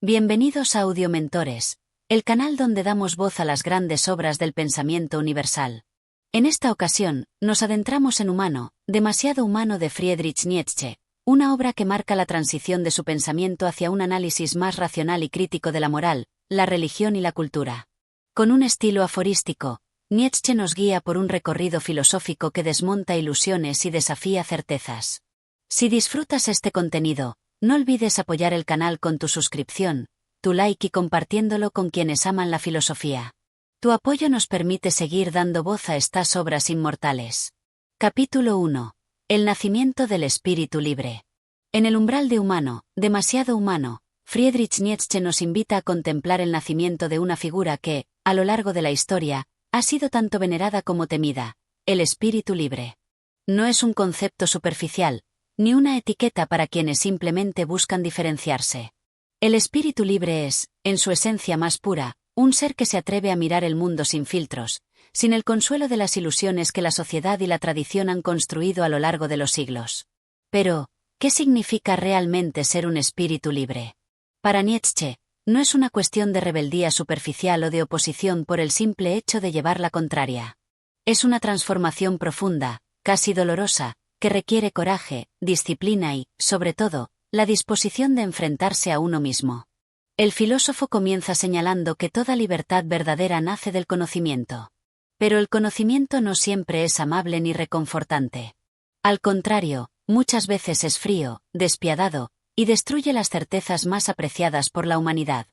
Bienvenidos a Audiomentores, el canal donde damos voz a las grandes obras del pensamiento universal. En esta ocasión, nos adentramos en Humano, demasiado humano de Friedrich Nietzsche, una obra que marca la transición de su pensamiento hacia un análisis más racional y crítico de la moral, la religión y la cultura. Con un estilo aforístico, Nietzsche nos guía por un recorrido filosófico que desmonta ilusiones y desafía certezas. Si disfrutas este contenido, no olvides apoyar el canal con tu suscripción, tu like y compartiéndolo con quienes aman la filosofía. Tu apoyo nos permite seguir dando voz a estas obras inmortales. Capítulo 1. El nacimiento del espíritu libre. En el umbral de Humano, demasiado humano, Friedrich Nietzsche nos invita a contemplar el nacimiento de una figura que, a lo largo de la historia, ha sido tanto venerada como temida, el espíritu libre. No es un concepto superficial, ni una etiqueta para quienes simplemente buscan diferenciarse. El espíritu libre es, en su esencia más pura, un ser que se atreve a mirar el mundo sin filtros, sin el consuelo de las ilusiones que la sociedad y la tradición han construido a lo largo de los siglos. Pero, ¿qué significa realmente ser un espíritu libre? Para Nietzsche, no es una cuestión de rebeldía superficial o de oposición por el simple hecho de llevar la contraria. Es una transformación profunda, casi dolorosa, que requiere coraje, disciplina y, sobre todo, la disposición de enfrentarse a uno mismo. El filósofo comienza señalando que toda libertad verdadera nace del conocimiento. Pero el conocimiento no siempre es amable ni reconfortante. Al contrario, muchas veces es frío, despiadado, y destruye las certezas más apreciadas por la humanidad.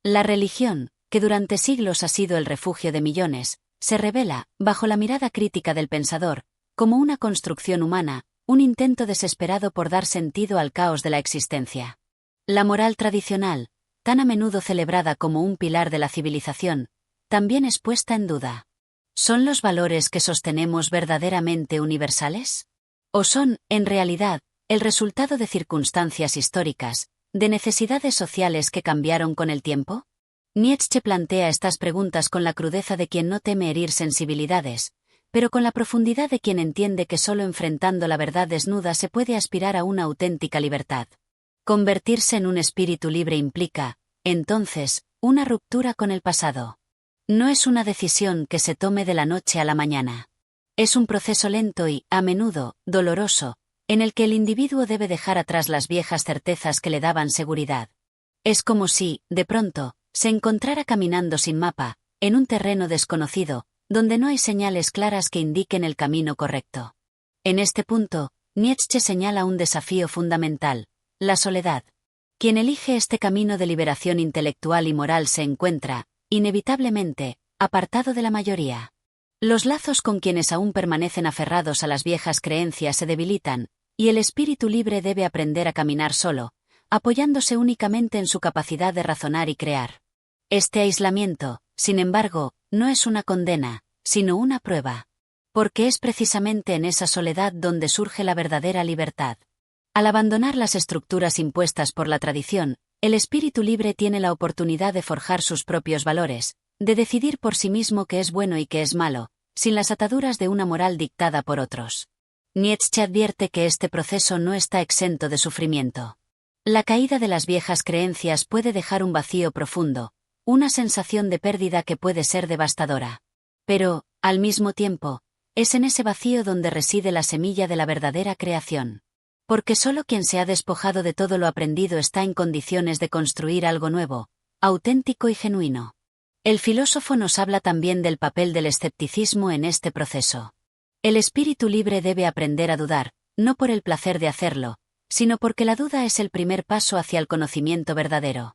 La religión, que durante siglos ha sido el refugio de millones, se revela, bajo la mirada crítica del pensador, como una construcción humana, un intento desesperado por dar sentido al caos de la existencia. La moral tradicional, tan a menudo celebrada como un pilar de la civilización, también es puesta en duda. ¿Son los valores que sostenemos verdaderamente universales? ¿O son, en realidad, el resultado de circunstancias históricas, de necesidades sociales que cambiaron con el tiempo? Nietzsche plantea estas preguntas con la crudeza de quien no teme herir sensibilidades, pero con la profundidad de quien entiende que solo enfrentando la verdad desnuda se puede aspirar a una auténtica libertad. Convertirse en un espíritu libre implica, entonces, una ruptura con el pasado. No es una decisión que se tome de la noche a la mañana. Es un proceso lento y, a menudo, doloroso, en el que el individuo debe dejar atrás las viejas certezas que le daban seguridad. Es como si, de pronto, se encontrara caminando sin mapa, en un terreno desconocido, donde no hay señales claras que indiquen el camino correcto. En este punto, Nietzsche señala un desafío fundamental: la soledad. Quien elige este camino de liberación intelectual y moral se encuentra, inevitablemente, apartado de la mayoría. Los lazos con quienes aún permanecen aferrados a las viejas creencias se debilitan, y el espíritu libre debe aprender a caminar solo, apoyándose únicamente en su capacidad de razonar y crear. Este aislamiento, sin embargo, no es una condena, sino una prueba. Porque es precisamente en esa soledad donde surge la verdadera libertad. Al abandonar las estructuras impuestas por la tradición, el espíritu libre tiene la oportunidad de forjar sus propios valores, de decidir por sí mismo qué es bueno y qué es malo, sin las ataduras de una moral dictada por otros. Nietzsche advierte que este proceso no está exento de sufrimiento. La caída de las viejas creencias puede dejar un vacío profundo, una sensación de pérdida que puede ser devastadora. Pero, al mismo tiempo, es en ese vacío donde reside la semilla de la verdadera creación. Porque solo quien se ha despojado de todo lo aprendido está en condiciones de construir algo nuevo, auténtico y genuino. El filósofo nos habla también del papel del escepticismo en este proceso. El espíritu libre debe aprender a dudar, no por el placer de hacerlo, sino porque la duda es el primer paso hacia el conocimiento verdadero.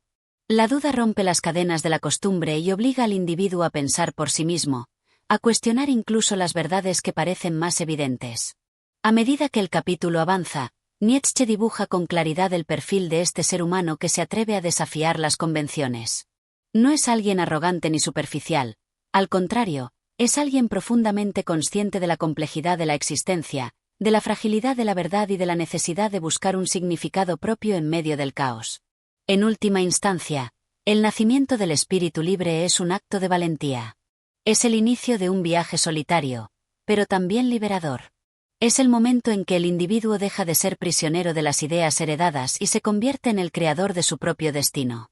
La duda rompe las cadenas de la costumbre y obliga al individuo a pensar por sí mismo, a cuestionar incluso las verdades que parecen más evidentes. A medida que el capítulo avanza, Nietzsche dibuja con claridad el perfil de este ser humano que se atreve a desafiar las convenciones. No es alguien arrogante ni superficial, al contrario, es alguien profundamente consciente de la complejidad de la existencia, de la fragilidad de la verdad y de la necesidad de buscar un significado propio en medio del caos. En última instancia, el nacimiento del espíritu libre es un acto de valentía. Es el inicio de un viaje solitario, pero también liberador. Es el momento en que el individuo deja de ser prisionero de las ideas heredadas y se convierte en el creador de su propio destino.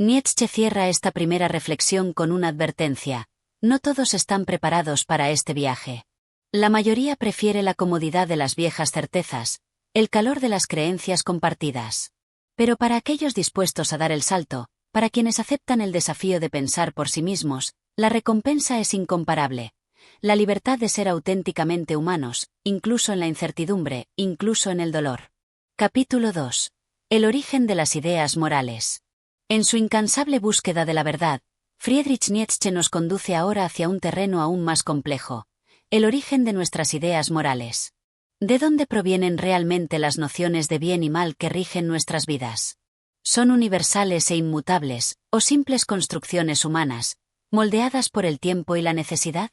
Nietzsche cierra esta primera reflexión con una advertencia: no todos están preparados para este viaje. La mayoría prefiere la comodidad de las viejas certezas, el calor de las creencias compartidas. Pero para aquellos dispuestos a dar el salto, para quienes aceptan el desafío de pensar por sí mismos, la recompensa es incomparable. La libertad de ser auténticamente humanos, incluso en la incertidumbre, incluso en el dolor. Capítulo 2. El origen de las ideas morales. En su incansable búsqueda de la verdad, Friedrich Nietzsche nos conduce ahora hacia un terreno aún más complejo: el origen de nuestras ideas morales. ¿De dónde provienen realmente las nociones de bien y mal que rigen nuestras vidas? ¿Son universales e inmutables, o simples construcciones humanas, moldeadas por el tiempo y la necesidad?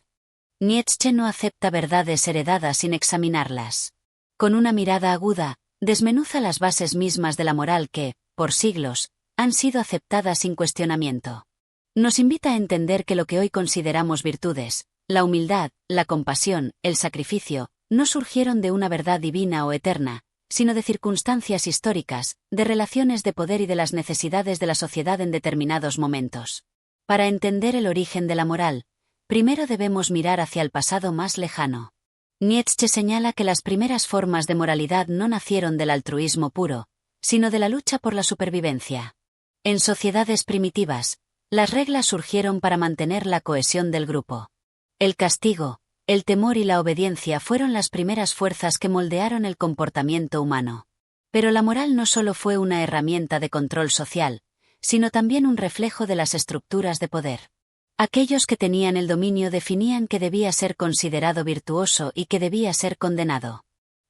Nietzsche no acepta verdades heredadas sin examinarlas. Con una mirada aguda, desmenuza las bases mismas de la moral que, por siglos, han sido aceptadas sin cuestionamiento. Nos invita a entender que lo que hoy consideramos virtudes, la humildad, la compasión, el sacrificio, no surgieron de una verdad divina o eterna, sino de circunstancias históricas, de relaciones de poder y de las necesidades de la sociedad en determinados momentos. Para entender el origen de la moral, primero debemos mirar hacia el pasado más lejano. Nietzsche señala que las primeras formas de moralidad no nacieron del altruismo puro, sino de la lucha por la supervivencia. En sociedades primitivas, las reglas surgieron para mantener la cohesión del grupo. El castigo, el temor y la obediencia fueron las primeras fuerzas que moldearon el comportamiento humano. Pero la moral no solo fue una herramienta de control social, sino también un reflejo de las estructuras de poder. Aquellos que tenían el dominio definían qué debía ser considerado virtuoso y qué debía ser condenado.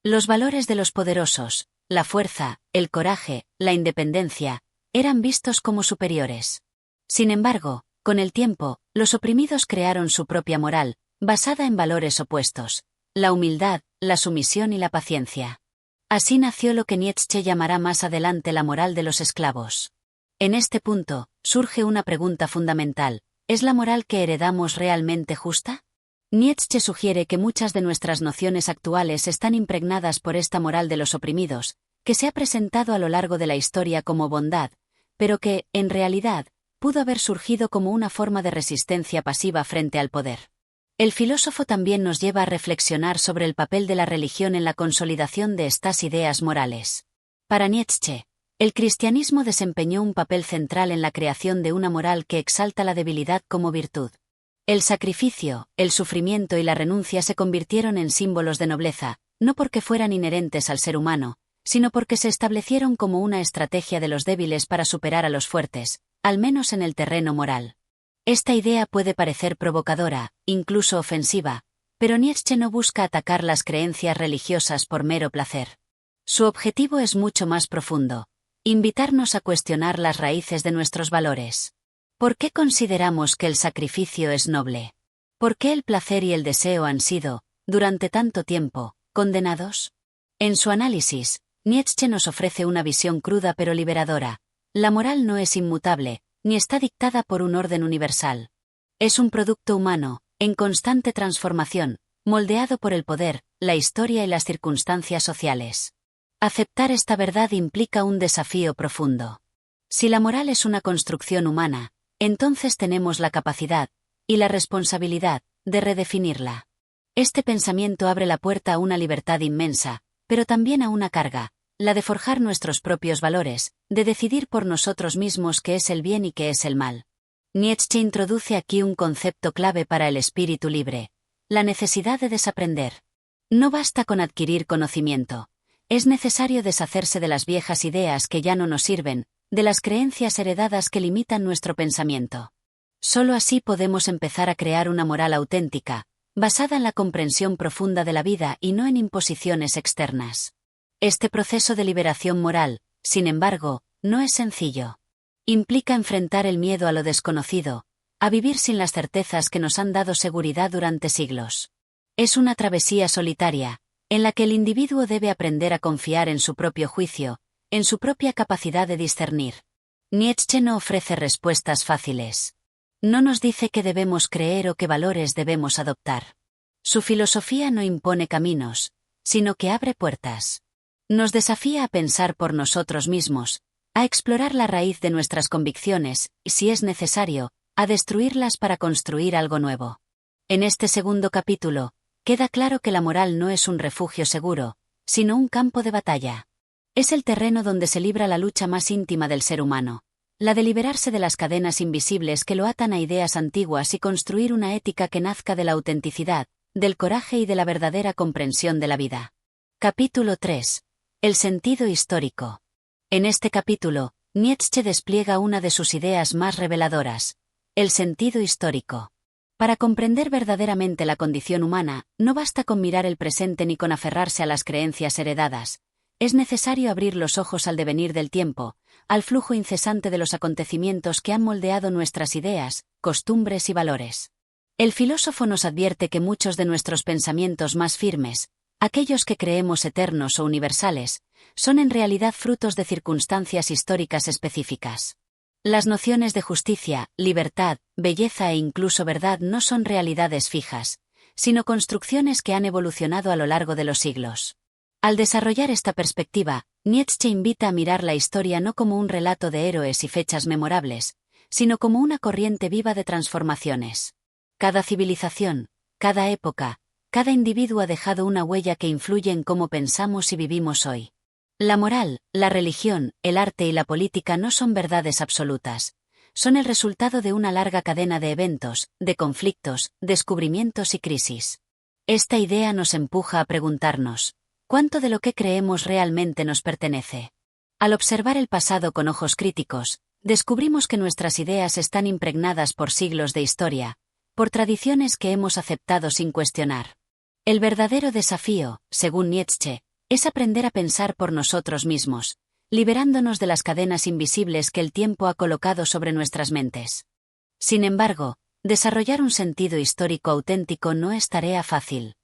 Los valores de los poderosos, la fuerza, el coraje, la independencia, eran vistos como superiores. Sin embargo, con el tiempo, los oprimidos crearon su propia moral, basada en valores opuestos: la humildad, la sumisión y la paciencia. Así nació lo que Nietzsche llamará más adelante la moral de los esclavos. En este punto, surge una pregunta fundamental: ¿es la moral que heredamos realmente justa? Nietzsche sugiere que muchas de nuestras nociones actuales están impregnadas por esta moral de los oprimidos, que se ha presentado a lo largo de la historia como bondad, pero que, en realidad, pudo haber surgido como una forma de resistencia pasiva frente al poder. El filósofo también nos lleva a reflexionar sobre el papel de la religión en la consolidación de estas ideas morales. Para Nietzsche, el cristianismo desempeñó un papel central en la creación de una moral que exalta la debilidad como virtud. El sacrificio, el sufrimiento y la renuncia se convirtieron en símbolos de nobleza, no porque fueran inherentes al ser humano, sino porque se establecieron como una estrategia de los débiles para superar a los fuertes, al menos en el terreno moral. Esta idea puede parecer provocadora, incluso ofensiva, pero Nietzsche no busca atacar las creencias religiosas por mero placer. Su objetivo es mucho más profundo: invitarnos a cuestionar las raíces de nuestros valores. ¿Por qué consideramos que el sacrificio es noble? ¿Por qué el placer y el deseo han sido, durante tanto tiempo, condenados? En su análisis, Nietzsche nos ofrece una visión cruda pero liberadora: la moral no es inmutable, ni está dictada por un orden universal. Es un producto humano, en constante transformación, moldeado por el poder, la historia y las circunstancias sociales. Aceptar esta verdad implica un desafío profundo. Si la moral es una construcción humana, entonces tenemos la capacidad, y la responsabilidad, de redefinirla. Este pensamiento abre la puerta a una libertad inmensa, pero también a una carga: la de forjar nuestros propios valores, de decidir por nosotros mismos qué es el bien y qué es el mal. Nietzsche introduce aquí un concepto clave para el espíritu libre: la necesidad de desaprender. No basta con adquirir conocimiento. Es necesario deshacerse de las viejas ideas que ya no nos sirven, de las creencias heredadas que limitan nuestro pensamiento. Solo así podemos empezar a crear una moral auténtica, basada en la comprensión profunda de la vida y no en imposiciones externas. Este proceso de liberación moral, sin embargo, no es sencillo. Implica enfrentar el miedo a lo desconocido, a vivir sin las certezas que nos han dado seguridad durante siglos. Es una travesía solitaria, en la que el individuo debe aprender a confiar en su propio juicio, en su propia capacidad de discernir. Nietzsche no ofrece respuestas fáciles. No nos dice qué debemos creer o qué valores debemos adoptar. Su filosofía no impone caminos, sino que abre puertas. Nos desafía a pensar por nosotros mismos, a explorar la raíz de nuestras convicciones, y si es necesario, a destruirlas para construir algo nuevo. En este segundo capítulo, queda claro que la moral no es un refugio seguro, sino un campo de batalla. Es el terreno donde se libra la lucha más íntima del ser humano, la de liberarse de las cadenas invisibles que lo atan a ideas antiguas y construir una ética que nazca de la autenticidad, del coraje y de la verdadera comprensión de la vida. Capítulo 3. El sentido histórico. En este capítulo, Nietzsche despliega una de sus ideas más reveladoras: el sentido histórico. Para comprender verdaderamente la condición humana, no basta con mirar el presente ni con aferrarse a las creencias heredadas. Es necesario abrir los ojos al devenir del tiempo, al flujo incesante de los acontecimientos que han moldeado nuestras ideas, costumbres y valores. El filósofo nos advierte que muchos de nuestros pensamientos más firmes, aquellos que creemos eternos o universales, son en realidad frutos de circunstancias históricas específicas. Las nociones de justicia, libertad, belleza e incluso verdad no son realidades fijas, sino construcciones que han evolucionado a lo largo de los siglos. Al desarrollar esta perspectiva, Nietzsche invita a mirar la historia no como un relato de héroes y fechas memorables, sino como una corriente viva de transformaciones. Cada civilización, cada época, cada individuo ha dejado una huella que influye en cómo pensamos y vivimos hoy. La moral, la religión, el arte y la política no son verdades absolutas. Son el resultado de una larga cadena de eventos, de conflictos, descubrimientos y crisis. Esta idea nos empuja a preguntarnos: ¿cuánto de lo que creemos realmente nos pertenece? Al observar el pasado con ojos críticos, descubrimos que nuestras ideas están impregnadas por siglos de historia, por tradiciones que hemos aceptado sin cuestionar. El verdadero desafío, según Nietzsche, es aprender a pensar por nosotros mismos, liberándonos de las cadenas invisibles que el tiempo ha colocado sobre nuestras mentes. Sin embargo, desarrollar un sentido histórico auténtico no es tarea fácil.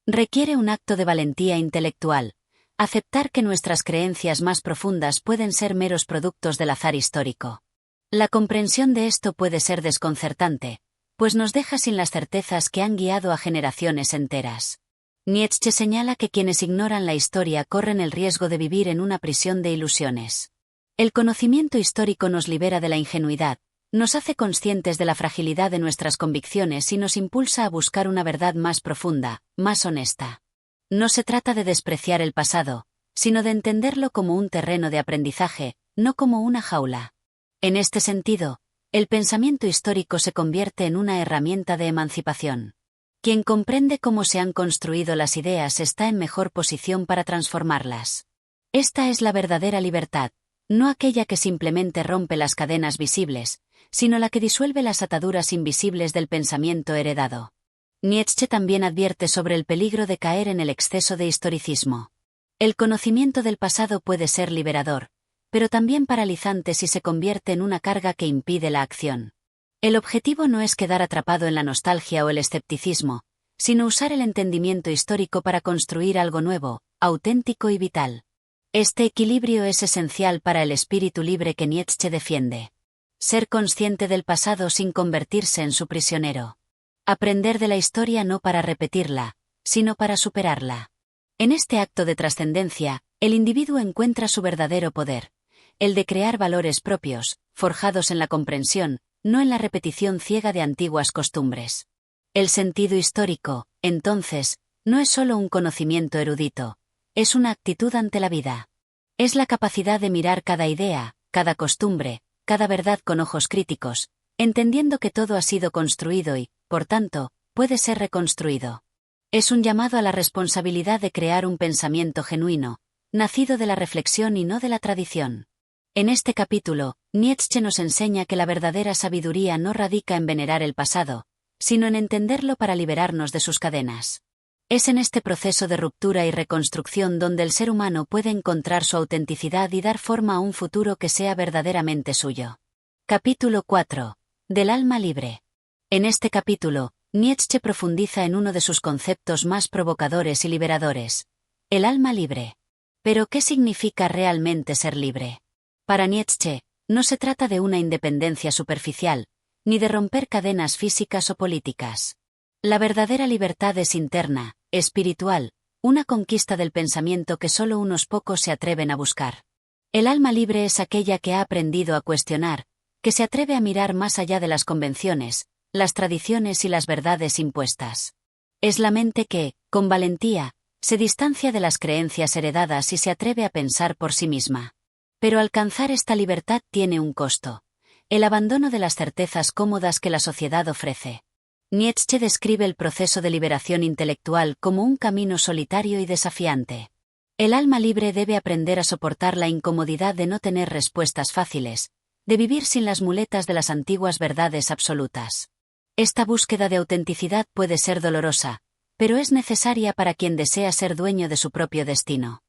Requiere un acto de valentía intelectual, aceptar que nuestras creencias más profundas pueden ser meros productos del azar histórico. La comprensión de esto puede ser desconcertante, pues nos deja sin las certezas que han guiado a generaciones enteras. Nietzsche señala que quienes ignoran la historia corren el riesgo de vivir en una prisión de ilusiones. El conocimiento histórico nos libera de la ingenuidad, nos hace conscientes de la fragilidad de nuestras convicciones y nos impulsa a buscar una verdad más profunda, más honesta. No se trata de despreciar el pasado, sino de entenderlo como un terreno de aprendizaje, no como una jaula. En este sentido, el pensamiento histórico se convierte en una herramienta de emancipación. Quien comprende cómo se han construido las ideas está en mejor posición para transformarlas. Esta es la verdadera libertad, no aquella que simplemente rompe las cadenas visibles, sino la que disuelve las ataduras invisibles del pensamiento heredado. Nietzsche también advierte sobre el peligro de caer en el exceso de historicismo. El conocimiento del pasado puede ser liberador, pero también paralizante si se convierte en una carga que impide la acción. El objetivo no es quedar atrapado en la nostalgia o el escepticismo, sino usar el entendimiento histórico para construir algo nuevo, auténtico y vital. Este equilibrio es esencial para el espíritu libre que Nietzsche defiende. Ser consciente del pasado sin convertirse en su prisionero. Aprender de la historia no para repetirla, sino para superarla. En este acto de trascendencia, el individuo encuentra su verdadero poder, el de crear valores propios, forjados en la comprensión, no en la repetición ciega de antiguas costumbres. El sentido histórico, entonces, no es solo un conocimiento erudito, es una actitud ante la vida. Es la capacidad de mirar cada idea, cada costumbre, cada verdad con ojos críticos, entendiendo que todo ha sido construido y, por tanto, puede ser reconstruido. Es un llamado a la responsabilidad de crear un pensamiento genuino, nacido de la reflexión y no de la tradición. En este capítulo, Nietzsche nos enseña que la verdadera sabiduría no radica en venerar el pasado, sino en entenderlo para liberarnos de sus cadenas. Es en este proceso de ruptura y reconstrucción donde el ser humano puede encontrar su autenticidad y dar forma a un futuro que sea verdaderamente suyo. Capítulo 4. Del alma libre. En este capítulo, Nietzsche profundiza en uno de sus conceptos más provocadores y liberadores: el alma libre. ¿Pero qué significa realmente ser libre? Para Nietzsche, no se trata de una independencia superficial, ni de romper cadenas físicas o políticas. La verdadera libertad es interna, espiritual, una conquista del pensamiento que solo unos pocos se atreven a buscar. El alma libre es aquella que ha aprendido a cuestionar, que se atreve a mirar más allá de las convenciones, las tradiciones y las verdades impuestas. Es la mente que, con valentía, se distancia de las creencias heredadas y se atreve a pensar por sí misma. Pero alcanzar esta libertad tiene un costo: el abandono de las certezas cómodas que la sociedad ofrece. Nietzsche describe el proceso de liberación intelectual como un camino solitario y desafiante. El alma libre debe aprender a soportar la incomodidad de no tener respuestas fáciles, de vivir sin las muletas de las antiguas verdades absolutas. Esta búsqueda de autenticidad puede ser dolorosa, pero es necesaria para quien desea ser dueño de su propio destino.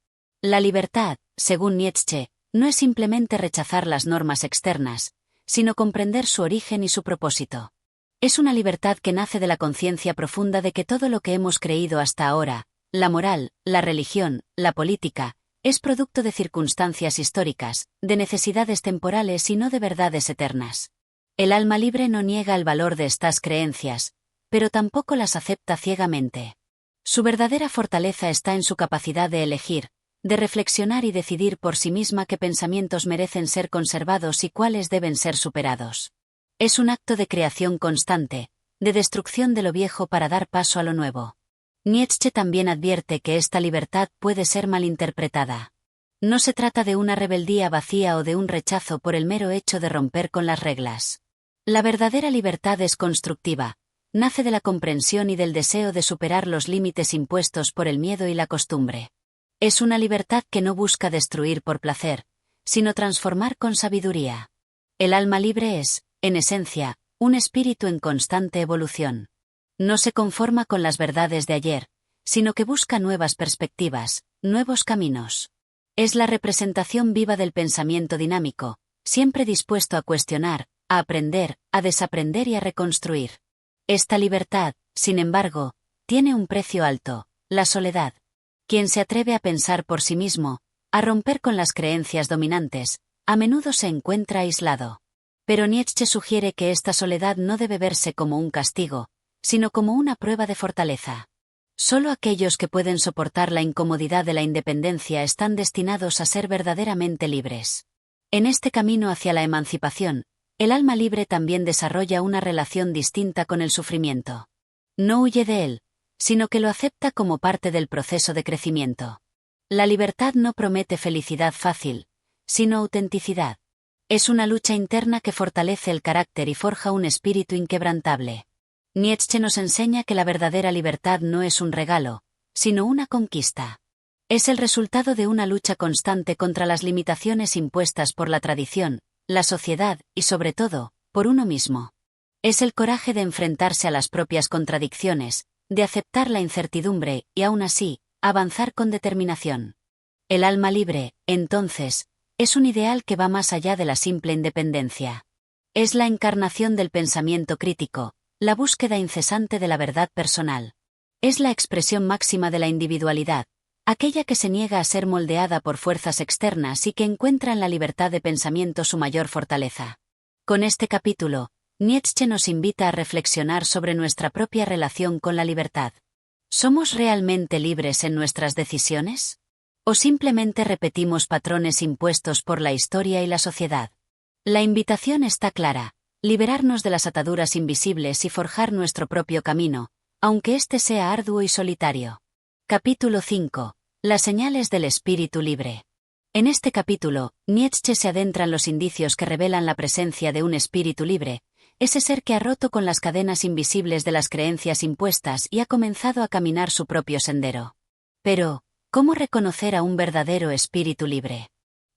La libertad, según Nietzsche, no es simplemente rechazar las normas externas, sino comprender su origen y su propósito. Es una libertad que nace de la conciencia profunda de que todo lo que hemos creído hasta ahora, la moral, la religión, la política, es producto de circunstancias históricas, de necesidades temporales y no de verdades eternas. El alma libre no niega el valor de estas creencias, pero tampoco las acepta ciegamente. Su verdadera fortaleza está en su capacidad de elegir, de reflexionar y decidir por sí misma qué pensamientos merecen ser conservados y cuáles deben ser superados. Es un acto de creación constante, de destrucción de lo viejo para dar paso a lo nuevo. Nietzsche también advierte que esta libertad puede ser malinterpretada. No se trata de una rebeldía vacía o de un rechazo por el mero hecho de romper con las reglas. La verdadera libertad es constructiva, nace de la comprensión y del deseo de superar los límites impuestos por el miedo y la costumbre. Es una libertad que no busca destruir por placer, sino transformar con sabiduría. El alma libre es, en esencia, un espíritu en constante evolución. No se conforma con las verdades de ayer, sino que busca nuevas perspectivas, nuevos caminos. Es la representación viva del pensamiento dinámico, siempre dispuesto a cuestionar, a aprender, a desaprender y a reconstruir. Esta libertad, sin embargo, tiene un precio alto: la soledad. Quien se atreve a pensar por sí mismo, a romper con las creencias dominantes, a menudo se encuentra aislado. Pero Nietzsche sugiere que esta soledad no debe verse como un castigo, sino como una prueba de fortaleza. Solo aquellos que pueden soportar la incomodidad de la independencia están destinados a ser verdaderamente libres. En este camino hacia la emancipación, el alma libre también desarrolla una relación distinta con el sufrimiento. No huye de él, sino que lo acepta como parte del proceso de crecimiento. La libertad no promete felicidad fácil, sino autenticidad. Es una lucha interna que fortalece el carácter y forja un espíritu inquebrantable. Nietzsche nos enseña que la verdadera libertad no es un regalo, sino una conquista. Es el resultado de una lucha constante contra las limitaciones impuestas por la tradición, la sociedad y, sobre todo, por uno mismo. Es el coraje de enfrentarse a las propias contradicciones, de aceptar la incertidumbre y, aún así, avanzar con determinación. El alma libre, entonces, es un ideal que va más allá de la simple independencia. Es la encarnación del pensamiento crítico, la búsqueda incesante de la verdad personal. Es la expresión máxima de la individualidad, aquella que se niega a ser moldeada por fuerzas externas y que encuentra en la libertad de pensamiento su mayor fortaleza. Con este capítulo, Nietzsche nos invita a reflexionar sobre nuestra propia relación con la libertad. ¿Somos realmente libres en nuestras decisiones? ¿O simplemente repetimos patrones impuestos por la historia y la sociedad? La invitación está clara: liberarnos de las ataduras invisibles y forjar nuestro propio camino, aunque éste sea arduo y solitario. Capítulo 5. Las señales del espíritu libre. En este capítulo, Nietzsche se adentra en los indicios que revelan la presencia de un espíritu libre, ese ser que ha roto con las cadenas invisibles de las creencias impuestas y ha comenzado a caminar su propio sendero. Pero, ¿cómo reconocer a un verdadero espíritu libre?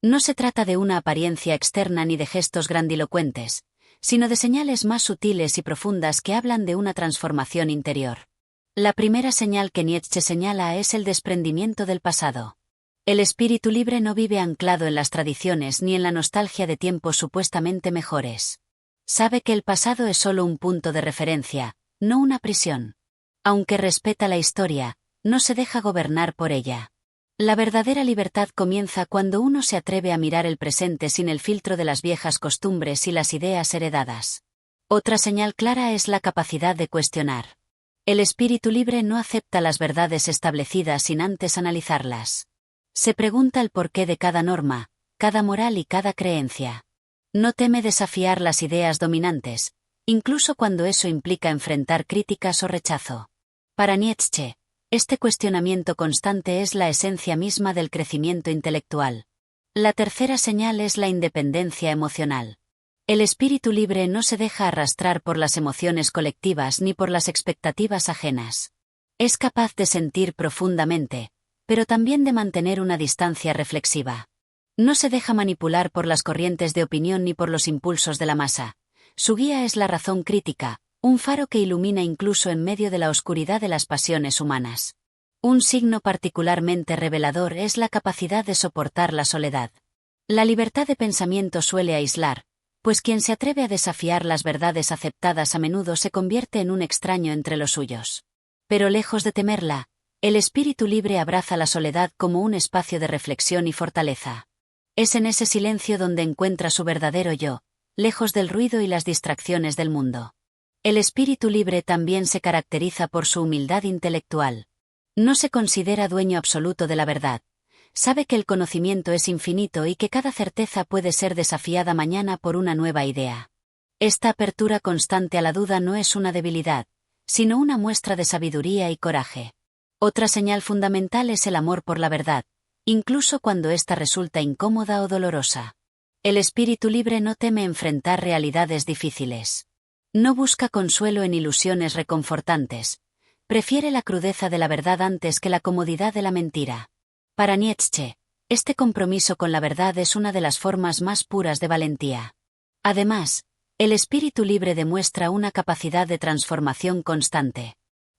No se trata de una apariencia externa ni de gestos grandilocuentes, sino de señales más sutiles y profundas que hablan de una transformación interior. La primera señal que Nietzsche señala es el desprendimiento del pasado. El espíritu libre no vive anclado en las tradiciones ni en la nostalgia de tiempos supuestamente mejores. Sabe que el pasado es solo un punto de referencia, no una prisión. Aunque respeta la historia, no se deja gobernar por ella. La verdadera libertad comienza cuando uno se atreve a mirar el presente sin el filtro de las viejas costumbres y las ideas heredadas. Otra señal clara es la capacidad de cuestionar. El espíritu libre no acepta las verdades establecidas sin antes analizarlas. Se pregunta el porqué de cada norma, cada moral y cada creencia. No teme desafiar las ideas dominantes, incluso cuando eso implica enfrentar críticas o rechazo. Para Nietzsche, este cuestionamiento constante es la esencia misma del crecimiento intelectual. La tercera señal es la independencia emocional. El espíritu libre no se deja arrastrar por las emociones colectivas ni por las expectativas ajenas. Es capaz de sentir profundamente, pero también de mantener una distancia reflexiva. No se deja manipular por las corrientes de opinión ni por los impulsos de la masa. Su guía es la razón crítica, un faro que ilumina incluso en medio de la oscuridad de las pasiones humanas. Un signo particularmente revelador es la capacidad de soportar la soledad. La libertad de pensamiento suele aislar, pues quien se atreve a desafiar las verdades aceptadas a menudo se convierte en un extraño entre los suyos. Pero lejos de temerla, el espíritu libre abraza la soledad como un espacio de reflexión y fortaleza. Es en ese silencio donde encuentra su verdadero yo, lejos del ruido y las distracciones del mundo. El espíritu libre también se caracteriza por su humildad intelectual. No se considera dueño absoluto de la verdad. Sabe que el conocimiento es infinito y que cada certeza puede ser desafiada mañana por una nueva idea. Esta apertura constante a la duda no es una debilidad, sino una muestra de sabiduría y coraje. Otra señal fundamental es el amor por la verdad, incluso cuando ésta resulta incómoda o dolorosa. El espíritu libre no teme enfrentar realidades difíciles. No busca consuelo en ilusiones reconfortantes. Prefiere la crudeza de la verdad antes que la comodidad de la mentira. Para Nietzsche, este compromiso con la verdad es una de las formas más puras de valentía. Además, el espíritu libre demuestra una capacidad de transformación constante.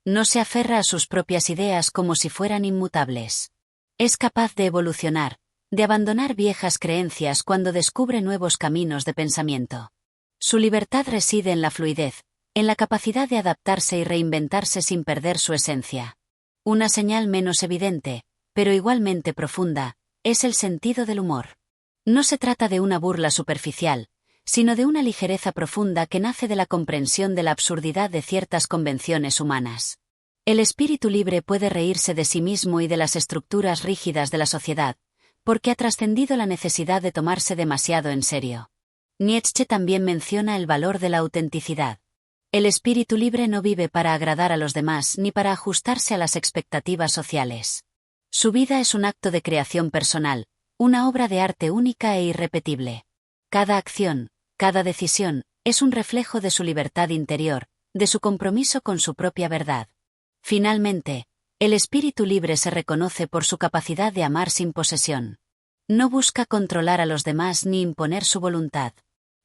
No se aferra a sus propias ideas como si fueran inmutables. Es capaz de evolucionar, de abandonar viejas creencias cuando descubre nuevos caminos de pensamiento. Su libertad reside en la fluidez, en la capacidad de adaptarse y reinventarse sin perder su esencia. Una señal menos evidente, pero igualmente profunda, es el sentido del humor. No se trata de una burla superficial, sino de una ligereza profunda que nace de la comprensión de la absurdidad de ciertas convenciones humanas. El espíritu libre puede reírse de sí mismo y de las estructuras rígidas de la sociedad, porque ha trascendido la necesidad de tomarse demasiado en serio. Nietzsche también menciona el valor de la autenticidad. El espíritu libre no vive para agradar a los demás ni para ajustarse a las expectativas sociales. Su vida es un acto de creación personal, una obra de arte única e irrepetible. Cada acción, cada decisión, es un reflejo de su libertad interior, de su compromiso con su propia verdad. Finalmente, el espíritu libre se reconoce por su capacidad de amar sin posesión. No busca controlar a los demás ni imponer su voluntad.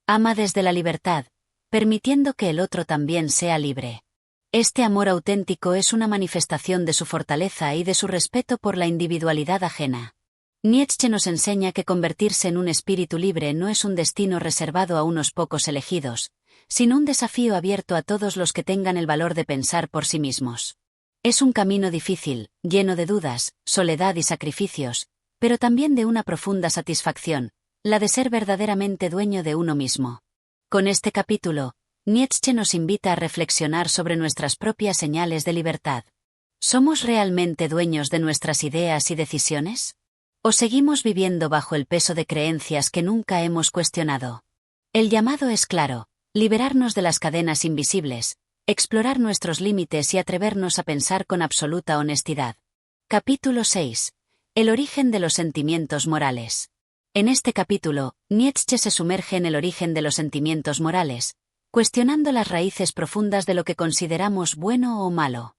Ama desde la libertad, permitiendo que el otro también sea libre. Este amor auténtico es una manifestación de su fortaleza y de su respeto por la individualidad ajena. Nietzsche nos enseña que convertirse en un espíritu libre no es un destino reservado a unos pocos elegidos, sino un desafío abierto a todos los que tengan el valor de pensar por sí mismos. Es un camino difícil, lleno de dudas, soledad y sacrificios, pero también de una profunda satisfacción, la de ser verdaderamente dueño de uno mismo. Con este capítulo, Nietzsche nos invita a reflexionar sobre nuestras propias señales de libertad. ¿Somos realmente dueños de nuestras ideas y decisiones? ¿O seguimos viviendo bajo el peso de creencias que nunca hemos cuestionado? El llamado es claro: liberarnos de las cadenas invisibles, explorar nuestros límites y atrevernos a pensar con absoluta honestidad. Capítulo 6. El origen de los sentimientos morales. En este capítulo, Nietzsche se sumerge en el origen de los sentimientos morales, cuestionando las raíces profundas de lo que consideramos bueno o malo.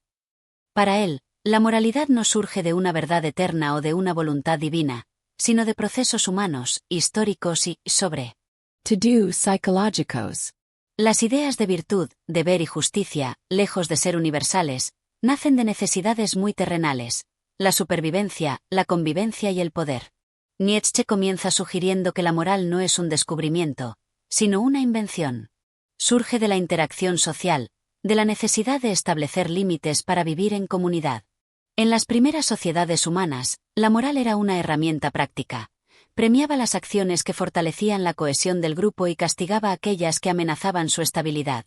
Para él, la moralidad no surge de una verdad eterna o de una voluntad divina, sino de procesos humanos, históricos y, sobre todo, psicológicos. Las ideas de virtud, deber y justicia, lejos de ser universales, nacen de necesidades muy terrenales: la supervivencia, la convivencia y el poder. Nietzsche comienza sugiriendo que la moral no es un descubrimiento, sino una invención. Surge de la interacción social, de la necesidad de establecer límites para vivir en comunidad. En las primeras sociedades humanas, la moral era una herramienta práctica. Premiaba las acciones que fortalecían la cohesión del grupo y castigaba aquellas que amenazaban su estabilidad.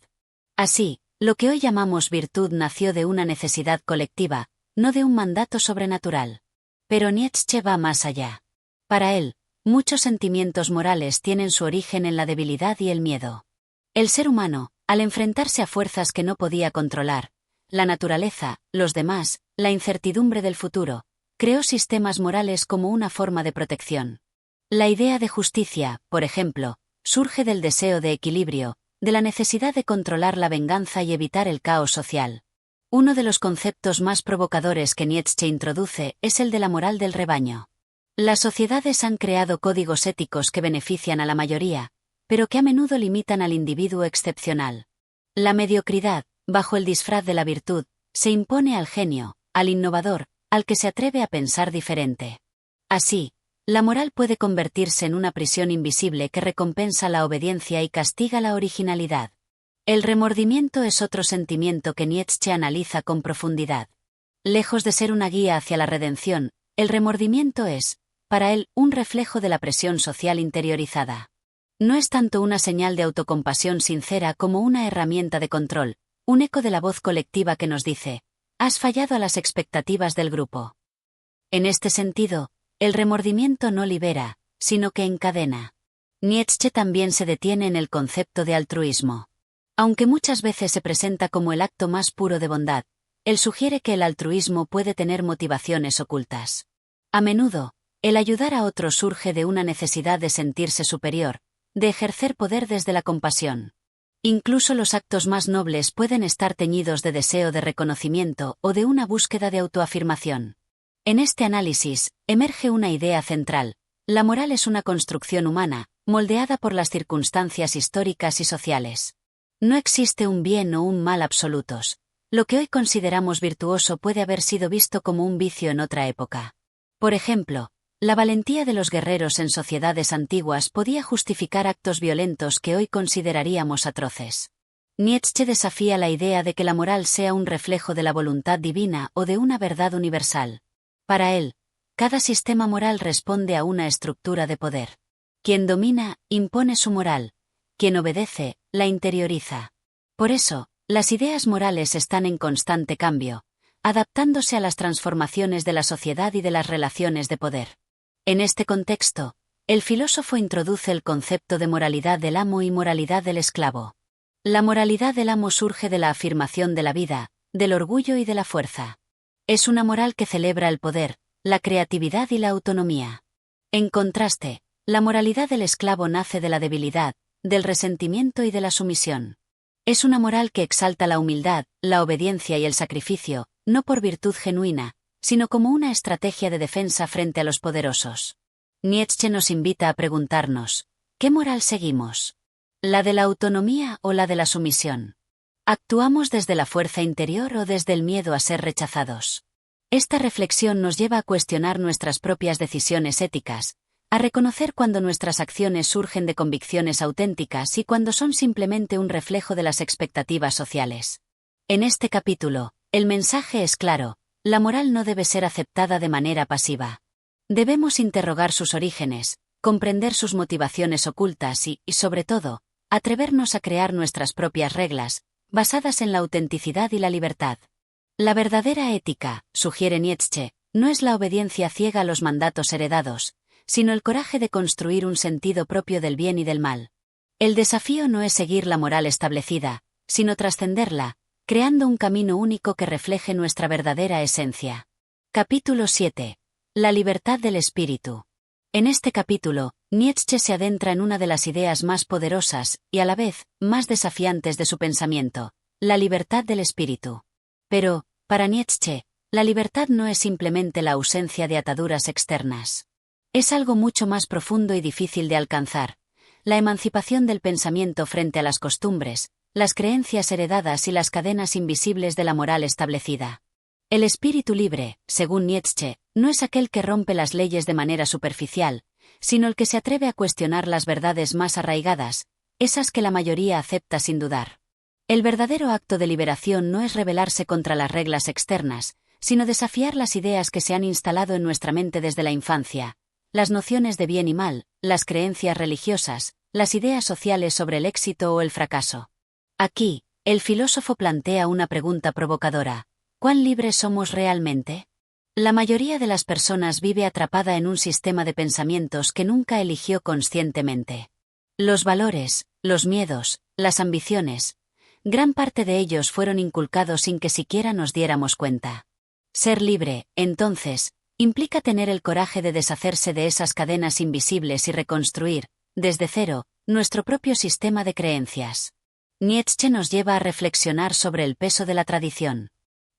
Así, lo que hoy llamamos virtud nació de una necesidad colectiva, no de un mandato sobrenatural. Pero Nietzsche va más allá. Para él, muchos sentimientos morales tienen su origen en la debilidad y el miedo. El ser humano, al enfrentarse a fuerzas que no podía controlar, la naturaleza, los demás, la incertidumbre del futuro, creó sistemas morales como una forma de protección. La idea de justicia, por ejemplo, surge del deseo de equilibrio, de la necesidad de controlar la venganza y evitar el caos social. Uno de los conceptos más provocadores que Nietzsche introduce es el de la moral del rebaño. Las sociedades han creado códigos éticos que benefician a la mayoría, pero que a menudo limitan al individuo excepcional. La mediocridad, bajo el disfraz de la virtud, se impone al genio, al innovador, al que se atreve a pensar diferente. Así, la moral puede convertirse en una prisión invisible que recompensa la obediencia y castiga la originalidad. El remordimiento es otro sentimiento que Nietzsche analiza con profundidad. Lejos de ser una guía hacia la redención, el remordimiento es, para él, un reflejo de la presión social interiorizada. No es tanto una señal de autocompasión sincera como una herramienta de control, un eco de la voz colectiva que nos dice: has fallado a las expectativas del grupo. En este sentido, el remordimiento no libera, sino que encadena. Nietzsche también se detiene en el concepto de altruismo. Aunque muchas veces se presenta como el acto más puro de bondad, él sugiere que el altruismo puede tener motivaciones ocultas. A menudo, el ayudar a otros surge de una necesidad de sentirse superior, de ejercer poder desde la compasión. Incluso los actos más nobles pueden estar teñidos de deseo de reconocimiento o de una búsqueda de autoafirmación. En este análisis, emerge una idea central: la moral es una construcción humana, moldeada por las circunstancias históricas y sociales. No existe un bien o un mal absolutos. Lo que hoy consideramos virtuoso puede haber sido visto como un vicio en otra época. Por ejemplo, la valentía de los guerreros en sociedades antiguas podía justificar actos violentos que hoy consideraríamos atroces. Nietzsche desafía la idea de que la moral sea un reflejo de la voluntad divina o de una verdad universal. Para él, cada sistema moral responde a una estructura de poder. Quien domina, impone su moral. Quien obedece, la interioriza. Por eso, las ideas morales están en constante cambio, adaptándose a las transformaciones de la sociedad y de las relaciones de poder. En este contexto, el filósofo introduce el concepto de moralidad del amo y moralidad del esclavo. La moralidad del amo surge de la afirmación de la vida, del orgullo y de la fuerza. Es una moral que celebra el poder, la creatividad y la autonomía. En contraste, la moralidad del esclavo nace de la debilidad, del resentimiento y de la sumisión. Es una moral que exalta la humildad, la obediencia y el sacrificio, no por virtud genuina, sino como una estrategia de defensa frente a los poderosos. Nietzsche nos invita a preguntarnos: ¿qué moral seguimos? ¿La de la autonomía o la de la sumisión? ¿Actuamos desde la fuerza interior o desde el miedo a ser rechazados? Esta reflexión nos lleva a cuestionar nuestras propias decisiones éticas, a reconocer cuando nuestras acciones surgen de convicciones auténticas y cuando son simplemente un reflejo de las expectativas sociales. En este capítulo, el mensaje es claro: la moral no debe ser aceptada de manera pasiva. Debemos interrogar sus orígenes, comprender sus motivaciones ocultas y, sobre todo, atrevernos a crear nuestras propias reglas, basadas en la autenticidad y la libertad. La verdadera ética, sugiere Nietzsche, no es la obediencia ciega a los mandatos heredados, sino el coraje de construir un sentido propio del bien y del mal. El desafío no es seguir la moral establecida, sino trascenderla, creando un camino único que refleje nuestra verdadera esencia. Capítulo 7. La libertad del espíritu. En este capítulo, Nietzsche se adentra en una de las ideas más poderosas, y a la vez, más desafiantes de su pensamiento: la libertad del espíritu. Pero, para Nietzsche, la libertad no es simplemente la ausencia de ataduras externas. Es algo mucho más profundo y difícil de alcanzar: la emancipación del pensamiento frente a las costumbres, las creencias heredadas y las cadenas invisibles de la moral establecida. El espíritu libre, según Nietzsche, no es aquel que rompe las leyes de manera superficial, sino el que se atreve a cuestionar las verdades más arraigadas, esas que la mayoría acepta sin dudar. El verdadero acto de liberación no es rebelarse contra las reglas externas, sino desafiar las ideas que se han instalado en nuestra mente desde la infancia, las nociones de bien y mal, las creencias religiosas, las ideas sociales sobre el éxito o el fracaso. Aquí, el filósofo plantea una pregunta provocadora: ¿cuán libres somos realmente? La mayoría de las personas vive atrapada en un sistema de pensamientos que nunca eligió conscientemente. Los valores, los miedos, las ambiciones, gran parte de ellos fueron inculcados sin que siquiera nos diéramos cuenta. Ser libre, entonces, implica tener el coraje de deshacerse de esas cadenas invisibles y reconstruir, desde cero, nuestro propio sistema de creencias. Nietzsche nos lleva a reflexionar sobre el peso de la tradición.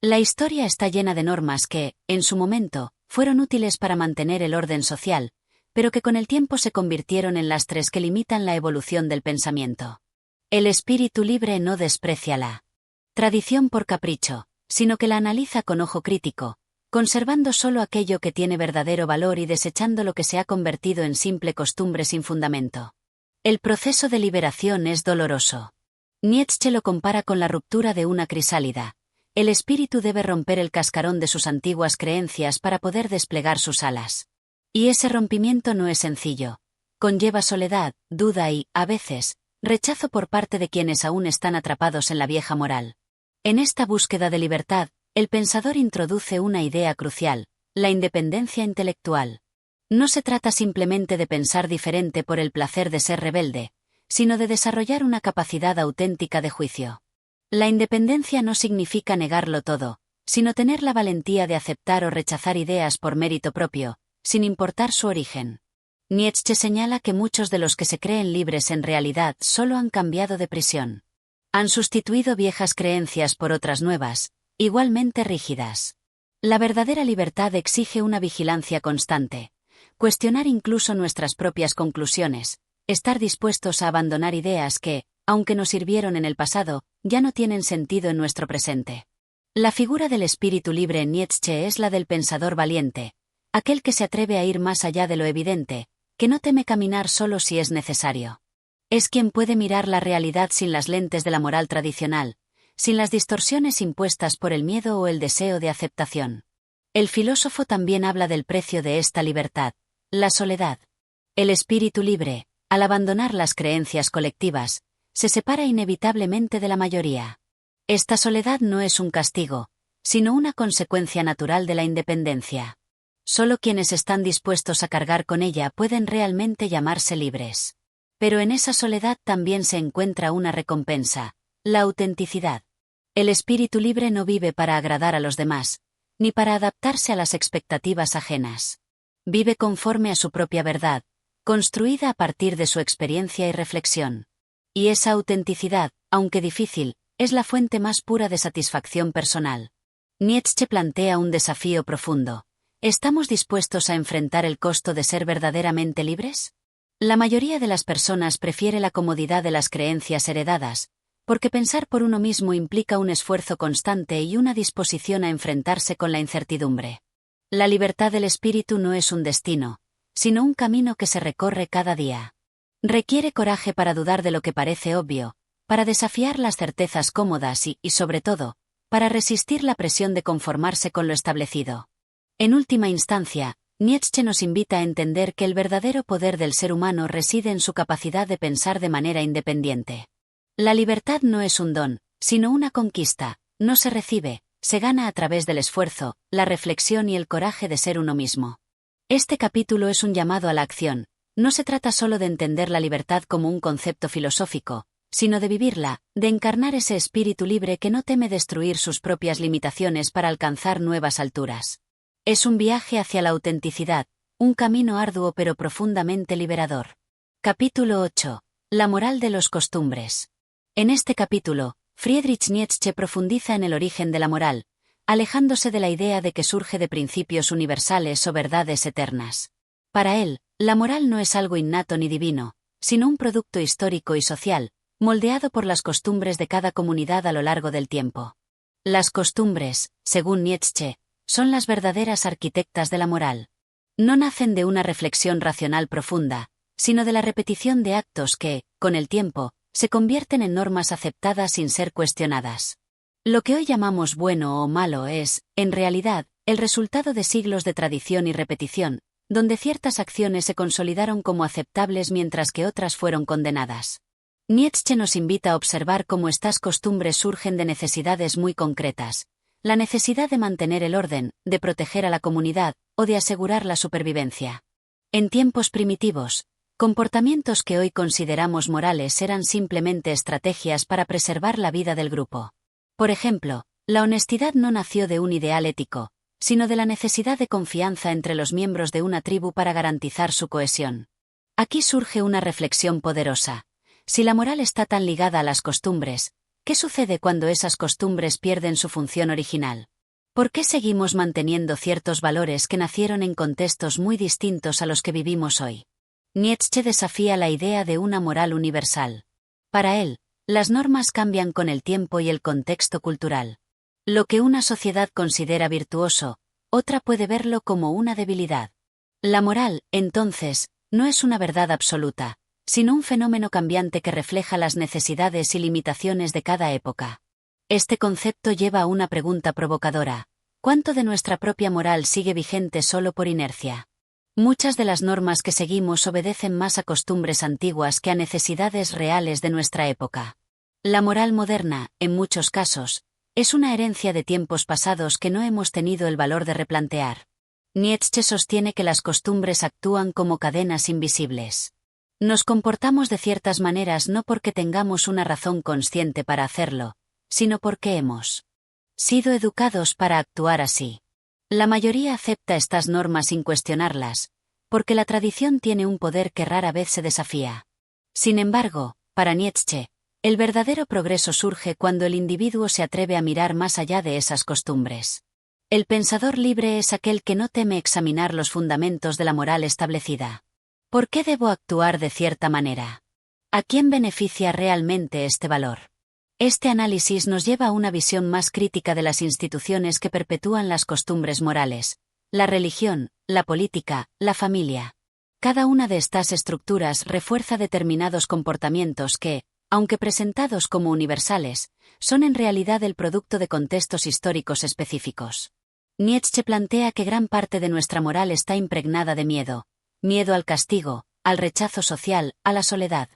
La historia está llena de normas que, en su momento, fueron útiles para mantener el orden social, pero que con el tiempo se convirtieron en lastres que limitan la evolución del pensamiento. El espíritu libre no desprecia la tradición por capricho, sino que la analiza con ojo crítico, conservando solo aquello que tiene verdadero valor y desechando lo que se ha convertido en simple costumbre sin fundamento. El proceso de liberación es doloroso. Nietzsche lo compara con la ruptura de una crisálida. El espíritu debe romper el cascarón de sus antiguas creencias para poder desplegar sus alas. Y ese rompimiento no es sencillo. Conlleva soledad, duda y, a veces, rechazo por parte de quienes aún están atrapados en la vieja moral. En esta búsqueda de libertad, el pensador introduce una idea crucial: la independencia intelectual. No se trata simplemente de pensar diferente por el placer de ser rebelde, sino de desarrollar una capacidad auténtica de juicio. La independencia no significa negarlo todo, sino tener la valentía de aceptar o rechazar ideas por mérito propio, sin importar su origen. Nietzsche señala que muchos de los que se creen libres en realidad solo han cambiado de prisión. Han sustituido viejas creencias por otras nuevas, igualmente rígidas. La verdadera libertad exige una vigilancia constante, cuestionar incluso nuestras propias conclusiones, estar dispuestos a abandonar ideas que, aunque nos sirvieron en el pasado, ya no tienen sentido en nuestro presente. La figura del espíritu libre en Nietzsche es la del pensador valiente, aquel que se atreve a ir más allá de lo evidente, que no teme caminar solo si es necesario. Es quien puede mirar la realidad sin las lentes de la moral tradicional, sin las distorsiones impuestas por el miedo o el deseo de aceptación. El filósofo también habla del precio de esta libertad: la soledad. El espíritu libre, al abandonar las creencias colectivas, se separa inevitablemente de la mayoría. Esta soledad no es un castigo, sino una consecuencia natural de la independencia. Solo quienes están dispuestos a cargar con ella pueden realmente llamarse libres. Pero en esa soledad también se encuentra una recompensa: la autenticidad. El espíritu libre no vive para agradar a los demás, ni para adaptarse a las expectativas ajenas. Vive conforme a su propia verdad, construida a partir de su experiencia y reflexión. Y esa autenticidad, aunque difícil, es la fuente más pura de satisfacción personal. Nietzsche plantea un desafío profundo. ¿Estamos dispuestos a enfrentar el costo de ser verdaderamente libres? La mayoría de las personas prefiere la comodidad de las creencias heredadas, porque pensar por uno mismo implica un esfuerzo constante y una disposición a enfrentarse con la incertidumbre. La libertad del espíritu no es un destino, sino un camino que se recorre cada día. Requiere coraje para dudar de lo que parece obvio, para desafiar las certezas cómodas y, sobre todo, para resistir la presión de conformarse con lo establecido. En última instancia, Nietzsche nos invita a entender que el verdadero poder del ser humano reside en su capacidad de pensar de manera independiente. La libertad no es un don, sino una conquista, no se recibe, se gana a través del esfuerzo, la reflexión y el coraje de ser uno mismo. Este capítulo es un llamado a la acción. No se trata solo de entender la libertad como un concepto filosófico, sino de vivirla, de encarnar ese espíritu libre que no teme destruir sus propias limitaciones para alcanzar nuevas alturas. Es un viaje hacia la autenticidad, un camino arduo pero profundamente liberador. Capítulo 8. La moral de los costumbres. En este capítulo, Friedrich Nietzsche profundiza en el origen de la moral, alejándose de la idea de que surge de principios universales o verdades eternas. Para él, la moral no es algo innato ni divino, sino un producto histórico y social, moldeado por las costumbres de cada comunidad a lo largo del tiempo. Las costumbres, según Nietzsche, son las verdaderas arquitectas de la moral. No nacen de una reflexión racional profunda, sino de la repetición de actos que, con el tiempo, se convierten en normas aceptadas sin ser cuestionadas. Lo que hoy llamamos bueno o malo es, en realidad, el resultado de siglos de tradición y repetición, donde ciertas acciones se consolidaron como aceptables mientras que otras fueron condenadas. Nietzsche nos invita a observar cómo estas costumbres surgen de necesidades muy concretas: la necesidad de mantener el orden, de proteger a la comunidad, o de asegurar la supervivencia. En tiempos primitivos, comportamientos que hoy consideramos morales eran simplemente estrategias para preservar la vida del grupo. Por ejemplo, la honestidad no nació de un ideal ético, sino de la necesidad de confianza entre los miembros de una tribu para garantizar su cohesión. Aquí surge una reflexión poderosa. Si la moral está tan ligada a las costumbres, ¿qué sucede cuando esas costumbres pierden su función original? ¿Por qué seguimos manteniendo ciertos valores que nacieron en contextos muy distintos a los que vivimos hoy? Nietzsche desafía la idea de una moral universal. Para él, las normas cambian con el tiempo y el contexto cultural. Lo que una sociedad considera virtuoso, otra puede verlo como una debilidad. La moral, entonces, no es una verdad absoluta, sino un fenómeno cambiante que refleja las necesidades y limitaciones de cada época. Este concepto lleva a una pregunta provocadora: ¿cuánto de nuestra propia moral sigue vigente solo por inercia? Muchas de las normas que seguimos obedecen más a costumbres antiguas que a necesidades reales de nuestra época. La moral moderna, en muchos casos, es una herencia de tiempos pasados que no hemos tenido el valor de replantear. Nietzsche sostiene que las costumbres actúan como cadenas invisibles. Nos comportamos de ciertas maneras no porque tengamos una razón consciente para hacerlo, sino porque hemos sido educados para actuar así. La mayoría acepta estas normas sin cuestionarlas, porque la tradición tiene un poder que rara vez se desafía. Sin embargo, para Nietzsche, el verdadero progreso surge cuando el individuo se atreve a mirar más allá de esas costumbres. El pensador libre es aquel que no teme examinar los fundamentos de la moral establecida. ¿Por qué debo actuar de cierta manera? ¿A quién beneficia realmente este valor? Este análisis nos lleva a una visión más crítica de las instituciones que perpetúan las costumbres morales: la religión, la política, la familia. Cada una de estas estructuras refuerza determinados comportamientos que, aunque presentados como universales, son en realidad el producto de contextos históricos específicos. Nietzsche plantea que gran parte de nuestra moral está impregnada de miedo al castigo, al rechazo social, a la soledad.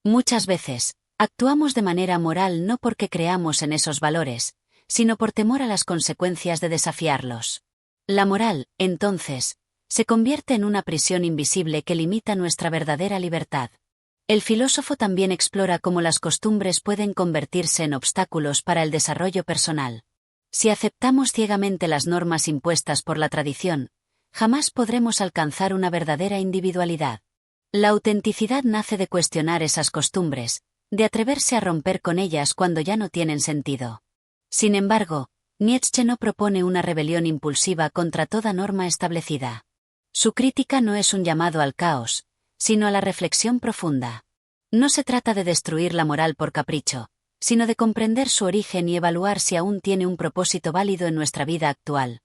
Muchas veces, actuamos de manera moral no porque creamos en esos valores, sino por temor a las consecuencias de desafiarlos. La moral, entonces, se convierte en una prisión invisible que limita nuestra verdadera libertad. El filósofo también explora cómo las costumbres pueden convertirse en obstáculos para el desarrollo personal. Si aceptamos ciegamente las normas impuestas por la tradición, jamás podremos alcanzar una verdadera individualidad. La autenticidad nace de cuestionar esas costumbres, de atreverse a romper con ellas cuando ya no tienen sentido. Sin embargo, Nietzsche no propone una rebelión impulsiva contra toda norma establecida. Su crítica no es un llamado al caos, sino a la reflexión profunda. No se trata de destruir la moral por capricho, sino de comprender su origen y evaluar si aún tiene un propósito válido en nuestra vida actual.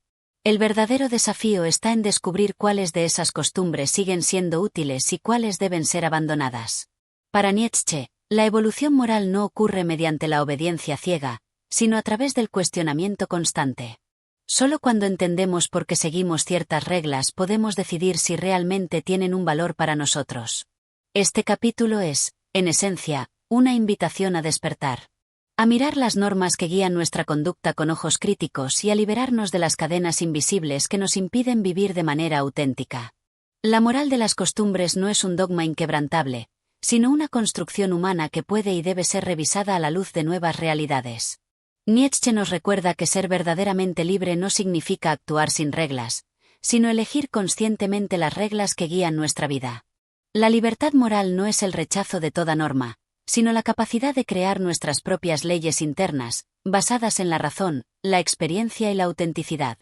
El verdadero desafío está en descubrir cuáles de esas costumbres siguen siendo útiles y cuáles deben ser abandonadas. Para Nietzsche, la evolución moral no ocurre mediante la obediencia ciega, sino a través del cuestionamiento constante. Solo cuando entendemos por qué seguimos ciertas reglas podemos decidir si realmente tienen un valor para nosotros. Este capítulo es, en esencia, una invitación a despertar. A mirar las normas que guían nuestra conducta con ojos críticos y a liberarnos de las cadenas invisibles que nos impiden vivir de manera auténtica. La moral de las costumbres no es un dogma inquebrantable, sino una construcción humana que puede y debe ser revisada a la luz de nuevas realidades. Nietzsche nos recuerda que ser verdaderamente libre no significa actuar sin reglas, sino elegir conscientemente las reglas que guían nuestra vida. La libertad moral no es el rechazo de toda norma, sino la capacidad de crear nuestras propias leyes internas, basadas en la razón, la experiencia y la autenticidad.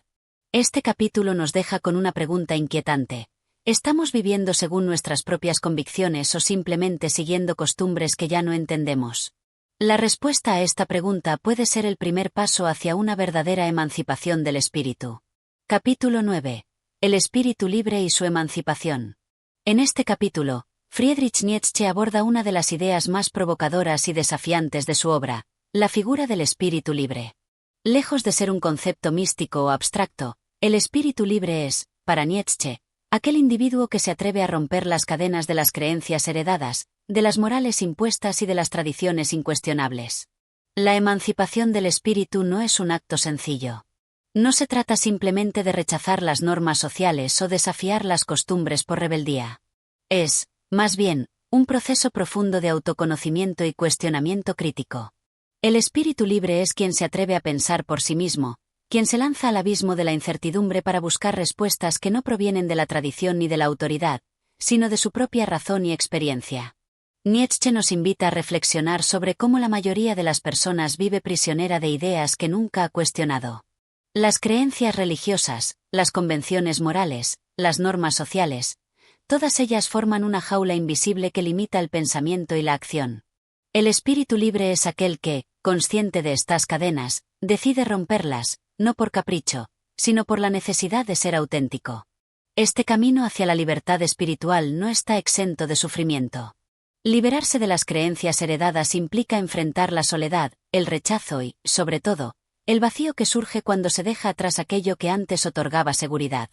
Este capítulo nos deja con una pregunta inquietante: ¿estamos viviendo según nuestras propias convicciones o simplemente siguiendo costumbres que ya no entendemos? La respuesta a esta pregunta puede ser el primer paso hacia una verdadera emancipación del espíritu. Capítulo 9. El espíritu libre y su emancipación. En este capítulo, Friedrich Nietzsche aborda una de las ideas más provocadoras y desafiantes de su obra: la figura del espíritu libre. Lejos de ser un concepto místico o abstracto, el espíritu libre es, para Nietzsche, aquel individuo que se atreve a romper las cadenas de las creencias heredadas, de las morales impuestas y de las tradiciones incuestionables. La emancipación del espíritu no es un acto sencillo. No se trata simplemente de rechazar las normas sociales o desafiar las costumbres por rebeldía. Es, más bien, un proceso profundo de autoconocimiento y cuestionamiento crítico. El espíritu libre es quien se atreve a pensar por sí mismo, quien se lanza al abismo de la incertidumbre para buscar respuestas que no provienen de la tradición ni de la autoridad, sino de su propia razón y experiencia. Nietzsche nos invita a reflexionar sobre cómo la mayoría de las personas vive prisionera de ideas que nunca ha cuestionado. Las creencias religiosas, las convenciones morales, las normas sociales, todas ellas forman una jaula invisible que limita el pensamiento y la acción. El espíritu libre es aquel que, consciente de estas cadenas, decide romperlas, no por capricho, sino por la necesidad de ser auténtico. Este camino hacia la libertad espiritual no está exento de sufrimiento. Liberarse de las creencias heredadas implica enfrentar la soledad, el rechazo y, sobre todo, el vacío que surge cuando se deja atrás aquello que antes otorgaba seguridad.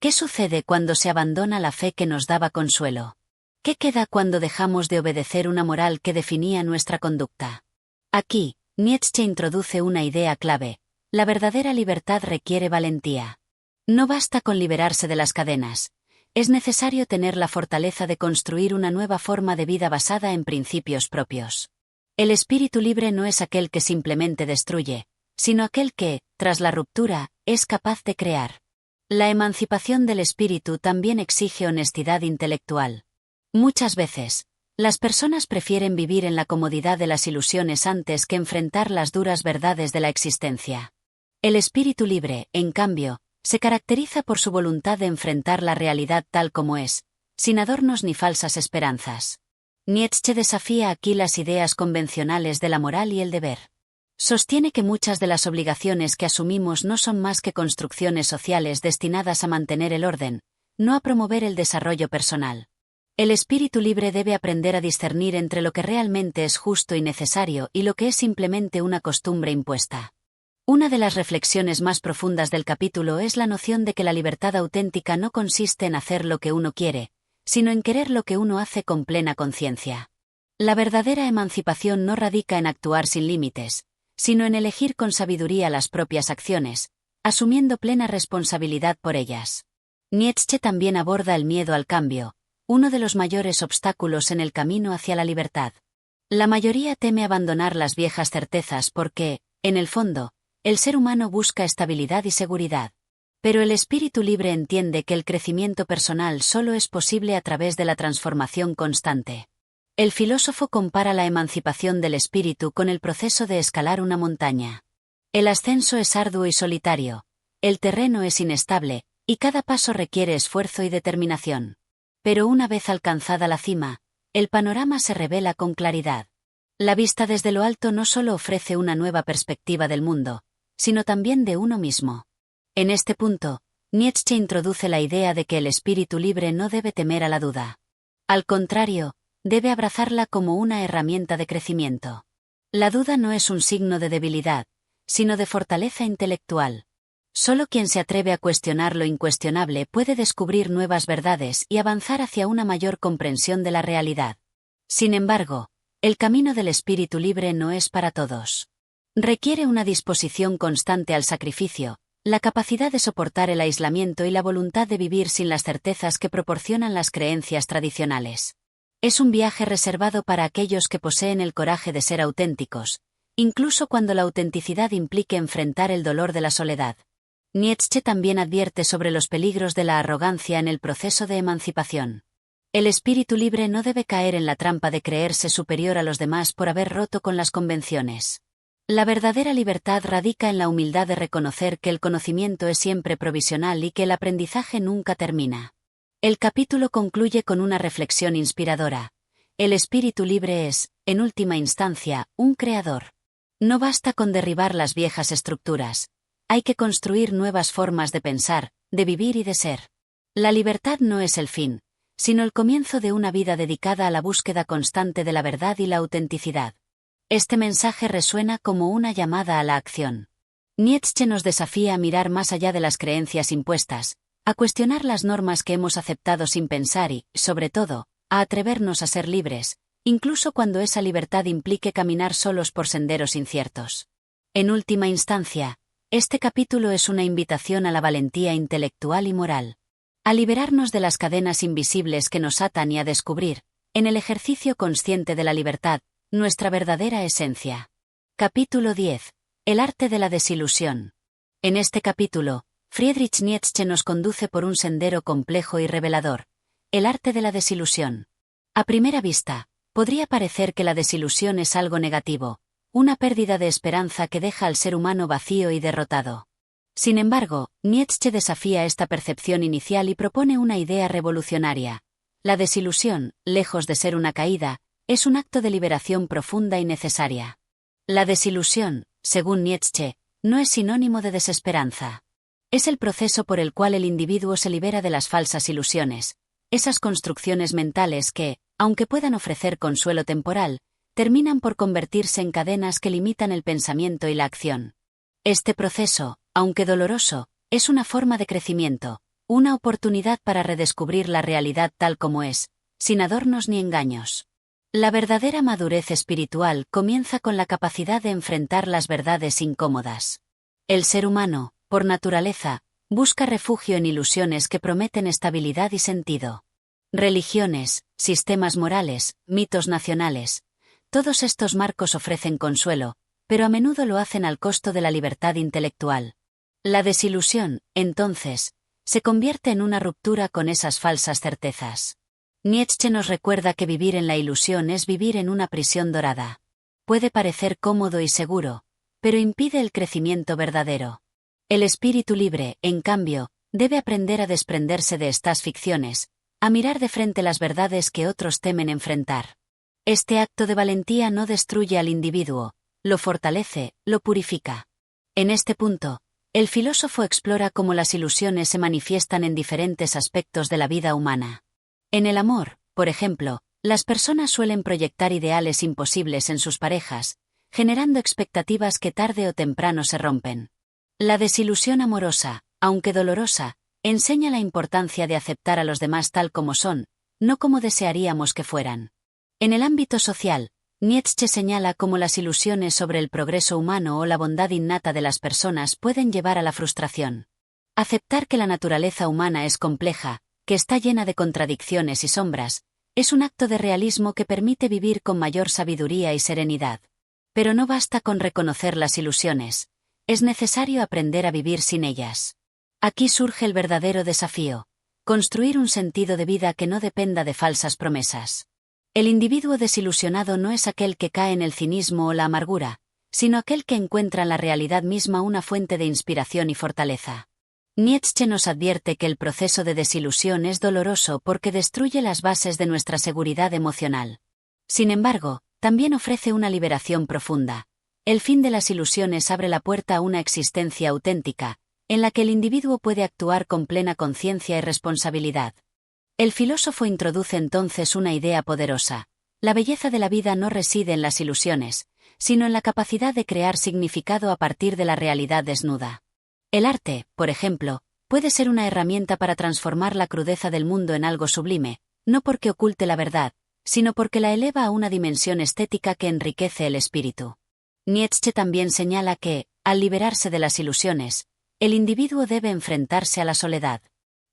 ¿Qué sucede cuando se abandona la fe que nos daba consuelo? ¿Qué queda cuando dejamos de obedecer una moral que definía nuestra conducta? Aquí, Nietzsche introduce una idea clave: la verdadera libertad requiere valentía. No basta con liberarse de las cadenas. Es necesario tener la fortaleza de construir una nueva forma de vida basada en principios propios. El espíritu libre no es aquel que simplemente destruye, sino aquel que, tras la ruptura, es capaz de crear. La emancipación del espíritu también exige honestidad intelectual. Muchas veces, las personas prefieren vivir en la comodidad de las ilusiones antes que enfrentar las duras verdades de la existencia. El espíritu libre, en cambio, se caracteriza por su voluntad de enfrentar la realidad tal como es, sin adornos ni falsas esperanzas. Nietzsche desafía aquí las ideas convencionales de la moral y el deber. Sostiene que muchas de las obligaciones que asumimos no son más que construcciones sociales destinadas a mantener el orden, no a promover el desarrollo personal. El espíritu libre debe aprender a discernir entre lo que realmente es justo y necesario y lo que es simplemente una costumbre impuesta. Una de las reflexiones más profundas del capítulo es la noción de que la libertad auténtica no consiste en hacer lo que uno quiere, sino en querer lo que uno hace con plena conciencia. La verdadera emancipación no radica en actuar sin límites, sino en elegir con sabiduría las propias acciones, asumiendo plena responsabilidad por ellas. Nietzsche también aborda el miedo al cambio, uno de los mayores obstáculos en el camino hacia la libertad. La mayoría teme abandonar las viejas certezas porque, en el fondo, el ser humano busca estabilidad y seguridad. Pero el espíritu libre entiende que el crecimiento personal solo es posible a través de la transformación constante. El filósofo compara la emancipación del espíritu con el proceso de escalar una montaña. El ascenso es arduo y solitario, el terreno es inestable, y cada paso requiere esfuerzo y determinación. Pero una vez alcanzada la cima, el panorama se revela con claridad. La vista desde lo alto no solo ofrece una nueva perspectiva del mundo, sino también de uno mismo. En este punto, Nietzsche introduce la idea de que el espíritu libre no debe temer a la duda. Al contrario, debe abrazarla como una herramienta de crecimiento. La duda no es un signo de debilidad, sino de fortaleza intelectual. Solo quien se atreve a cuestionar lo incuestionable puede descubrir nuevas verdades y avanzar hacia una mayor comprensión de la realidad. Sin embargo, el camino del espíritu libre no es para todos. Requiere una disposición constante al sacrificio, la capacidad de soportar el aislamiento y la voluntad de vivir sin las certezas que proporcionan las creencias tradicionales. Es un viaje reservado para aquellos que poseen el coraje de ser auténticos, incluso cuando la autenticidad implique enfrentar el dolor de la soledad. Nietzsche también advierte sobre los peligros de la arrogancia en el proceso de emancipación. El espíritu libre no debe caer en la trampa de creerse superior a los demás por haber roto con las convenciones. La verdadera libertad radica en la humildad de reconocer que el conocimiento es siempre provisional y que el aprendizaje nunca termina. El capítulo concluye con una reflexión inspiradora. El espíritu libre es, en última instancia, un creador. No basta con derribar las viejas estructuras. Hay que construir nuevas formas de pensar, de vivir y de ser. La libertad no es el fin, sino el comienzo de una vida dedicada a la búsqueda constante de la verdad y la autenticidad. Este mensaje resuena como una llamada a la acción. Nietzsche nos desafía a mirar más allá de las creencias impuestas, a cuestionar las normas que hemos aceptado sin pensar y, sobre todo, a atrevernos a ser libres, incluso cuando esa libertad implique caminar solos por senderos inciertos. En última instancia, Este capítulo es una invitación a la valentía intelectual y moral. A liberarnos de las cadenas invisibles que nos atan y a descubrir, en el ejercicio consciente de la libertad, nuestra verdadera esencia. Capítulo 10. El arte de la desilusión. En este capítulo, Friedrich Nietzsche nos conduce por un sendero complejo y revelador, el arte de la desilusión. A primera vista, podría parecer que la desilusión es algo negativo, una pérdida de esperanza que deja al ser humano vacío y derrotado. Sin embargo, Nietzsche desafía esta percepción inicial y propone una idea revolucionaria. La desilusión, lejos de ser una caída, es un acto de liberación profunda y necesaria. La desilusión, según Nietzsche, no es sinónimo de desesperanza. Es el proceso por el cual el individuo se libera de las falsas ilusiones, esas construcciones mentales que, aunque puedan ofrecer consuelo temporal, terminan por convertirse en cadenas que limitan el pensamiento y la acción. Este proceso, aunque doloroso, es una forma de crecimiento, una oportunidad para redescubrir la realidad tal como es, sin adornos ni engaños. La verdadera madurez espiritual comienza con la capacidad de enfrentar las verdades incómodas. El ser humano, por naturaleza, busca refugio en ilusiones que prometen estabilidad y sentido. Religiones, sistemas morales, mitos nacionales, todos estos marcos ofrecen consuelo, pero a menudo lo hacen al costo de la libertad intelectual. La desilusión, entonces, se convierte en una ruptura con esas falsas certezas. Nietzsche nos recuerda que vivir en la ilusión es vivir en una prisión dorada. Puede parecer cómodo y seguro, pero impide el crecimiento verdadero. El espíritu libre, en cambio, debe aprender a desprenderse de estas ficciones, a mirar de frente las verdades que otros temen enfrentar. Este acto de valentía no destruye al individuo, lo fortalece, lo purifica. En este punto, el filósofo explora cómo las ilusiones se manifiestan en diferentes aspectos de la vida humana. En el amor, por ejemplo, las personas suelen proyectar ideales imposibles en sus parejas, generando expectativas que tarde o temprano se rompen. La desilusión amorosa, aunque dolorosa, enseña la importancia de aceptar a los demás tal como son, no como desearíamos que fueran. En el ámbito social, Nietzsche señala cómo las ilusiones sobre el progreso humano o la bondad innata de las personas pueden llevar a la frustración. Aceptar que la naturaleza humana es compleja, que está llena de contradicciones y sombras, es un acto de realismo que permite vivir con mayor sabiduría y serenidad. Pero no basta con reconocer las ilusiones, es necesario aprender a vivir sin ellas. Aquí surge el verdadero desafío: construir un sentido de vida que no dependa de falsas promesas. El individuo desilusionado no es aquel que cae en el cinismo o la amargura, sino aquel que encuentra en la realidad misma una fuente de inspiración y fortaleza. Nietzsche nos advierte que el proceso de desilusión es doloroso porque destruye las bases de nuestra seguridad emocional. Sin embargo, también ofrece una liberación profunda. El fin de las ilusiones abre la puerta a una existencia auténtica, en la que el individuo puede actuar con plena conciencia y responsabilidad. El filósofo introduce entonces una idea poderosa: la belleza de la vida no reside en las ilusiones, sino en la capacidad de crear significado a partir de la realidad desnuda. El arte, por ejemplo, puede ser una herramienta para transformar la crudeza del mundo en algo sublime, no porque oculte la verdad, sino porque la eleva a una dimensión estética que enriquece el espíritu. Nietzsche también señala que, al liberarse de las ilusiones, el individuo debe enfrentarse a la soledad.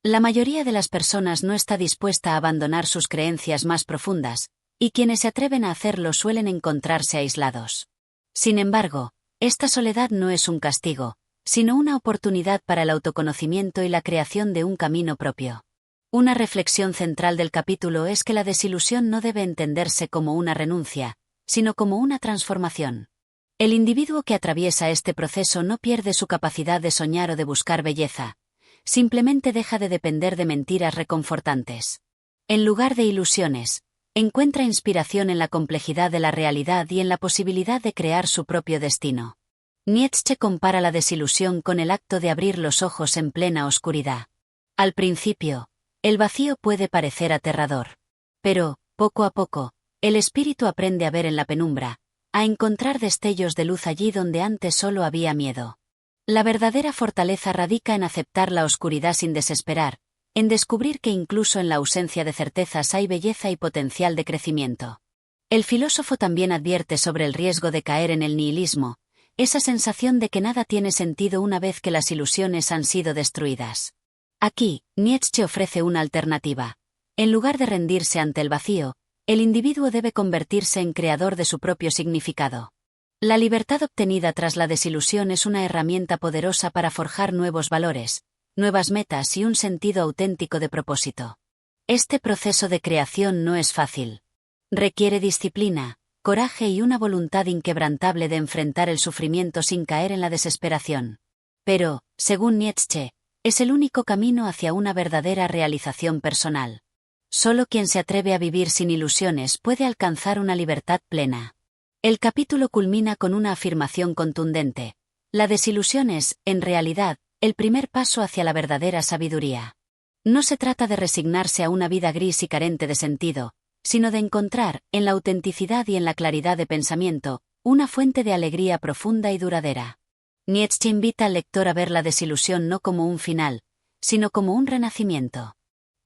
La mayoría de las personas no está dispuesta a abandonar sus creencias más profundas, y quienes se atreven a hacerlo suelen encontrarse aislados. Sin embargo, esta soledad no es un castigo, sino una oportunidad para el autoconocimiento y la creación de un camino propio. Una reflexión central del capítulo es que la desilusión no debe entenderse como una renuncia, sino como una transformación. El individuo que atraviesa este proceso no pierde su capacidad de soñar o de buscar belleza, simplemente deja de depender de mentiras reconfortantes. En lugar de ilusiones, encuentra inspiración en la complejidad de la realidad y en la posibilidad de crear su propio destino. Nietzsche compara la desilusión con el acto de abrir los ojos en plena oscuridad. Al principio, el vacío puede parecer aterrador. Pero, poco a poco, el espíritu aprende a ver en la penumbra, a encontrar destellos de luz allí donde antes solo había miedo. La verdadera fortaleza radica en aceptar la oscuridad sin desesperar, en descubrir que incluso en la ausencia de certezas hay belleza y potencial de crecimiento. El filósofo también advierte sobre el riesgo de caer en el nihilismo, esa sensación de que nada tiene sentido una vez que las ilusiones han sido destruidas. Aquí, Nietzsche ofrece una alternativa. En lugar de rendirse ante el vacío, el individuo debe convertirse en creador de su propio significado. La libertad obtenida tras la desilusión es una herramienta poderosa para forjar nuevos valores, nuevas metas y un sentido auténtico de propósito. Este proceso de creación no es fácil. Requiere disciplina, coraje y una voluntad inquebrantable de enfrentar el sufrimiento sin caer en la desesperación. Pero, según Nietzsche, es el único camino hacia una verdadera realización personal. Solo quien se atreve a vivir sin ilusiones puede alcanzar una libertad plena. El capítulo culmina con una afirmación contundente. La desilusión es, en realidad, el primer paso hacia la verdadera sabiduría. No se trata de resignarse a una vida gris y carente de sentido, sino de encontrar, en la autenticidad y en la claridad de pensamiento, una fuente de alegría profunda y duradera. Nietzsche invita al lector a ver la desilusión no como un final, sino como un renacimiento.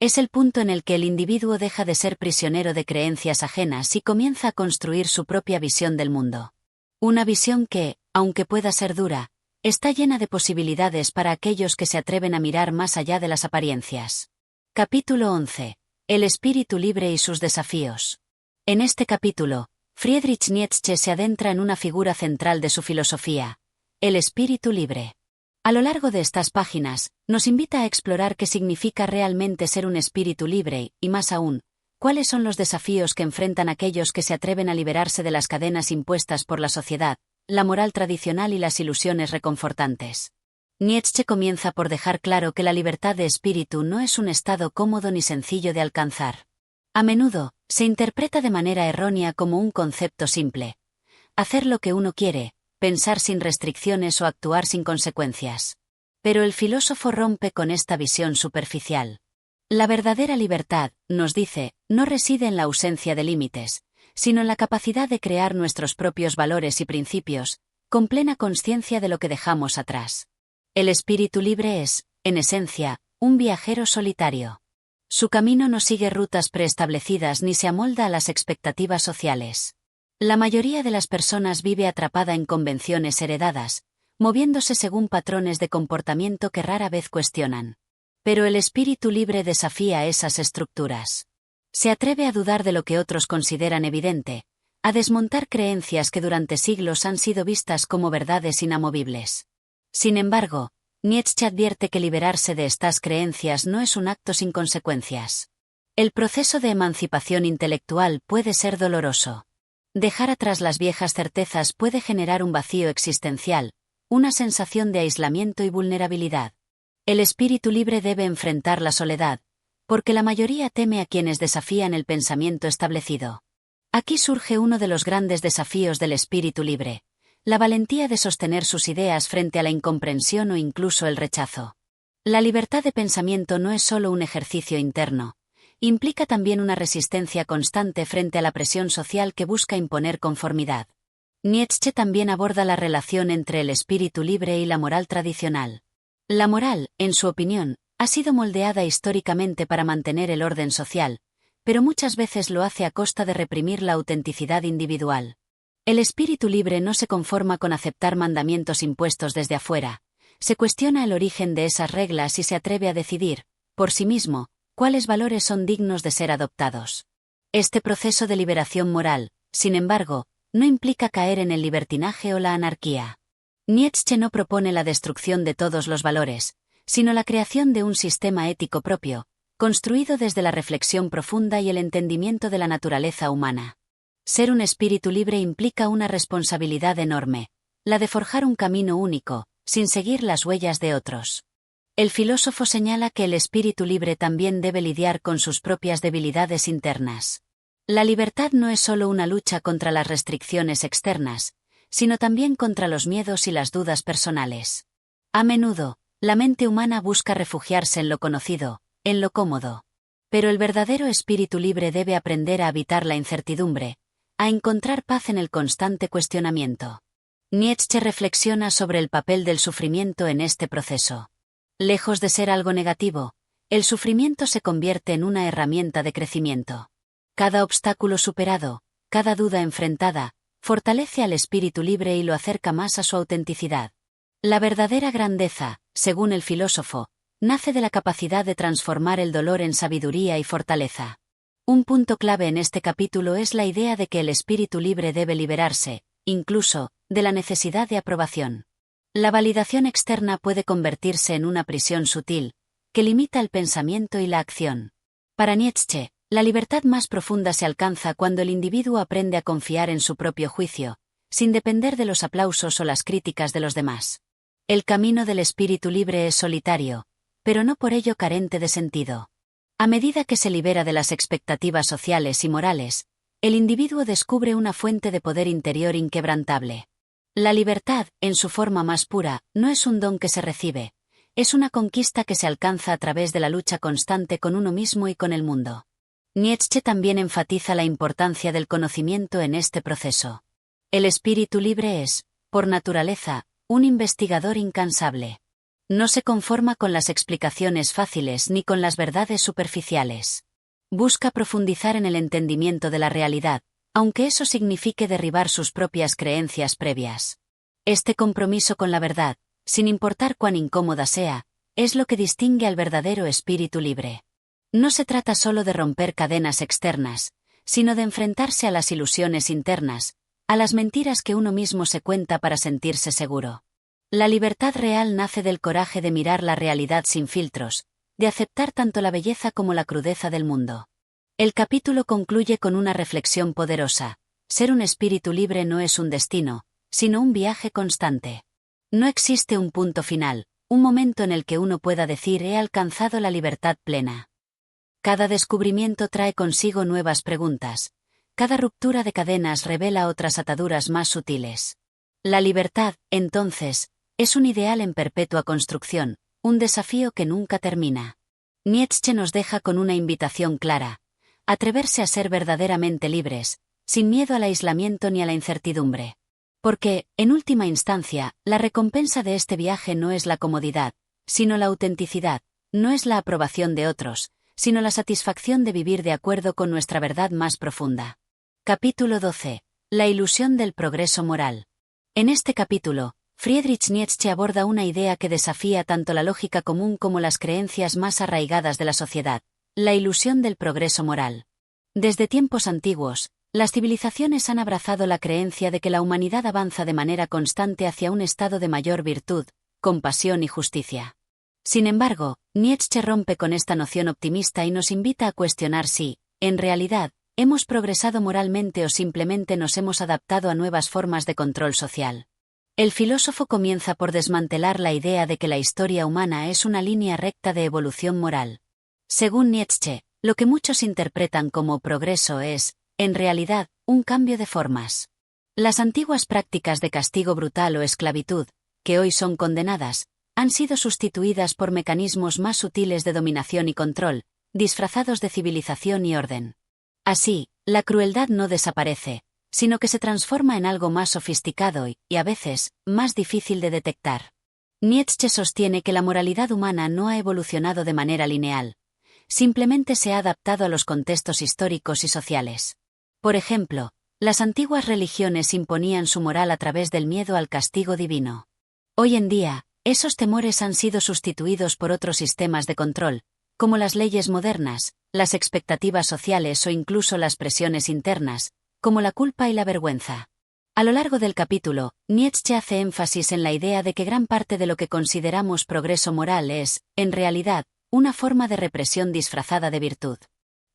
Es el punto en el que el individuo deja de ser prisionero de creencias ajenas y comienza a construir su propia visión del mundo. Una visión que, aunque pueda ser dura, está llena de posibilidades para aquellos que se atreven a mirar más allá de las apariencias. Capítulo 11. El espíritu libre y sus desafíos. En este capítulo, Friedrich Nietzsche se adentra en una figura central de su filosofía, el espíritu libre. A lo largo de estas páginas, nos invita a explorar qué significa realmente ser un espíritu libre y, más aún, cuáles son los desafíos que enfrentan aquellos que se atreven a liberarse de las cadenas impuestas por la sociedad, la moral tradicional y las ilusiones reconfortantes. Nietzsche comienza por dejar claro que la libertad de espíritu no es un estado cómodo ni sencillo de alcanzar. A menudo, se interpreta de manera errónea como un concepto simple. Hacer lo que uno quiere, pensar sin restricciones o actuar sin consecuencias. Pero el filósofo rompe con esta visión superficial. La verdadera libertad, nos dice, no reside en la ausencia de límites, sino en la capacidad de crear nuestros propios valores y principios, con plena conciencia de lo que dejamos atrás. El espíritu libre es, en esencia, un viajero solitario. Su camino no sigue rutas preestablecidas ni se amolda a las expectativas sociales. La mayoría de las personas vive atrapada en convenciones heredadas, moviéndose según patrones de comportamiento que rara vez cuestionan. Pero el espíritu libre desafía esas estructuras. Se atreve a dudar de lo que otros consideran evidente, a desmontar creencias que durante siglos han sido vistas como verdades inamovibles. Sin embargo, Nietzsche advierte que liberarse de estas creencias no es un acto sin consecuencias. El proceso de emancipación intelectual puede ser doloroso. Dejar atrás las viejas certezas puede generar un vacío existencial, una sensación de aislamiento y vulnerabilidad. El espíritu libre debe enfrentar la soledad, porque la mayoría teme a quienes desafían el pensamiento establecido. Aquí surge uno de los grandes desafíos del espíritu libre, la valentía de sostener sus ideas frente a la incomprensión o incluso el rechazo. La libertad de pensamiento no es solo un ejercicio interno, implica también una resistencia constante frente a la presión social que busca imponer conformidad. Nietzsche también aborda la relación entre el espíritu libre y la moral tradicional. La moral, en su opinión, ha sido moldeada históricamente para mantener el orden social, pero muchas veces lo hace a costa de reprimir la autenticidad individual. El espíritu libre no se conforma con aceptar mandamientos impuestos desde afuera, se cuestiona el origen de esas reglas y se atreve a decidir, por sí mismo, cuáles valores son dignos de ser adoptados. Este proceso de liberación moral, sin embargo, no implica caer en el libertinaje o la anarquía. Nietzsche no propone la destrucción de todos los valores, sino la creación de un sistema ético propio, construido desde la reflexión profunda y el entendimiento de la naturaleza humana. Ser un espíritu libre implica una responsabilidad enorme, la de forjar un camino único, sin seguir las huellas de otros. El filósofo señala que el espíritu libre también debe lidiar con sus propias debilidades internas. La libertad no es solo una lucha contra las restricciones externas, sino también contra los miedos y las dudas personales. A menudo, la mente humana busca refugiarse en lo conocido, en lo cómodo. Pero el verdadero espíritu libre debe aprender a habitar la incertidumbre, a encontrar paz en el constante cuestionamiento. Nietzsche reflexiona sobre el papel del sufrimiento en este proceso. Lejos de ser algo negativo, el sufrimiento se convierte en una herramienta de crecimiento. Cada obstáculo superado, cada duda enfrentada, fortalece al espíritu libre y lo acerca más a su autenticidad. La verdadera grandeza, según el filósofo, nace de la capacidad de transformar el dolor en sabiduría y fortaleza. Un punto clave en este capítulo es la idea de que el espíritu libre debe liberarse, incluso, de la necesidad de aprobación. La validación externa puede convertirse en una prisión sutil, que limita el pensamiento y la acción. Para Nietzsche, la libertad más profunda se alcanza cuando el individuo aprende a confiar en su propio juicio, sin depender de los aplausos o las críticas de los demás. El camino del espíritu libre es solitario, pero no por ello carente de sentido. A medida que se libera de las expectativas sociales y morales, el individuo descubre una fuente de poder interior inquebrantable. La libertad, en su forma más pura, no es un don que se recibe, es una conquista que se alcanza a través de la lucha constante con uno mismo y con el mundo. Nietzsche también enfatiza la importancia del conocimiento en este proceso. El espíritu libre es, por naturaleza, un investigador incansable. No se conforma con las explicaciones fáciles ni con las verdades superficiales. Busca profundizar en el entendimiento de la realidad, aunque eso signifique derribar sus propias creencias previas. Este compromiso con la verdad, sin importar cuán incómoda sea, es lo que distingue al verdadero espíritu libre. No se trata solo de romper cadenas externas, sino de enfrentarse a las ilusiones internas, a las mentiras que uno mismo se cuenta para sentirse seguro. La libertad real nace del coraje de mirar la realidad sin filtros, de aceptar tanto la belleza como la crudeza del mundo. El capítulo concluye con una reflexión poderosa: ser un espíritu libre no es un destino, sino un viaje constante. No existe un punto final, un momento en el que uno pueda decir he alcanzado la libertad plena. Cada descubrimiento trae consigo nuevas preguntas. Cada ruptura de cadenas revela otras ataduras más sutiles. La libertad, entonces, es un ideal en perpetua construcción, un desafío que nunca termina. Nietzsche nos deja con una invitación clara: atreverse a ser verdaderamente libres, sin miedo al aislamiento ni a la incertidumbre. Porque, en última instancia, la recompensa de este viaje no es la comodidad, sino la autenticidad, no es la aprobación de otros, sino la satisfacción de vivir de acuerdo con nuestra verdad más profunda. Capítulo 12. La ilusión del progreso moral. En este capítulo, Friedrich Nietzsche aborda una idea que desafía tanto la lógica común como las creencias más arraigadas de la sociedad: la ilusión del progreso moral. Desde tiempos antiguos, las civilizaciones han abrazado la creencia de que la humanidad avanza de manera constante hacia un estado de mayor virtud, compasión y justicia. Sin embargo, Nietzsche rompe con esta noción optimista y nos invita a cuestionar si, en realidad, hemos progresado moralmente o simplemente nos hemos adaptado a nuevas formas de control social. El filósofo comienza por desmantelar la idea de que la historia humana es una línea recta de evolución moral. Según Nietzsche, lo que muchos interpretan como progreso es, en realidad, un cambio de formas. Las antiguas prácticas de castigo brutal o esclavitud, que hoy son condenadas, han sido sustituidas por mecanismos más sutiles de dominación y control, disfrazados de civilización y orden. Así, la crueldad no desaparece, sino que se transforma en algo más sofisticado y, a veces, más difícil de detectar. Nietzsche sostiene que la moralidad humana no ha evolucionado de manera lineal, simplemente se ha adaptado a los contextos históricos y sociales. Por ejemplo, las antiguas religiones imponían su moral a través del miedo al castigo divino. Hoy en día, esos temores han sido sustituidos por otros sistemas de control, como las leyes modernas, las expectativas sociales o incluso las presiones internas, como la culpa y la vergüenza. A lo largo del capítulo, Nietzsche hace énfasis en la idea de que gran parte de lo que consideramos progreso moral es, en realidad, una forma de represión disfrazada de virtud.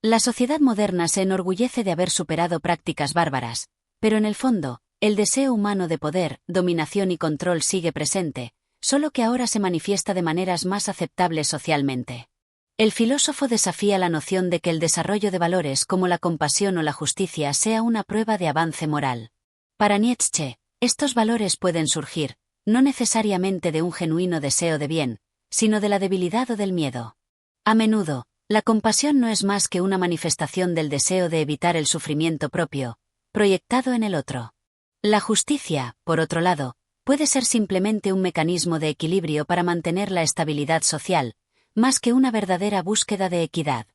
La sociedad moderna se enorgullece de haber superado prácticas bárbaras, pero en el fondo, el deseo humano de poder, dominación y control sigue presente, solo que ahora se manifiesta de maneras más aceptables socialmente. El filósofo desafía la noción de que el desarrollo de valores como la compasión o la justicia sea una prueba de avance moral. Para Nietzsche, estos valores pueden surgir, no necesariamente de un genuino deseo de bien, sino de la debilidad o del miedo. A menudo, la compasión no es más que una manifestación del deseo de evitar el sufrimiento propio, proyectado en el otro. La justicia, por otro lado, puede ser simplemente un mecanismo de equilibrio para mantener la estabilidad social, más que una verdadera búsqueda de equidad.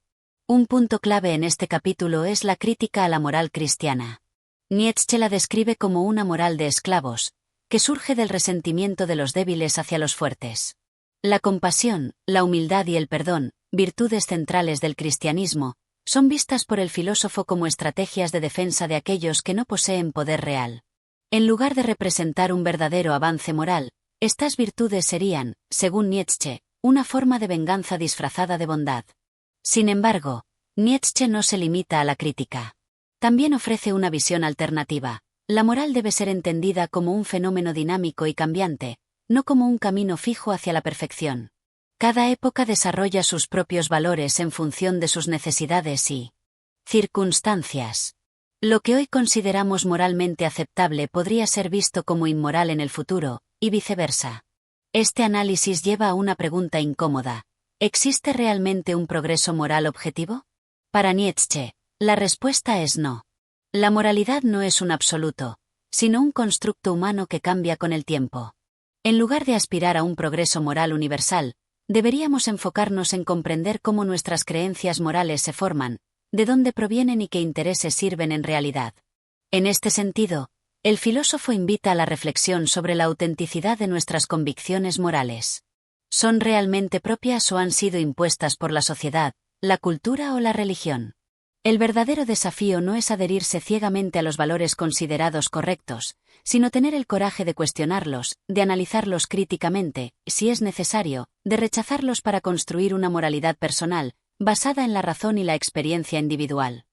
Un punto clave en este capítulo es la crítica a la moral cristiana. Nietzsche la describe como una moral de esclavos, que surge del resentimiento de los débiles hacia los fuertes. La compasión, la humildad y el perdón, virtudes centrales del cristianismo, son vistas por el filósofo como estrategias de defensa de aquellos que no poseen poder real. En lugar de representar un verdadero avance moral, estas virtudes serían, según Nietzsche, una forma de venganza disfrazada de bondad. Sin embargo, Nietzsche no se limita a la crítica. También ofrece una visión alternativa. La moral debe ser entendida como un fenómeno dinámico y cambiante, no como un camino fijo hacia la perfección. Cada época desarrolla sus propios valores en función de sus necesidades y circunstancias. Lo que hoy consideramos moralmente aceptable podría ser visto como inmoral en el futuro, y viceversa. Este análisis lleva a una pregunta incómoda. ¿Existe realmente un progreso moral objetivo? Para Nietzsche, la respuesta es no. La moralidad no es un absoluto, sino un constructo humano que cambia con el tiempo. En lugar de aspirar a un progreso moral universal, deberíamos enfocarnos en comprender cómo nuestras creencias morales se forman, de dónde provienen y qué intereses sirven en realidad. En este sentido, el filósofo invita a la reflexión sobre la autenticidad de nuestras convicciones morales. ¿Son realmente propias o han sido impuestas por la sociedad, la cultura o la religión? El verdadero desafío no es adherirse ciegamente a los valores considerados correctos, sino tener el coraje de cuestionarlos, de analizarlos críticamente, si es necesario, de rechazarlos para construir una moralidad personal, basada en la razón y la experiencia individual.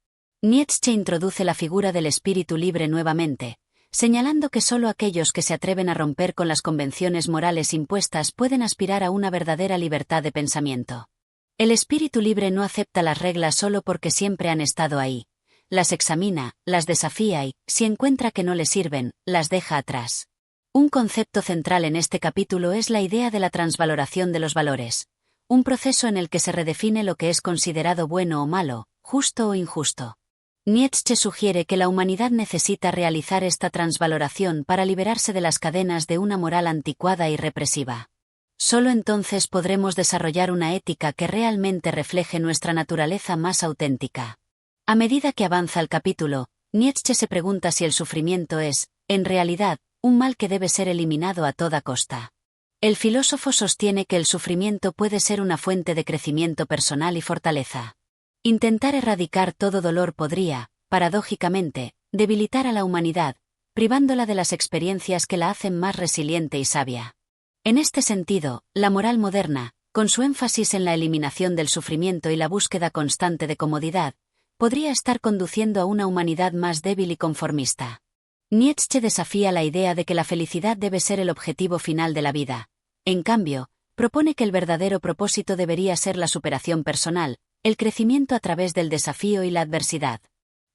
Nietzsche introduce la figura del espíritu libre nuevamente, señalando que solo aquellos que se atreven a romper con las convenciones morales impuestas pueden aspirar a una verdadera libertad de pensamiento. El espíritu libre no acepta las reglas solo porque siempre han estado ahí. Las examina, las desafía y, si encuentra que no le sirven, las deja atrás. Un concepto central en este capítulo es la idea de la transvaloración de los valores, un proceso en el que se redefine lo que es considerado bueno o malo, justo o injusto. Nietzsche sugiere que la humanidad necesita realizar esta transvaloración para liberarse de las cadenas de una moral anticuada y represiva. Solo entonces podremos desarrollar una ética que realmente refleje nuestra naturaleza más auténtica. A medida que avanza el capítulo, Nietzsche se pregunta si el sufrimiento es, en realidad, un mal que debe ser eliminado a toda costa. El filósofo sostiene que el sufrimiento puede ser una fuente de crecimiento personal y fortaleza. Intentar erradicar todo dolor podría, paradójicamente, debilitar a la humanidad, privándola de las experiencias que la hacen más resiliente y sabia. En este sentido, la moral moderna, con su énfasis en la eliminación del sufrimiento y la búsqueda constante de comodidad, podría estar conduciendo a una humanidad más débil y conformista. Nietzsche desafía la idea de que la felicidad debe ser el objetivo final de la vida. En cambio, propone que el verdadero propósito debería ser la superación personal, el crecimiento a través del desafío y la adversidad.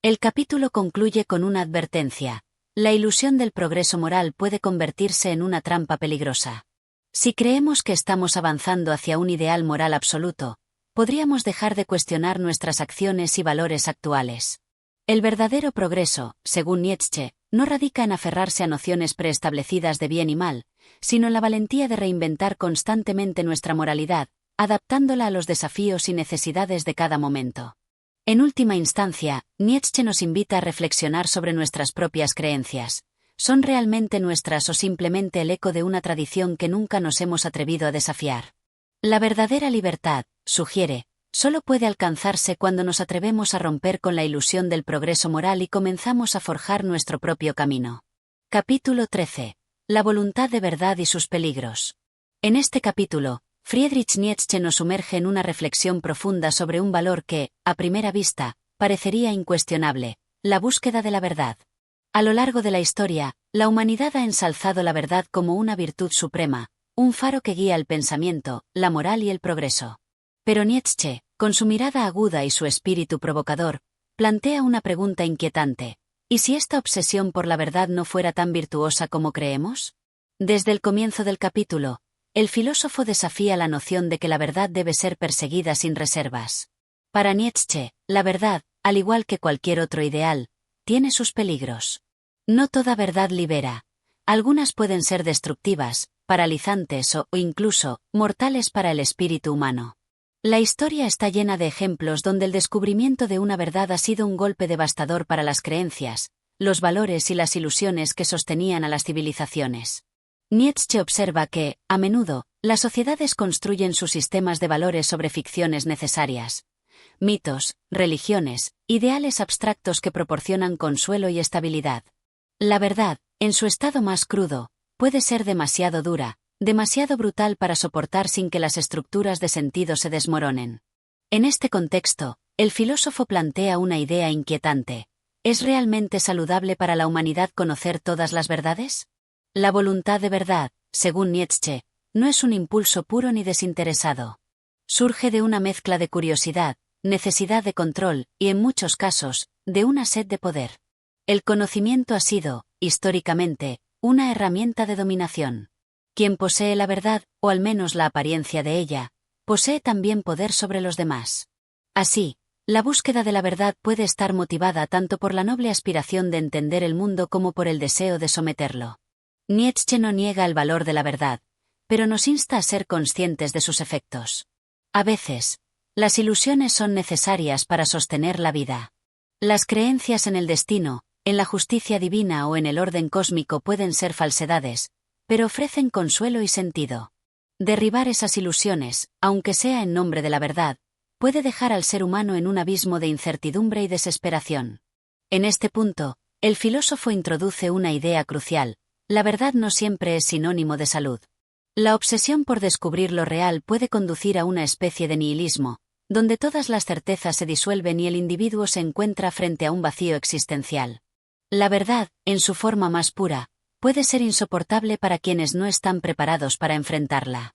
El capítulo concluye con una advertencia. La ilusión del progreso moral puede convertirse en una trampa peligrosa. Si creemos que estamos avanzando hacia un ideal moral absoluto, podríamos dejar de cuestionar nuestras acciones y valores actuales. El verdadero progreso, según Nietzsche, no radica en aferrarse a nociones preestablecidas de bien y mal, sino en la valentía de reinventar constantemente nuestra moralidad, adaptándola a los desafíos y necesidades de cada momento. En última instancia, Nietzsche nos invita a reflexionar sobre nuestras propias creencias. ¿Son realmente nuestras o simplemente el eco de una tradición que nunca nos hemos atrevido a desafiar? La verdadera libertad, sugiere, solo puede alcanzarse cuando nos atrevemos a romper con la ilusión del progreso moral y comenzamos a forjar nuestro propio camino. Capítulo 13. La voluntad de verdad y sus peligros. En este capítulo, Friedrich Nietzsche nos sumerge en una reflexión profunda sobre un valor que, a primera vista, parecería incuestionable: la búsqueda de la verdad. A lo largo de la historia, la humanidad ha ensalzado la verdad como una virtud suprema, un faro que guía el pensamiento, la moral y el progreso. Pero Nietzsche, con su mirada aguda y su espíritu provocador, plantea una pregunta inquietante: ¿y si esta obsesión por la verdad no fuera tan virtuosa como creemos? Desde el comienzo del capítulo, el filósofo desafía la noción de que la verdad debe ser perseguida sin reservas. Para Nietzsche, la verdad, al igual que cualquier otro ideal, tiene sus peligros. No toda verdad libera. Algunas pueden ser destructivas, paralizantes o incluso mortales para el espíritu humano. La historia está llena de ejemplos donde el descubrimiento de una verdad ha sido un golpe devastador para las creencias, los valores y las ilusiones que sostenían a las civilizaciones. Nietzsche observa que, a menudo, las sociedades construyen sus sistemas de valores sobre ficciones necesarias. Mitos, religiones, ideales abstractos que proporcionan consuelo y estabilidad. La verdad, en su estado más crudo, puede ser demasiado dura, demasiado brutal para soportar sin que las estructuras de sentido se desmoronen. En este contexto, el filósofo plantea una idea inquietante. ¿Es realmente saludable para la humanidad conocer todas las verdades? La voluntad de verdad, según Nietzsche, no es un impulso puro ni desinteresado. Surge de una mezcla de curiosidad, necesidad de control y, en muchos casos, de una sed de poder. El conocimiento ha sido, históricamente, una herramienta de dominación. Quien posee la verdad, o al menos la apariencia de ella, posee también poder sobre los demás. Así, la búsqueda de la verdad puede estar motivada tanto por la noble aspiración de entender el mundo como por el deseo de someterlo. Nietzsche no niega el valor de la verdad, pero nos insta a ser conscientes de sus efectos. A veces, las ilusiones son necesarias para sostener la vida. Las creencias en el destino, en la justicia divina o en el orden cósmico pueden ser falsedades, pero ofrecen consuelo y sentido. Derribar esas ilusiones, aunque sea en nombre de la verdad, puede dejar al ser humano en un abismo de incertidumbre y desesperación. En este punto, el filósofo introduce una idea crucial: la verdad no siempre es sinónimo de salud. La obsesión por descubrir lo real puede conducir a una especie de nihilismo, donde todas las certezas se disuelven y el individuo se encuentra frente a un vacío existencial. La verdad, en su forma más pura, puede ser insoportable para quienes no están preparados para enfrentarla.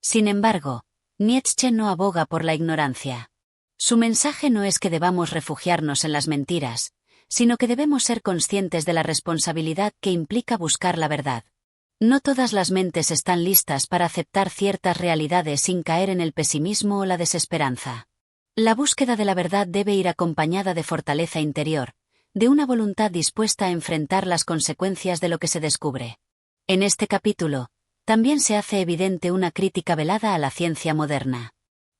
Sin embargo, Nietzsche no aboga por la ignorancia. Su mensaje no es que debamos refugiarnos en las mentiras, sino que debemos ser conscientes de la responsabilidad que implica buscar la verdad. No todas las mentes están listas para aceptar ciertas realidades sin caer en el pesimismo o la desesperanza. La búsqueda de la verdad debe ir acompañada de fortaleza interior, de una voluntad dispuesta a enfrentar las consecuencias de lo que se descubre. En este capítulo, también se hace evidente una crítica velada a la ciencia moderna.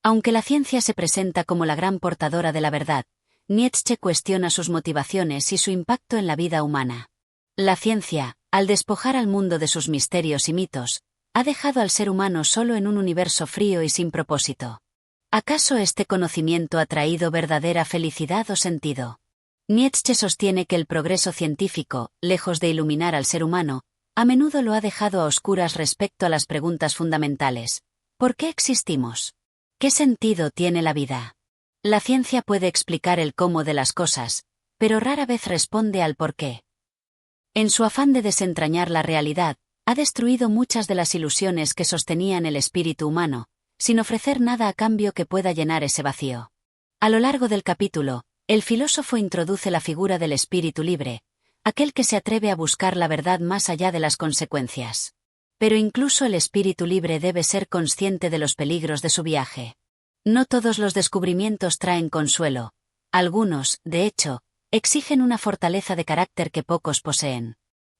Aunque la ciencia se presenta como la gran portadora de la verdad, Nietzsche cuestiona sus motivaciones y su impacto en la vida humana. La ciencia, al despojar al mundo de sus misterios y mitos, ha dejado al ser humano solo en un universo frío y sin propósito. ¿Acaso este conocimiento ha traído verdadera felicidad o sentido? Nietzsche sostiene que el progreso científico, lejos de iluminar al ser humano, a menudo lo ha dejado a oscuras respecto a las preguntas fundamentales. ¿Por qué existimos? ¿Qué sentido tiene la vida? La ciencia puede explicar el cómo de las cosas, pero rara vez responde al por qué. En su afán de desentrañar la realidad, ha destruido muchas de las ilusiones que sostenían el espíritu humano, sin ofrecer nada a cambio que pueda llenar ese vacío. A lo largo del capítulo, el filósofo introduce la figura del espíritu libre, aquel que se atreve a buscar la verdad más allá de las consecuencias. Pero incluso el espíritu libre debe ser consciente de los peligros de su viaje. No todos los descubrimientos traen consuelo. Algunos, de hecho, exigen una fortaleza de carácter que pocos poseen.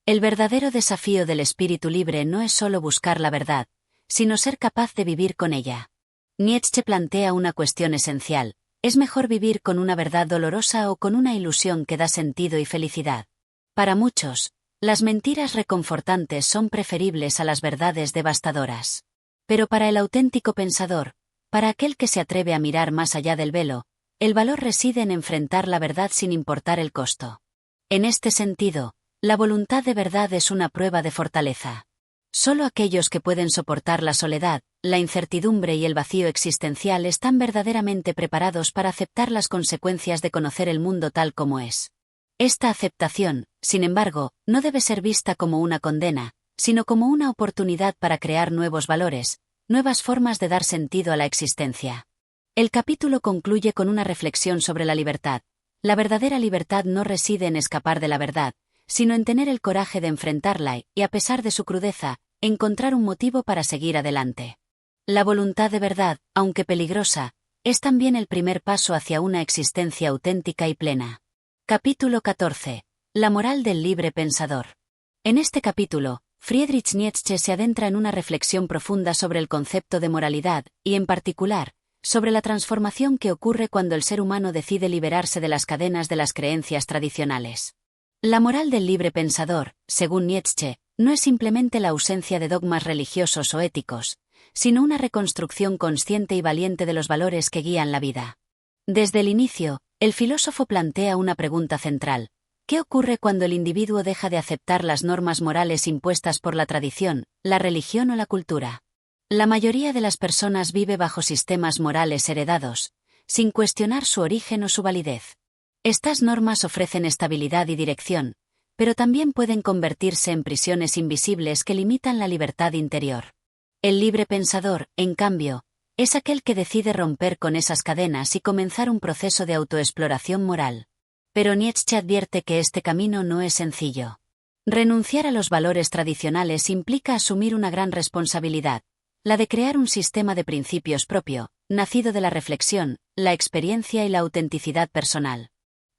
El verdadero desafío del espíritu libre no es solo buscar la verdad, sino ser capaz de vivir con ella. Nietzsche plantea una cuestión esencial: ¿es mejor vivir con una verdad dolorosa o con una ilusión que da sentido y felicidad? Para muchos, las mentiras reconfortantes son preferibles a las verdades devastadoras. Pero para el auténtico pensador, para aquel que se atreve a mirar más allá del velo, el valor reside en enfrentar la verdad sin importar el costo. En este sentido, la voluntad de verdad es una prueba de fortaleza. Solo aquellos que pueden soportar la soledad, la incertidumbre y el vacío existencial están verdaderamente preparados para aceptar las consecuencias de conocer el mundo tal como es. Esta aceptación, sin embargo, no debe ser vista como una condena, sino como una oportunidad para crear nuevos valores, nuevas formas de dar sentido a la existencia. El capítulo concluye con una reflexión sobre la libertad. La verdadera libertad no reside en escapar de la verdad, sino en tener el coraje de enfrentarla y, a pesar de su crudeza, encontrar un motivo para seguir adelante. La voluntad de verdad, aunque peligrosa, es también el primer paso hacia una existencia auténtica y plena. Capítulo 14. La moral del libre pensador. En este capítulo, Friedrich Nietzsche se adentra en una reflexión profunda sobre el concepto de moralidad, y en particular, sobre la transformación que ocurre cuando el ser humano decide liberarse de las cadenas de las creencias tradicionales. La moral del libre pensador, según Nietzsche, no es simplemente la ausencia de dogmas religiosos o éticos, sino una reconstrucción consciente y valiente de los valores que guían la vida. Desde el inicio, el filósofo plantea una pregunta central: ¿qué ocurre cuando el individuo deja de aceptar las normas morales impuestas por la tradición, la religión o la cultura? La mayoría de las personas vive bajo sistemas morales heredados, sin cuestionar su origen o su validez. Estas normas ofrecen estabilidad y dirección, pero también pueden convertirse en prisiones invisibles que limitan la libertad interior. El libre pensador, en cambio, es aquel que decide romper con esas cadenas y comenzar un proceso de autoexploración moral. Pero Nietzsche advierte que este camino no es sencillo. Renunciar a los valores tradicionales implica asumir una gran responsabilidad, la de crear un sistema de principios propio, nacido de la reflexión, la experiencia y la autenticidad personal.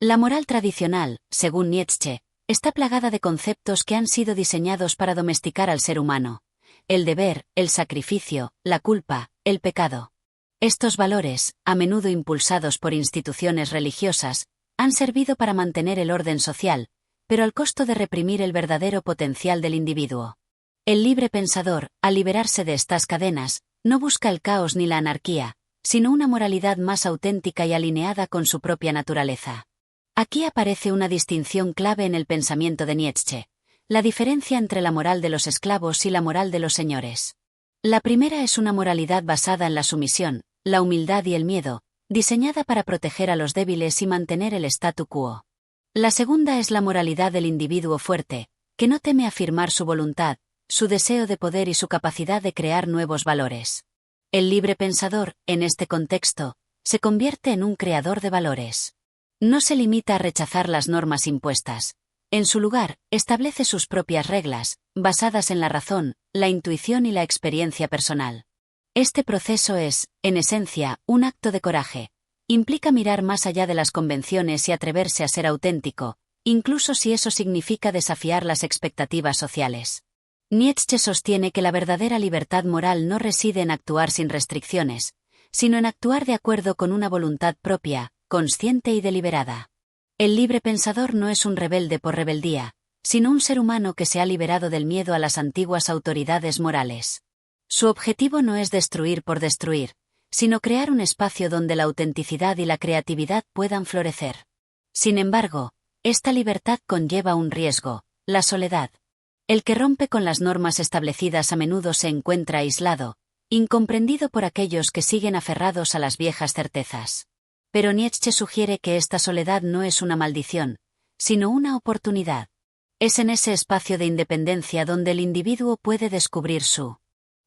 La moral tradicional, según Nietzsche, está plagada de conceptos que han sido diseñados para domesticar al ser humano: el deber, el sacrificio, la culpa, el pecado. Estos valores, a menudo impulsados por instituciones religiosas, han servido para mantener el orden social, pero al costo de reprimir el verdadero potencial del individuo. El libre pensador, al liberarse de estas cadenas, no busca el caos ni la anarquía, sino una moralidad más auténtica y alineada con su propia naturaleza. Aquí aparece una distinción clave en el pensamiento de Nietzsche: la diferencia entre la moral de los esclavos y la moral de los señores. La primera es una moralidad basada en la sumisión, la humildad y el miedo, diseñada para proteger a los débiles y mantener el statu quo. La segunda es la moralidad del individuo fuerte, que no teme afirmar su voluntad, su deseo de poder y su capacidad de crear nuevos valores. El libre pensador, en este contexto, se convierte en un creador de valores. No se limita a rechazar las normas impuestas. En su lugar, establece sus propias reglas, basadas en la razón, la intuición y la experiencia personal. Este proceso es, en esencia, un acto de coraje. Implica mirar más allá de las convenciones y atreverse a ser auténtico, incluso si eso significa desafiar las expectativas sociales. Nietzsche sostiene que la verdadera libertad moral no reside en actuar sin restricciones, sino en actuar de acuerdo con una voluntad propia, consciente y deliberada. El libre pensador no es un rebelde por rebeldía, sino un ser humano que se ha liberado del miedo a las antiguas autoridades morales. Su objetivo no es destruir por destruir, sino crear un espacio donde la autenticidad y la creatividad puedan florecer. Sin embargo, esta libertad conlleva un riesgo: la soledad. El que rompe con las normas establecidas a menudo se encuentra aislado, incomprendido por aquellos que siguen aferrados a las viejas certezas. Pero Nietzsche sugiere que esta soledad no es una maldición, sino una oportunidad. Es en ese espacio de independencia donde el individuo puede descubrir su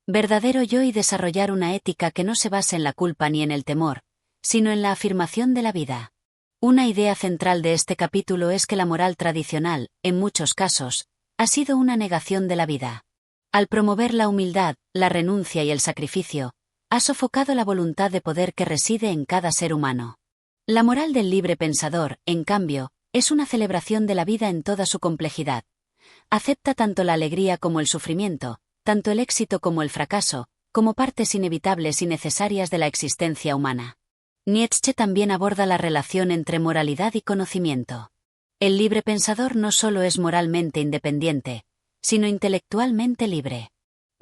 verdadero yo y desarrollar una ética que no se base en la culpa ni en el temor, sino en la afirmación de la vida. Una idea central de este capítulo es que la moral tradicional, en muchos casos, ha sido una negación de la vida. Al promover la humildad, la renuncia y el sacrificio, ha sofocado la voluntad de poder que reside en cada ser humano. La moral del libre pensador, en cambio, es una celebración de la vida en toda su complejidad. Acepta tanto la alegría como el sufrimiento, tanto el éxito como el fracaso, como partes inevitables y necesarias de la existencia humana. Nietzsche también aborda la relación entre moralidad y conocimiento. El libre pensador no solo es moralmente independiente, sino intelectualmente libre.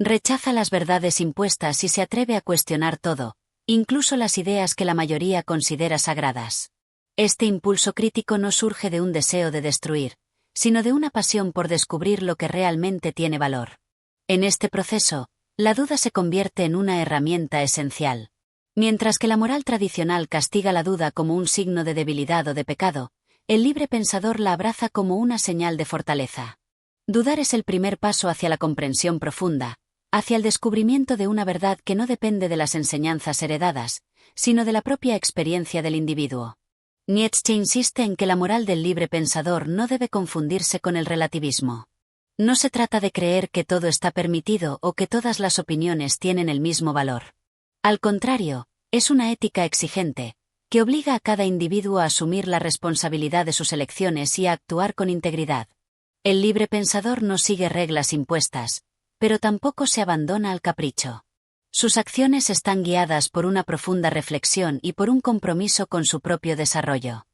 Rechaza las verdades impuestas y se atreve a cuestionar todo, incluso las ideas que la mayoría considera sagradas. Este impulso crítico no surge de un deseo de destruir, sino de una pasión por descubrir lo que realmente tiene valor. En este proceso, la duda se convierte en una herramienta esencial. Mientras que la moral tradicional castiga la duda como un signo de debilidad o de pecado, el libre pensador la abraza como una señal de fortaleza. Dudar es el primer paso hacia la comprensión profunda, hacia el descubrimiento de una verdad que no depende de las enseñanzas heredadas, sino de la propia experiencia del individuo. Nietzsche insiste en que la moral del libre pensador no debe confundirse con el relativismo. No se trata de creer que todo está permitido o que todas las opiniones tienen el mismo valor. Al contrario, es una ética exigente, que obliga a cada individuo a asumir la responsabilidad de sus elecciones y a actuar con integridad. El libre pensador no sigue reglas impuestas, pero tampoco se abandona al capricho. Sus acciones están guiadas por una profunda reflexión y por un compromiso con su propio desarrollo.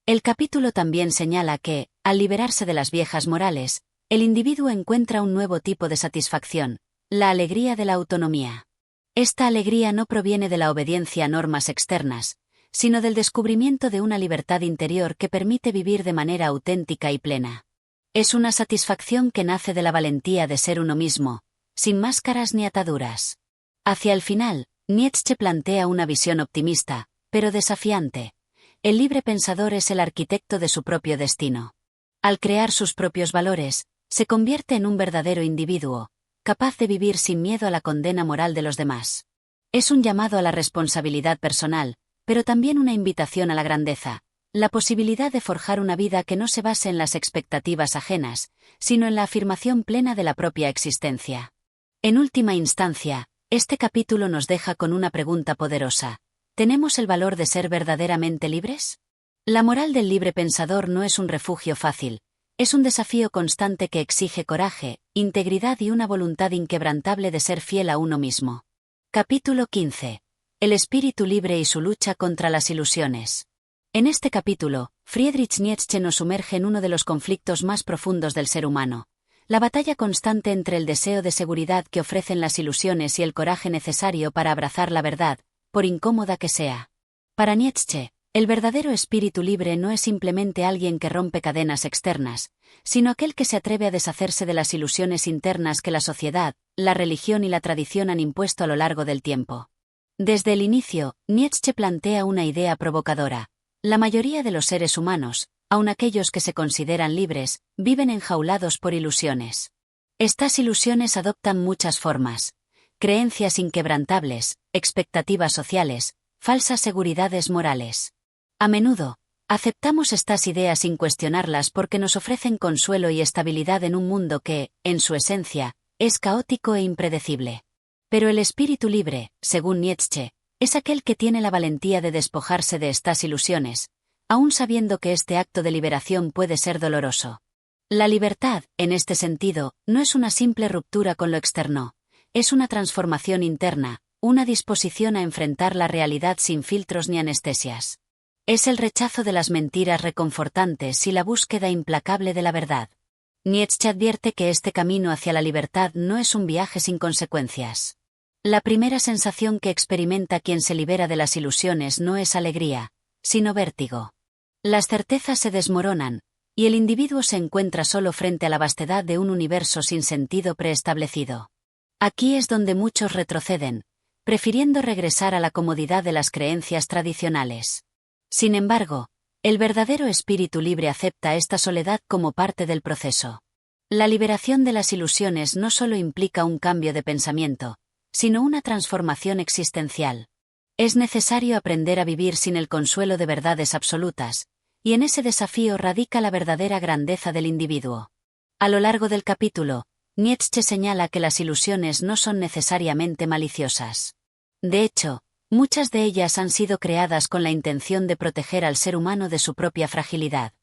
El capítulo también señala que, Al liberarse de las viejas morales, el individuo encuentra un nuevo tipo de satisfacción, la alegría de la autonomía. Esta alegría no proviene de la obediencia a normas externas, sino del descubrimiento de una libertad interior que permite vivir de manera auténtica y plena. Es una satisfacción que nace de la valentía de ser uno mismo, sin máscaras ni ataduras. Hacia el final, Nietzsche plantea una visión optimista, pero desafiante. El libre pensador es el arquitecto de su propio destino. Al crear sus propios valores, se convierte en un verdadero individuo, capaz de vivir sin miedo a la condena moral de los demás. Es un llamado a la responsabilidad personal, pero también una invitación a la grandeza, la posibilidad de forjar una vida que no se base en las expectativas ajenas, sino en la afirmación plena de la propia existencia. En última instancia, este capítulo nos deja con una pregunta poderosa. ¿Tenemos el valor de ser verdaderamente libres? La moral del libre pensador no es un refugio fácil, es un desafío constante que exige coraje, integridad y una voluntad inquebrantable de ser fiel a uno mismo. Capítulo 15. El espíritu libre y su lucha contra las ilusiones. En este capítulo, Friedrich Nietzsche nos sumerge en uno de los conflictos más profundos del ser humano, la batalla constante entre el deseo de seguridad que ofrecen las ilusiones y el coraje necesario para abrazar la verdad, por incómoda que sea. Para Nietzsche, el verdadero espíritu libre no es simplemente alguien que rompe cadenas externas, sino aquel que se atreve a deshacerse de las ilusiones internas que la sociedad, la religión y la tradición han impuesto a lo largo del tiempo. Desde el inicio, Nietzsche plantea una idea provocadora. La mayoría de los seres humanos, aun aquellos que se consideran libres, viven enjaulados por ilusiones. Estas ilusiones adoptan muchas formas: creencias inquebrantables, expectativas sociales, falsas seguridades morales. A menudo, aceptamos estas ideas sin cuestionarlas porque nos ofrecen consuelo y estabilidad en un mundo que, en su esencia, es caótico e impredecible. Pero el espíritu libre, según Nietzsche, es aquel que tiene la valentía de despojarse de estas ilusiones, aun sabiendo que este acto de liberación puede ser doloroso. La libertad, en este sentido, no es una simple ruptura con lo externo, es una transformación interna, una disposición a enfrentar la realidad sin filtros ni anestesias. Es el rechazo de las mentiras reconfortantes y la búsqueda implacable de la verdad. Nietzsche advierte que este camino hacia la libertad no es un viaje sin consecuencias. La primera sensación que experimenta quien se libera de las ilusiones no es alegría, sino vértigo. Las certezas se desmoronan, y el individuo se encuentra solo frente a la vastedad de un universo sin sentido preestablecido. Aquí es donde muchos retroceden, prefiriendo regresar a la comodidad de las creencias tradicionales. Sin embargo, el verdadero espíritu libre acepta esta soledad como parte del proceso. La liberación de las ilusiones no solo implica un cambio de pensamiento, sino una transformación existencial. Es necesario aprender a vivir sin el consuelo de verdades absolutas, y en ese desafío radica la verdadera grandeza del individuo. A lo largo del capítulo, Nietzsche señala que las ilusiones no son necesariamente maliciosas. De hecho, muchas de ellas han sido creadas con la intención de proteger al ser humano de su propia fragilidad.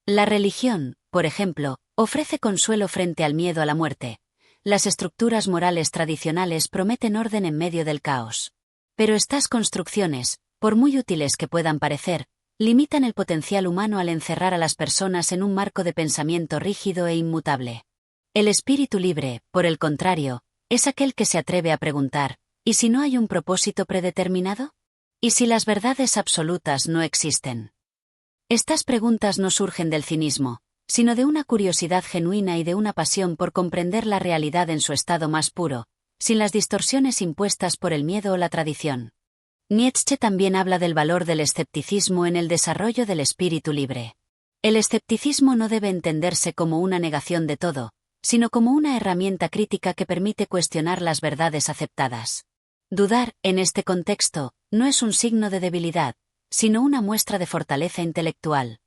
La religión, por ejemplo, ofrece consuelo frente al miedo a la muerte. Las estructuras morales tradicionales prometen orden en medio del caos. Pero estas construcciones, por muy útiles que puedan parecer, limitan el potencial humano al encerrar a las personas en un marco de pensamiento rígido e inmutable. El espíritu libre, por el contrario, es aquel que se atreve a preguntar: ¿y si no hay un propósito predeterminado? ¿Y si las verdades absolutas no existen? Estas preguntas no surgen del cinismo, sino de una curiosidad genuina y de una pasión por comprender la realidad en su estado más puro, sin las distorsiones impuestas por el miedo o la tradición. Nietzsche también habla del valor del escepticismo en el desarrollo del espíritu libre. El escepticismo no debe entenderse como una negación de todo, sino como una herramienta crítica que permite cuestionar las verdades aceptadas. Dudar, en este contexto, no es un signo de debilidad, sino una muestra de fortaleza intelectual.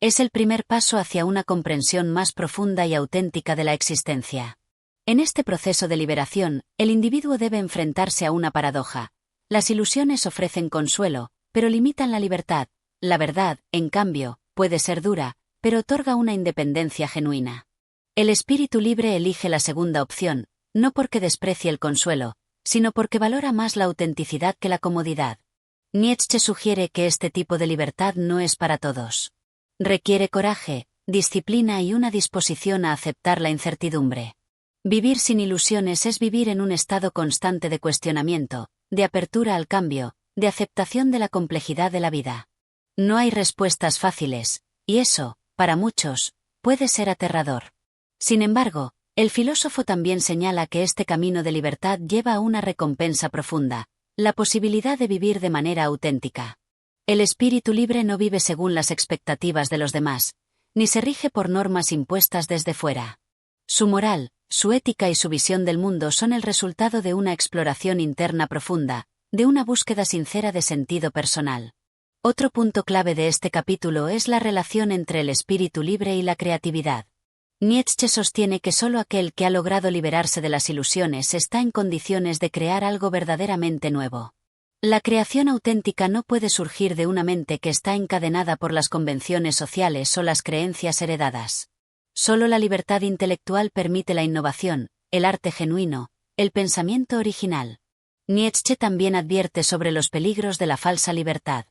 Es el primer paso hacia una comprensión más profunda y auténtica de la existencia. En este proceso de liberación, el individuo debe enfrentarse a una paradoja. Las ilusiones ofrecen consuelo, pero limitan la libertad. La verdad, en cambio, puede ser dura, pero otorga una independencia genuina. El espíritu libre elige la segunda opción, no porque desprecie el consuelo, sino porque valora más la autenticidad que la comodidad. Nietzsche sugiere que este tipo de libertad no es para todos. Requiere coraje, disciplina y una disposición a aceptar la incertidumbre. Vivir sin ilusiones es vivir en un estado constante de cuestionamiento, de apertura al cambio, de aceptación de la complejidad de la vida. No hay respuestas fáciles, y eso, para muchos, puede ser aterrador. Sin embargo, el filósofo también señala que este camino de libertad lleva a una recompensa profunda, la posibilidad de vivir de manera auténtica. El espíritu libre no vive según las expectativas de los demás, ni se rige por normas impuestas desde fuera. Su moral, su ética y su visión del mundo son el resultado de una exploración interna profunda, de una búsqueda sincera de sentido personal. Otro punto clave de este capítulo es la relación entre el espíritu libre y la creatividad. Nietzsche sostiene que solo aquel que ha logrado liberarse de las ilusiones está en condiciones de crear algo verdaderamente nuevo. La creación auténtica no puede surgir de una mente que está encadenada por las convenciones sociales o las creencias heredadas. Solo la libertad intelectual permite la innovación, el arte genuino, el pensamiento original. Nietzsche también advierte sobre los peligros de la falsa libertad.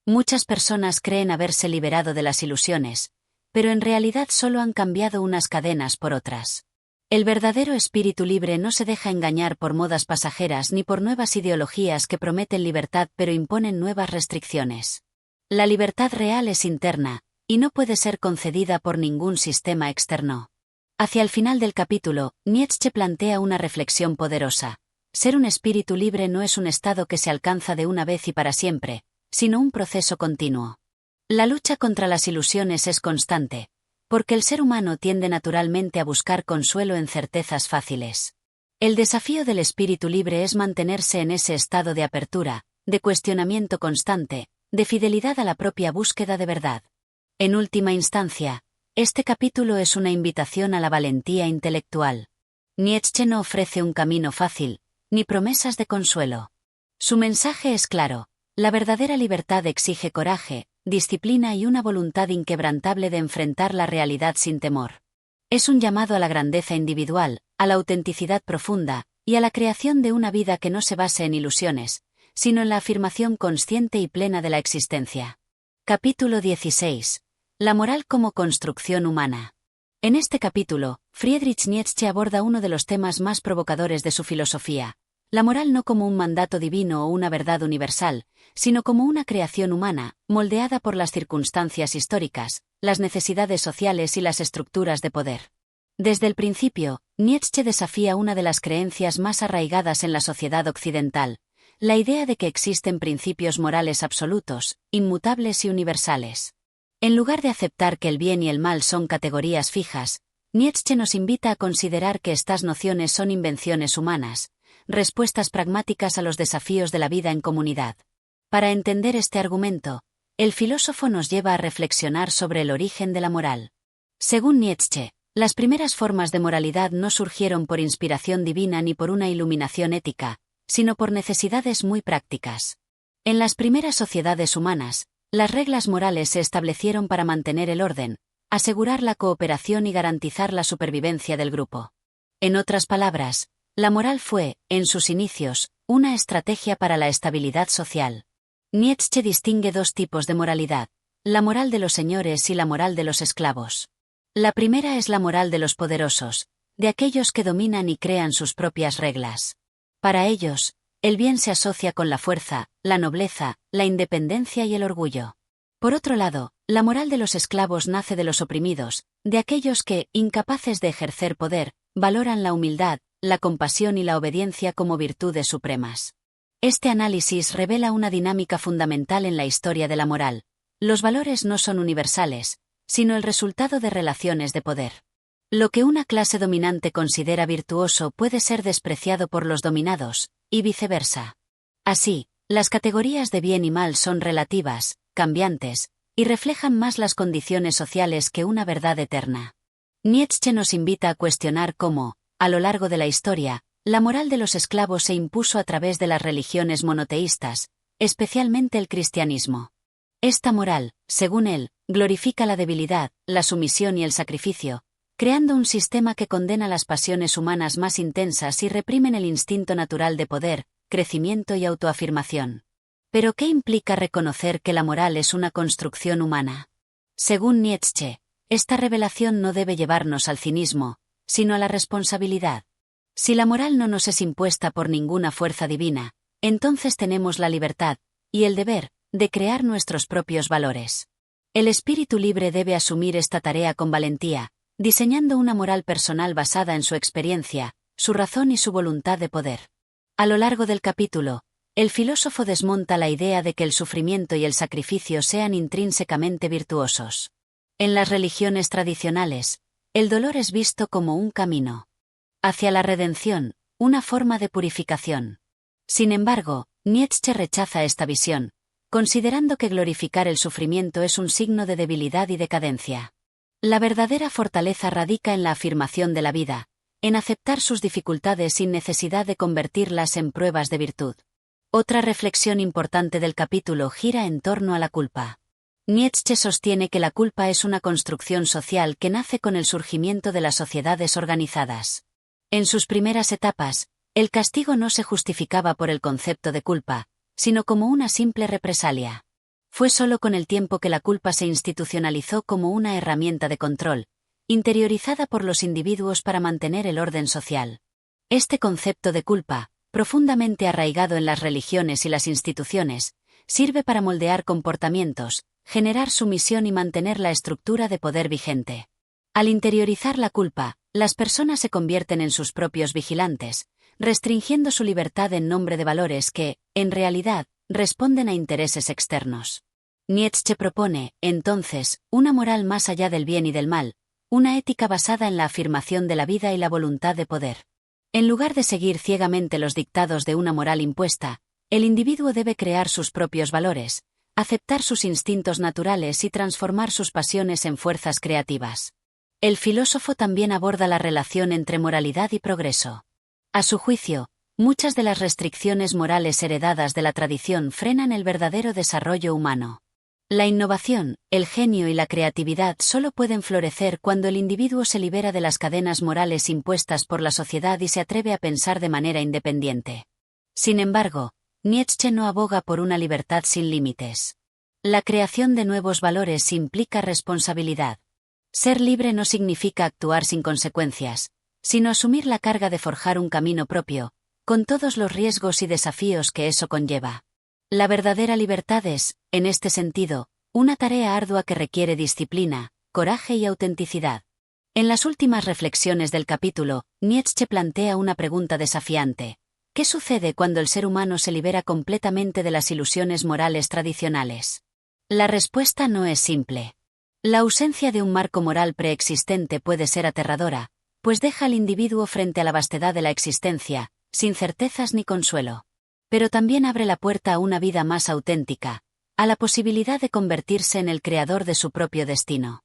Muchas personas creen haberse liberado de las ilusiones, pero en realidad solo han cambiado unas cadenas por otras. El verdadero espíritu libre no se deja engañar por modas pasajeras ni por nuevas ideologías que prometen libertad pero imponen nuevas restricciones. La libertad real es interna, y no puede ser concedida por ningún sistema externo. Hacia el final del capítulo, Nietzsche plantea una reflexión poderosa. Ser un espíritu libre no es un estado que se alcanza de una vez y para siempre, sino un proceso continuo. La lucha contra las ilusiones es constante, porque el ser humano tiende naturalmente a buscar consuelo en certezas fáciles. El desafío del espíritu libre es mantenerse en ese estado de apertura, de cuestionamiento constante, de fidelidad a la propia búsqueda de verdad. En última instancia, este capítulo es una invitación a la valentía intelectual. Nietzsche no ofrece un camino fácil, ni promesas de consuelo. Su mensaje es claro: la verdadera libertad exige coraje, disciplina y una voluntad inquebrantable de enfrentar la realidad sin temor. Es un llamado a la grandeza individual, a la autenticidad profunda, y a la creación de una vida que no se base en ilusiones, sino en la afirmación consciente y plena de la existencia. Capítulo 16. La moral como construcción humana. En este capítulo, Friedrich Nietzsche aborda uno de los temas más provocadores de su filosofía: la moral no como un mandato divino o una verdad universal, sino como una creación humana, moldeada por las circunstancias históricas, las necesidades sociales y las estructuras de poder. Desde el principio, Nietzsche desafía una de las creencias más arraigadas en la sociedad occidental: la idea de que existen principios morales absolutos, inmutables y universales. En lugar de aceptar que el bien y el mal son categorías fijas, Nietzsche nos invita a considerar que estas nociones son invenciones humanas, respuestas pragmáticas a los desafíos de la vida en comunidad. Para entender este argumento, el filósofo nos lleva a reflexionar sobre el origen de la moral. Según Nietzsche, las primeras formas de moralidad no surgieron por inspiración divina ni por una iluminación ética, sino por necesidades muy prácticas. En las primeras sociedades humanas, las reglas morales se establecieron para mantener el orden, asegurar la cooperación y garantizar la supervivencia del grupo. En otras palabras, la moral fue, en sus inicios, una estrategia para la estabilidad social. Nietzsche distingue dos tipos de moralidad: la moral de los señores y la moral de los esclavos. La primera es la moral de los poderosos, de aquellos que dominan y crean sus propias reglas. Para ellos, el bien se asocia con la fuerza, la nobleza, la independencia y el orgullo. Por otro lado, la moral de los esclavos nace de los oprimidos, de aquellos que, incapaces de ejercer poder, valoran la humildad, la compasión y la obediencia como virtudes supremas. Este análisis revela una dinámica fundamental en la historia de la moral. Los valores no son universales, sino el resultado de relaciones de poder. Lo que una clase dominante considera virtuoso puede ser despreciado por los dominados, y viceversa. Así, las categorías de bien y mal son relativas, cambiantes, y reflejan más las condiciones sociales que una verdad eterna. Nietzsche nos invita a cuestionar cómo, a lo largo de la historia, la moral de los esclavos se impuso a través de las religiones monoteístas, especialmente el cristianismo. Esta moral, según él, glorifica la debilidad, la sumisión y el sacrificio, creando un sistema que condena las pasiones humanas más intensas y reprimen el instinto natural de poder, crecimiento y autoafirmación. ¿Pero qué implica reconocer que la moral es una construcción humana? Según Nietzsche, esta revelación no debe llevarnos al cinismo, sino a la responsabilidad. Si la moral no nos es impuesta por ninguna fuerza divina, entonces tenemos la libertad, y el deber, de crear nuestros propios valores. El espíritu libre debe asumir esta tarea con valentía, diseñando una moral personal basada en su experiencia, su razón y su voluntad de poder. A lo largo del capítulo, el filósofo desmonta la idea de que el sufrimiento y el sacrificio sean intrínsecamente virtuosos. En las religiones tradicionales, el dolor es visto como un camino hacia la redención, una forma de purificación. Sin embargo, Nietzsche rechaza esta visión, considerando que glorificar el sufrimiento es un signo de debilidad y decadencia. La verdadera fortaleza radica en la afirmación de la vida, en aceptar sus dificultades sin necesidad de convertirlas en pruebas de virtud. Otra reflexión importante del capítulo gira en torno a la culpa. Nietzsche sostiene que la culpa es una construcción social que nace con el surgimiento de las sociedades organizadas. En sus primeras etapas, el castigo no se justificaba por el concepto de culpa, sino como una simple represalia. Fue solo con el tiempo que la culpa se institucionalizó como una herramienta de control, interiorizada por los individuos para mantener el orden social. Este concepto de culpa, profundamente arraigado en las religiones y las instituciones, sirve para moldear comportamientos, generar sumisión y mantener la estructura de poder vigente. Al interiorizar la culpa, las personas se convierten en sus propios vigilantes, restringiendo su libertad en nombre de valores que, en realidad, responden a intereses externos. Nietzsche propone, entonces, una moral más allá del bien y del mal, una ética basada en la afirmación de la vida y la voluntad de poder. En lugar de seguir ciegamente los dictados de una moral impuesta, el individuo debe crear sus propios valores, aceptar sus instintos naturales y transformar sus pasiones en fuerzas creativas. El filósofo también aborda la relación entre moralidad y progreso. A su juicio, muchas de las restricciones morales heredadas de la tradición frenan el verdadero desarrollo humano. La innovación, el genio y la creatividad solo pueden florecer cuando el individuo se libera de las cadenas morales impuestas por la sociedad y se atreve a pensar de manera independiente. Sin embargo, Nietzsche no aboga por una libertad sin límites. La creación de nuevos valores implica responsabilidad. Ser libre no significa actuar sin consecuencias, sino asumir la carga de forjar un camino propio, con todos los riesgos y desafíos que eso conlleva. La verdadera libertad es, en este sentido, una tarea ardua que requiere disciplina, coraje y autenticidad. En las últimas reflexiones del capítulo, Nietzsche plantea una pregunta desafiante. ¿Qué sucede cuando el ser humano se libera completamente de las ilusiones morales tradicionales? La respuesta no es simple. La ausencia de un marco moral preexistente puede ser aterradora, pues deja al individuo frente a la vastedad de la existencia, sin certezas ni consuelo. Pero también abre la puerta a una vida más auténtica, a la posibilidad de convertirse en el creador de su propio destino.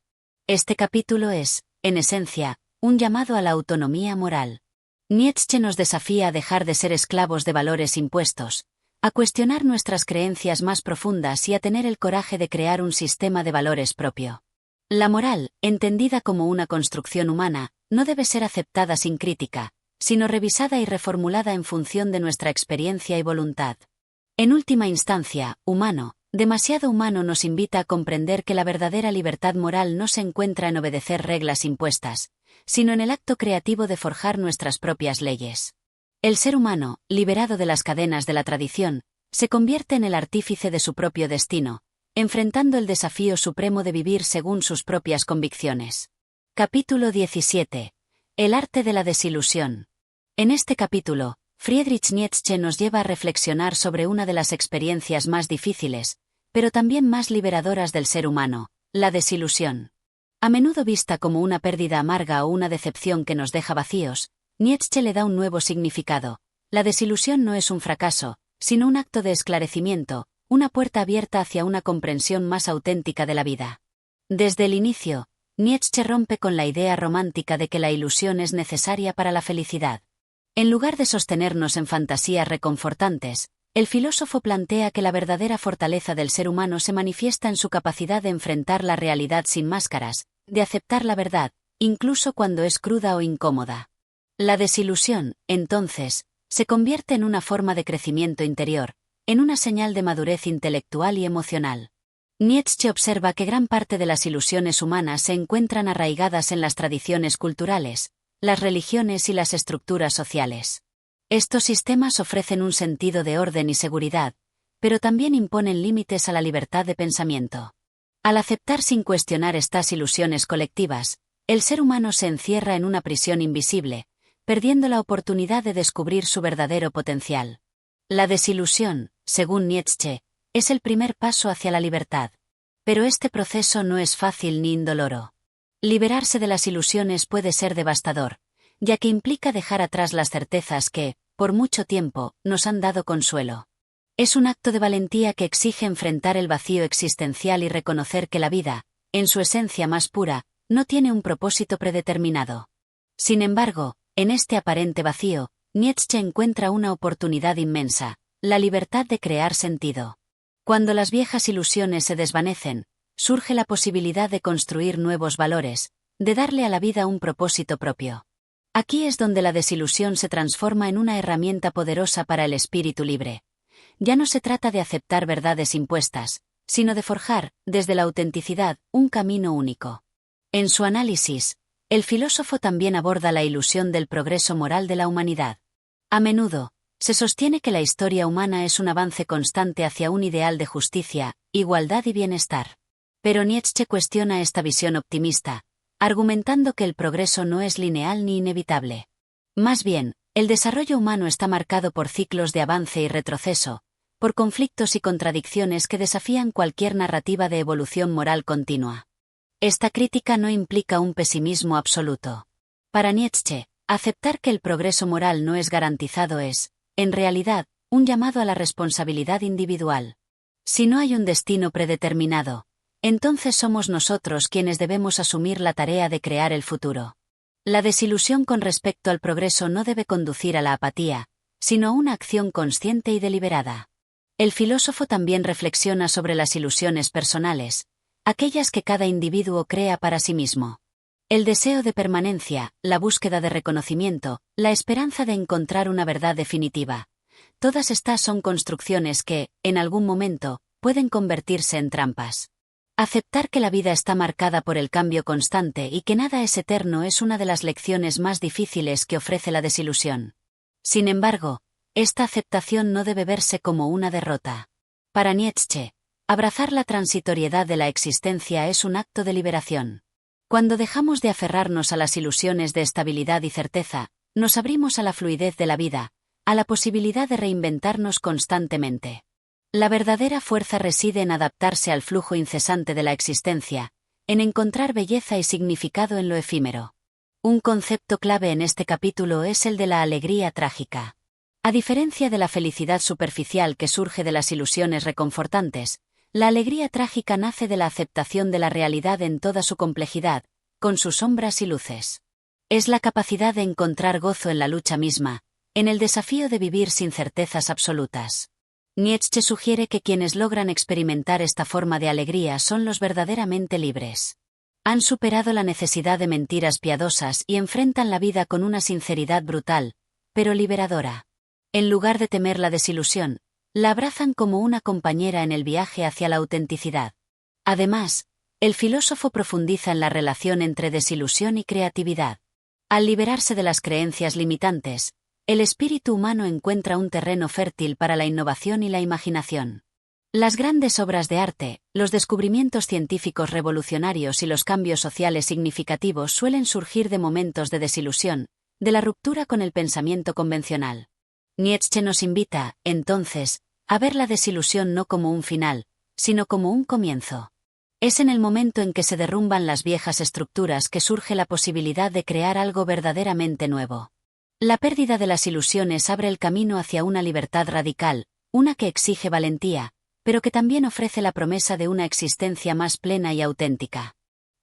Este capítulo es, en esencia, un llamado a la autonomía moral. Nietzsche nos desafía a dejar de ser esclavos de valores impuestos, a cuestionar nuestras creencias más profundas y a tener el coraje de crear un sistema de valores propio. La moral, entendida como una construcción humana, no debe ser aceptada sin crítica, sino revisada y reformulada en función de nuestra experiencia y voluntad. En última instancia, humano, demasiado humano nos invita a comprender que la verdadera libertad moral no se encuentra en obedecer reglas impuestas, sino en el acto creativo de forjar nuestras propias leyes. El ser humano, liberado de las cadenas de la tradición, se convierte en el artífice de su propio destino, enfrentando el desafío supremo de vivir según sus propias convicciones. Capítulo 17. El arte de la desilusión. En este capítulo, Friedrich Nietzsche nos lleva a reflexionar sobre una de las experiencias más difíciles, pero también más liberadoras del ser humano, la desilusión. A menudo vista como una pérdida amarga o una decepción que nos deja vacíos, Nietzsche le da un nuevo significado. La desilusión no es un fracaso, sino un acto de esclarecimiento, una puerta abierta hacia una comprensión más auténtica de la vida. Desde el inicio, Nietzsche rompe con la idea romántica de que la ilusión es necesaria para la felicidad. En lugar de sostenernos en fantasías reconfortantes, el filósofo plantea que la verdadera fortaleza del ser humano se manifiesta en su capacidad de enfrentar la realidad sin máscaras, de aceptar la verdad, incluso cuando es cruda o incómoda. La desilusión, entonces, se convierte en una forma de crecimiento interior, en una señal de madurez intelectual y emocional. Nietzsche observa que gran parte de las ilusiones humanas se encuentran arraigadas en las tradiciones culturales, las religiones y las estructuras sociales. Estos sistemas ofrecen un sentido de orden y seguridad, pero también imponen límites a la libertad de pensamiento. Al aceptar sin cuestionar estas ilusiones colectivas, el ser humano se encierra en una prisión invisible, perdiendo la oportunidad de descubrir su verdadero potencial. La desilusión, según Nietzsche, es el primer paso hacia la libertad. Pero este proceso no es fácil ni indoloro. Liberarse de las ilusiones puede ser devastador, ya que implica dejar atrás las certezas que, por mucho tiempo, nos han dado consuelo. Es un acto de valentía que exige enfrentar el vacío existencial y reconocer que la vida, en su esencia más pura, no tiene un propósito predeterminado. Sin embargo, en este aparente vacío, Nietzsche encuentra una oportunidad inmensa, la libertad de crear sentido. Cuando las viejas ilusiones se desvanecen, surge la posibilidad de construir nuevos valores, de darle a la vida un propósito propio. Aquí es donde la desilusión se transforma en una herramienta poderosa para el espíritu libre. Ya no se trata de aceptar verdades impuestas, sino de forjar, desde la autenticidad, un camino único. En su análisis, el filósofo también aborda la ilusión del progreso moral de la humanidad. A menudo, se sostiene que la historia humana es un avance constante hacia un ideal de justicia, igualdad y bienestar. Pero Nietzsche cuestiona esta visión optimista, argumentando que el progreso no es lineal ni inevitable. Más bien, el desarrollo humano está marcado por ciclos de avance y retroceso, por conflictos y contradicciones que desafían cualquier narrativa de evolución moral continua. Esta crítica no implica un pesimismo absoluto. Para Nietzsche, aceptar que el progreso moral no es garantizado es, en realidad, un llamado a la responsabilidad individual. Si no hay un destino predeterminado, entonces somos nosotros quienes debemos asumir la tarea de crear el futuro. La desilusión con respecto al progreso no debe conducir a la apatía, sino a una acción consciente y deliberada. El filósofo también reflexiona sobre las ilusiones personales, aquellas que cada individuo crea para sí mismo. El deseo de permanencia, la búsqueda de reconocimiento, la esperanza de encontrar una verdad definitiva. Todas estas son construcciones que, en algún momento, pueden convertirse en trampas. Aceptar que la vida está marcada por el cambio constante y que nada es eterno es una de las lecciones más difíciles que ofrece la desilusión. Sin embargo, esta aceptación no debe verse como una derrota. Para Nietzsche, abrazar la transitoriedad de la existencia es un acto de liberación. Cuando dejamos de aferrarnos a las ilusiones de estabilidad y certeza, nos abrimos a la fluidez de la vida, a la posibilidad de reinventarnos constantemente. La verdadera fuerza reside en adaptarse al flujo incesante de la existencia, en encontrar belleza y significado en lo efímero. Un concepto clave en este capítulo es el de la alegría trágica. A diferencia de la felicidad superficial que surge de las ilusiones reconfortantes, la alegría trágica nace de la aceptación de la realidad en toda su complejidad, con sus sombras y luces. Es la capacidad de encontrar gozo en la lucha misma, en el desafío de vivir sin certezas absolutas. Nietzsche sugiere que quienes logran experimentar esta forma de alegría son los verdaderamente libres. Han superado la necesidad de mentiras piadosas y enfrentan la vida con una sinceridad brutal, pero liberadora. En lugar de temer la desilusión, la abrazan como una compañera en el viaje hacia la autenticidad. Además, el filósofo profundiza en la relación entre desilusión y creatividad. Al liberarse de las creencias limitantes, el espíritu humano encuentra un terreno fértil para la innovación y la imaginación. Las grandes obras de arte, los descubrimientos científicos revolucionarios y los cambios sociales significativos suelen surgir de momentos de desilusión, de la ruptura con el pensamiento convencional. Nietzsche nos invita, entonces, a ver la desilusión no como un final, sino como un comienzo. Es en el momento en que se derrumban las viejas estructuras que surge la posibilidad de crear algo verdaderamente nuevo. La pérdida de las ilusiones abre el camino hacia una libertad radical, una que exige valentía, pero que también ofrece la promesa de una existencia más plena y auténtica.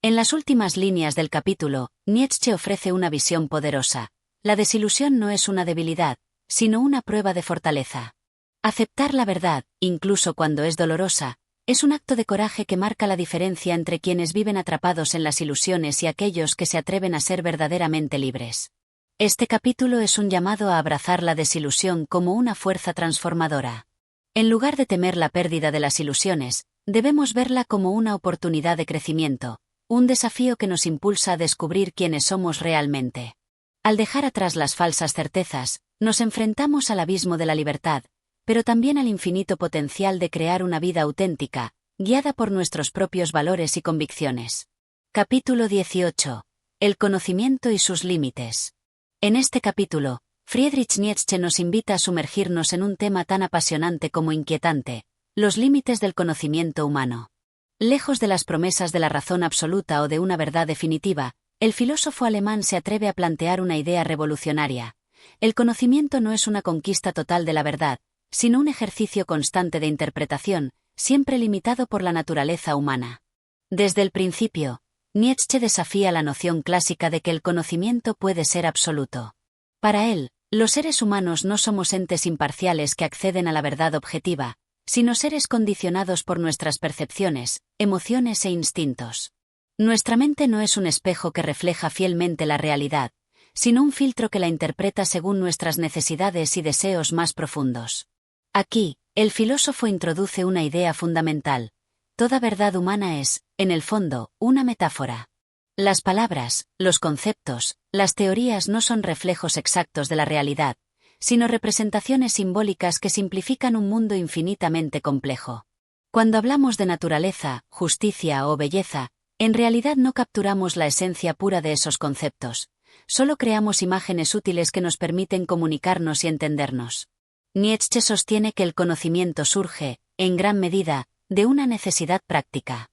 En las últimas líneas del capítulo, Nietzsche ofrece una visión poderosa. La desilusión no es una debilidad, sino una prueba de fortaleza. Aceptar la verdad, incluso cuando es dolorosa, es un acto de coraje que marca la diferencia entre quienes viven atrapados en las ilusiones y aquellos que se atreven a ser verdaderamente libres. Este capítulo es un llamado a abrazar la desilusión como una fuerza transformadora. En lugar de temer la pérdida de las ilusiones, debemos verla como una oportunidad de crecimiento, un desafío que nos impulsa a descubrir quiénes somos realmente. Al dejar atrás las falsas certezas, nos enfrentamos al abismo de la libertad, pero también al infinito potencial de crear una vida auténtica, guiada por nuestros propios valores y convicciones. Capítulo 18. El conocimiento y sus límites. En este capítulo, Friedrich Nietzsche nos invita a sumergirnos en un tema tan apasionante como inquietante: los límites del conocimiento humano. Lejos de las promesas de la razón absoluta o de una verdad definitiva, el filósofo alemán se atreve a plantear una idea revolucionaria. El conocimiento no es una conquista total de la verdad, sino un ejercicio constante de interpretación, siempre limitado por la naturaleza humana. Desde el principio, Nietzsche desafía la noción clásica de que el conocimiento puede ser absoluto. Para él, los seres humanos no somos entes imparciales que acceden a la verdad objetiva, sino seres condicionados por nuestras percepciones, emociones e instintos. Nuestra mente no es un espejo que refleja fielmente la realidad, sino un filtro que la interpreta según nuestras necesidades y deseos más profundos. Aquí, el filósofo introduce una idea fundamental: toda verdad humana es, en el fondo, una metáfora. Las palabras, los conceptos, las teorías no son reflejos exactos de la realidad, sino representaciones simbólicas que simplifican un mundo infinitamente complejo. Cuando hablamos de naturaleza, justicia o belleza, en realidad no capturamos la esencia pura de esos conceptos, solo creamos imágenes útiles que nos permiten comunicarnos y entendernos. Nietzsche sostiene que el conocimiento surge, en gran medida, de una necesidad práctica.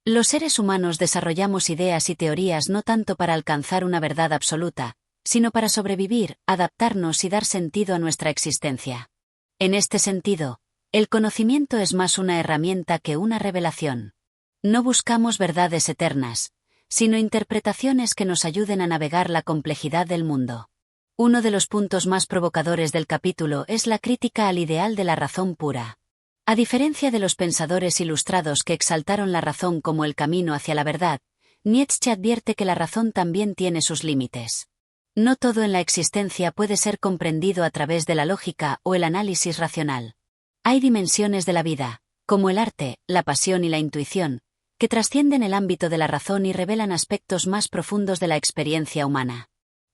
Los seres humanos desarrollamos ideas y teorías no tanto para alcanzar una verdad absoluta, sino para sobrevivir, adaptarnos y dar sentido a nuestra existencia. En este sentido, el conocimiento es más una herramienta que una revelación. No buscamos verdades eternas, sino interpretaciones que nos ayuden a navegar la complejidad del mundo. Uno de los puntos más provocadores del capítulo es la crítica al ideal de la razón pura. A diferencia de los pensadores ilustrados que exaltaron la razón como el camino hacia la verdad, Nietzsche advierte que la razón también tiene sus límites. No todo en la existencia puede ser comprendido a través de la lógica o el análisis racional. Hay dimensiones de la vida, como el arte, la pasión y la intuición, que trascienden el ámbito de la razón y revelan aspectos más profundos de la experiencia humana.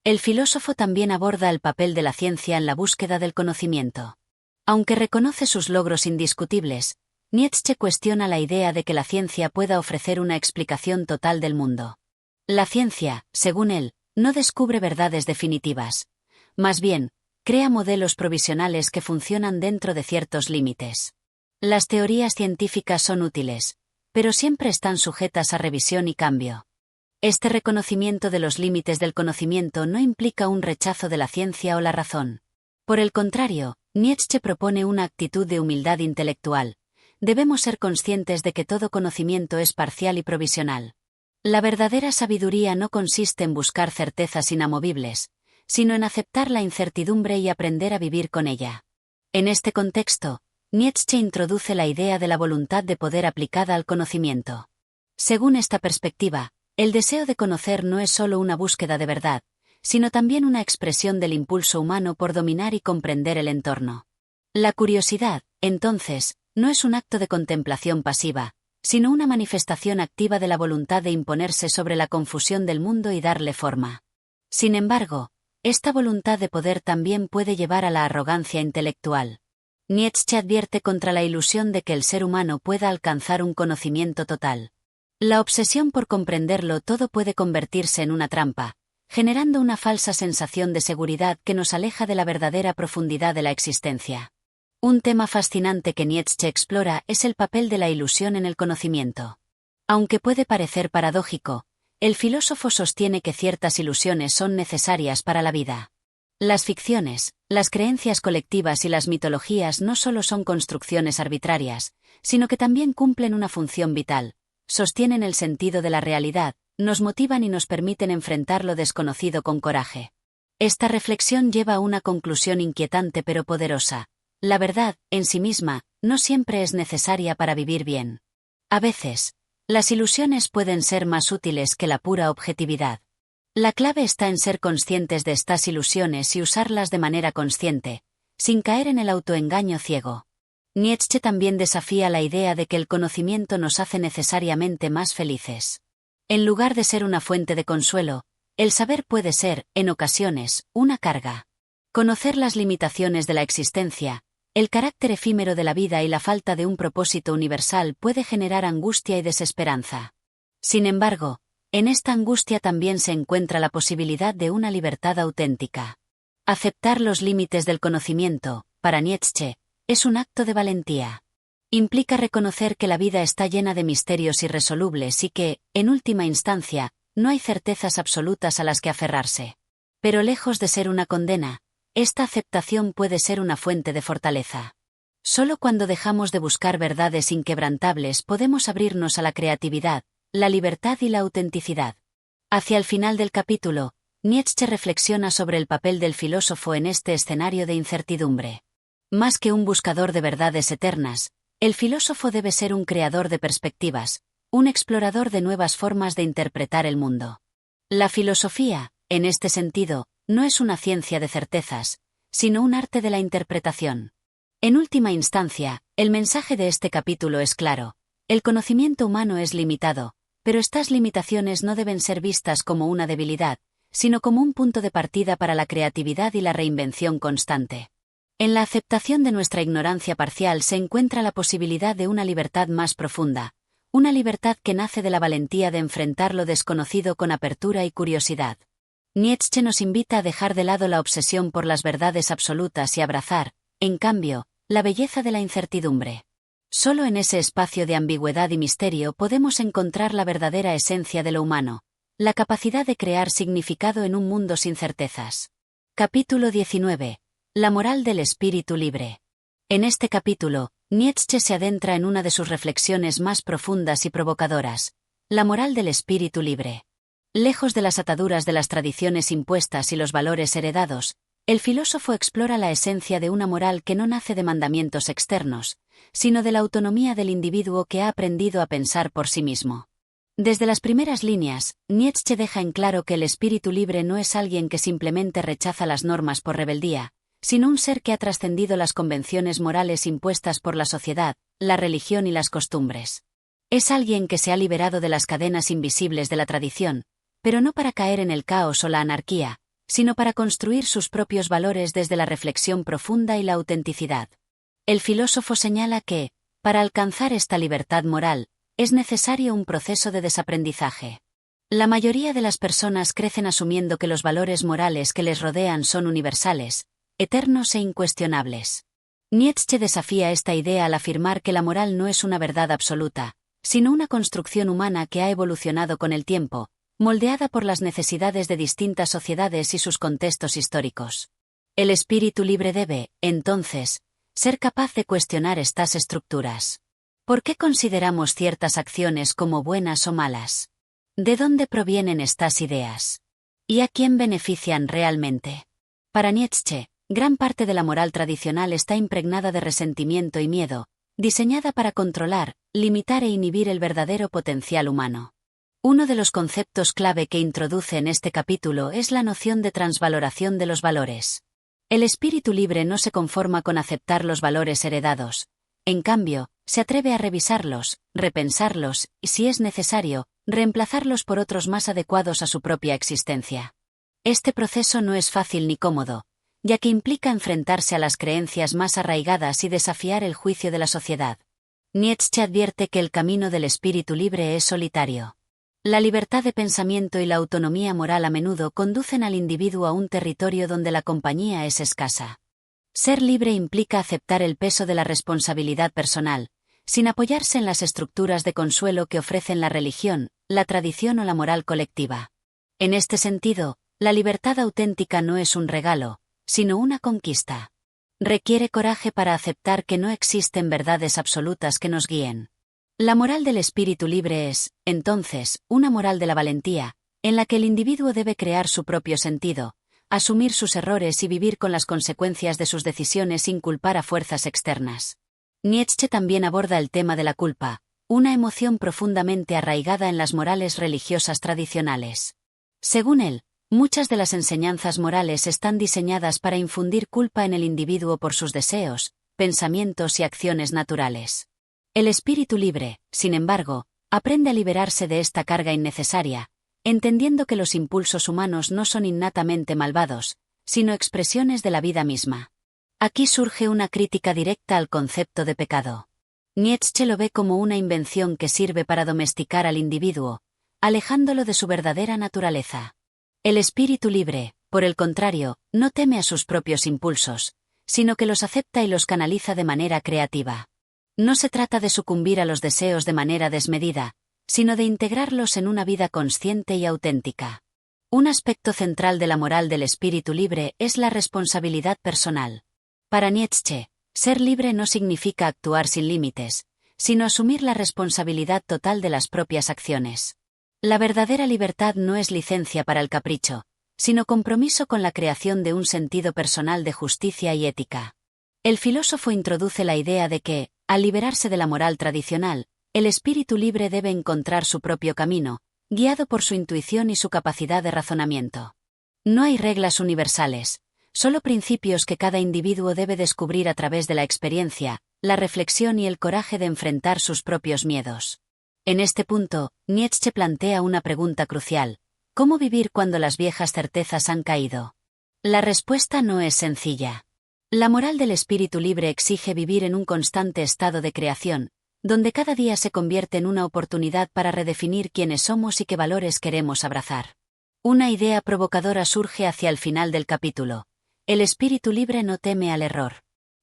El filósofo también aborda el papel de la ciencia en la búsqueda del conocimiento. Aunque reconoce sus logros indiscutibles, Nietzsche cuestiona la idea de que la ciencia pueda ofrecer una explicación total del mundo. La ciencia, según él, no descubre verdades definitivas. Más bien, crea modelos provisionales que funcionan dentro de ciertos límites. Las teorías científicas son útiles, pero siempre están sujetas a revisión y cambio. Este reconocimiento de los límites del conocimiento no implica un rechazo de la ciencia o la razón. Por el contrario, Nietzsche propone una actitud de humildad intelectual. Debemos ser conscientes de que todo conocimiento es parcial y provisional. La verdadera sabiduría no consiste en buscar certezas inamovibles, sino en aceptar la incertidumbre y aprender a vivir con ella. En este contexto, Nietzsche introduce la idea de la voluntad de poder aplicada al conocimiento. Según esta perspectiva, el deseo de conocer no es solo una búsqueda de verdad, sino también una expresión del impulso humano por dominar y comprender el entorno. La curiosidad, entonces, no es un acto de contemplación pasiva, sino una manifestación activa de la voluntad de imponerse sobre la confusión del mundo y darle forma. Sin embargo, esta voluntad de poder también puede llevar a la arrogancia intelectual. Nietzsche advierte contra la ilusión de que el ser humano pueda alcanzar un conocimiento total. La obsesión por comprenderlo todo puede convertirse en una trampa, generando una falsa sensación de seguridad que nos aleja de la verdadera profundidad de la existencia. Un tema fascinante que Nietzsche explora es el papel de la ilusión en el conocimiento. Aunque puede parecer paradójico, el filósofo sostiene que ciertas ilusiones son necesarias para la vida. Las ficciones, las creencias colectivas y las mitologías no solo son construcciones arbitrarias, sino que también cumplen una función vital, sostienen el sentido de la realidad, nos motivan y nos permiten enfrentar lo desconocido con coraje. Esta reflexión lleva a una conclusión inquietante pero poderosa. La verdad, en sí misma, no siempre es necesaria para vivir bien. A veces, las ilusiones pueden ser más útiles que la pura objetividad. La clave está en ser conscientes de estas ilusiones y usarlas de manera consciente, sin caer en el autoengaño ciego. Nietzsche también desafía la idea de que el conocimiento nos hace necesariamente más felices. En lugar de ser una fuente de consuelo, el saber puede ser, en ocasiones, una carga. Conocer las limitaciones de la existencia, el carácter efímero de la vida y la falta de un propósito universal puede generar angustia y desesperanza. Sin embargo, en esta angustia también se encuentra la posibilidad de una libertad auténtica. Aceptar los límites del conocimiento, para Nietzsche, es un acto de valentía. Implica reconocer que la vida está llena de misterios irresolubles y que, en última instancia, no hay certezas absolutas a las que aferrarse. Pero lejos de ser una condena, esta aceptación puede ser una fuente de fortaleza. Solo cuando dejamos de buscar verdades inquebrantables podemos abrirnos a la creatividad, la libertad y la autenticidad. Hacia el final del capítulo, Nietzsche reflexiona sobre el papel del filósofo en este escenario de incertidumbre. Más que un buscador de verdades eternas, el filósofo debe ser un creador de perspectivas, un explorador de nuevas formas de interpretar el mundo. La filosofía, en este sentido, no es una ciencia de certezas, sino un arte de la interpretación. En última instancia, el mensaje de este capítulo es claro: el conocimiento humano es limitado, pero estas limitaciones no deben ser vistas como una debilidad, sino como un punto de partida para la creatividad y la reinvención constante. En la aceptación de nuestra ignorancia parcial se encuentra la posibilidad de una libertad más profunda, una libertad que nace de la valentía de enfrentar lo desconocido con apertura y curiosidad. Nietzsche nos invita a dejar de lado la obsesión por las verdades absolutas y abrazar, en cambio, la belleza de la incertidumbre. Solo en ese espacio de ambigüedad y misterio podemos encontrar la verdadera esencia de lo humano, la capacidad de crear significado en un mundo sin certezas. Capítulo 19. La moral del espíritu libre. En este capítulo, Nietzsche se adentra en una de sus reflexiones más profundas y provocadoras: la moral del espíritu libre. Lejos de las ataduras de las tradiciones impuestas y los valores heredados, el filósofo explora la esencia de una moral que no nace de mandamientos externos, sino de la autonomía del individuo que ha aprendido a pensar por sí mismo. Desde las primeras líneas, Nietzsche deja en claro que el espíritu libre no es alguien que simplemente rechaza las normas por rebeldía, sino un ser que ha trascendido las convenciones morales impuestas por la sociedad, la religión y las costumbres. Es alguien que se ha liberado de las cadenas invisibles de la tradición, pero no para caer en el caos o la anarquía, sino para construir sus propios valores desde la reflexión profunda y la autenticidad. El filósofo señala que, para alcanzar esta libertad moral, es necesario un proceso de desaprendizaje. La mayoría de las personas crecen asumiendo que los valores morales que les rodean son universales, eternos e incuestionables. Nietzsche desafía esta idea al afirmar que la moral no es una verdad absoluta, sino una construcción humana que ha evolucionado con el tiempo, moldeada por las necesidades de distintas sociedades y sus contextos históricos. El espíritu libre debe, entonces, ser capaz de cuestionar estas estructuras. ¿Por qué consideramos ciertas acciones como buenas o malas? ¿De dónde provienen estas ideas? ¿Y a quién benefician realmente? Para Nietzsche, gran parte de la moral tradicional está impregnada de resentimiento y miedo, diseñada para controlar, limitar e inhibir el verdadero potencial humano. Uno de los conceptos clave que introduce en este capítulo es la noción de transvaloración de los valores. El espíritu libre no se conforma con aceptar los valores heredados. En cambio, se atreve a revisarlos, repensarlos y, si es necesario, reemplazarlos por otros más adecuados a su propia existencia. Este proceso no es fácil ni cómodo, ya que implica enfrentarse a las creencias más arraigadas y desafiar el juicio de la sociedad. Nietzsche advierte que el camino del espíritu libre es solitario. La libertad de pensamiento y la autonomía moral a menudo conducen al individuo a un territorio donde la compañía es escasa. Ser libre implica aceptar el peso de la responsabilidad personal, sin apoyarse en las estructuras de consuelo que ofrecen la religión, la tradición o la moral colectiva. En este sentido, la libertad auténtica no es un regalo, sino una conquista. Requiere coraje para aceptar que no existen verdades absolutas que nos guíen. La moral del espíritu libre es, entonces, una moral de la valentía, en la que el individuo debe crear su propio sentido, asumir sus errores y vivir con las consecuencias de sus decisiones sin culpar a fuerzas externas. Nietzsche también aborda el tema de la culpa, una emoción profundamente arraigada en las morales religiosas tradicionales. Según él, muchas de las enseñanzas morales están diseñadas para infundir culpa en el individuo por sus deseos, pensamientos y acciones naturales. El espíritu libre, sin embargo, aprende a liberarse de esta carga innecesaria, entendiendo que los impulsos humanos no son innatamente malvados, sino expresiones de la vida misma. Aquí surge una crítica directa al concepto de pecado. Nietzsche lo ve como una invención que sirve para domesticar al individuo, alejándolo de su verdadera naturaleza. El espíritu libre, por el contrario, no teme a sus propios impulsos, sino que los acepta y los canaliza de manera creativa. No se trata de sucumbir a los deseos de manera desmedida, sino de integrarlos en una vida consciente y auténtica. Un aspecto central de la moral del espíritu libre es la responsabilidad personal. Para Nietzsche, ser libre no significa actuar sin límites, sino asumir la responsabilidad total de las propias acciones. La verdadera libertad no es licencia para el capricho, sino compromiso con la creación de un sentido personal de justicia y ética. El filósofo introduce la idea de que, al liberarse de la moral tradicional, el espíritu libre debe encontrar su propio camino, guiado por su intuición y su capacidad de razonamiento. No hay reglas universales, solo principios que cada individuo debe descubrir a través de la experiencia, la reflexión y el coraje de enfrentar sus propios miedos. En este punto, Nietzsche plantea una pregunta crucial: ¿cómo vivir cuando las viejas certezas han caído? La respuesta no es sencilla. La moral del espíritu libre exige vivir en un constante estado de creación, donde cada día se convierte en una oportunidad para redefinir quiénes somos y qué valores queremos abrazar. Una idea provocadora surge hacia el final del capítulo: el espíritu libre no teme al error.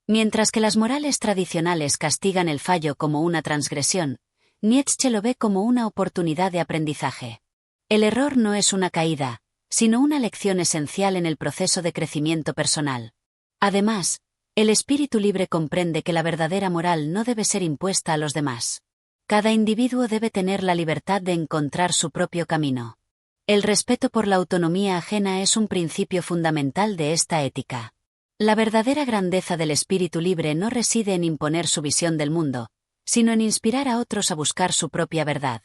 Mientras que las morales tradicionales castigan el fallo como una transgresión, Nietzsche lo ve como una oportunidad de aprendizaje. El error no es una caída, sino una lección esencial en el proceso de crecimiento personal. Además, el espíritu libre comprende que la verdadera moral no debe ser impuesta a los demás. Cada individuo debe tener la libertad de encontrar su propio camino. El respeto por la autonomía ajena es un principio fundamental de esta ética. La verdadera grandeza del espíritu libre no reside en imponer su visión del mundo, sino en inspirar a otros a buscar su propia verdad.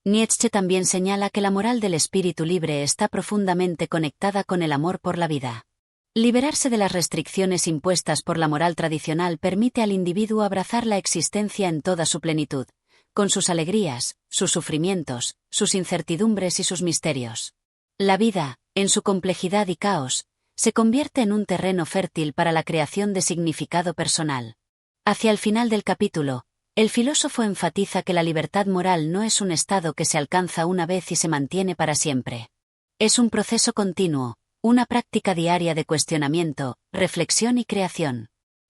Nietzsche también señala que la moral del espíritu libre está profundamente conectada con el amor por la vida. Liberarse de las restricciones impuestas por la moral tradicional permite al individuo abrazar la existencia en toda su plenitud, con sus alegrías, sus sufrimientos, sus incertidumbres y sus misterios. La vida, en su complejidad y caos, se convierte en un terreno fértil para la creación de significado personal. Hacia el final del capítulo, el filósofo enfatiza que la libertad moral no es un estado que se alcanza una vez y se mantiene para siempre. Es un proceso continuo, una práctica diaria de cuestionamiento, reflexión y creación.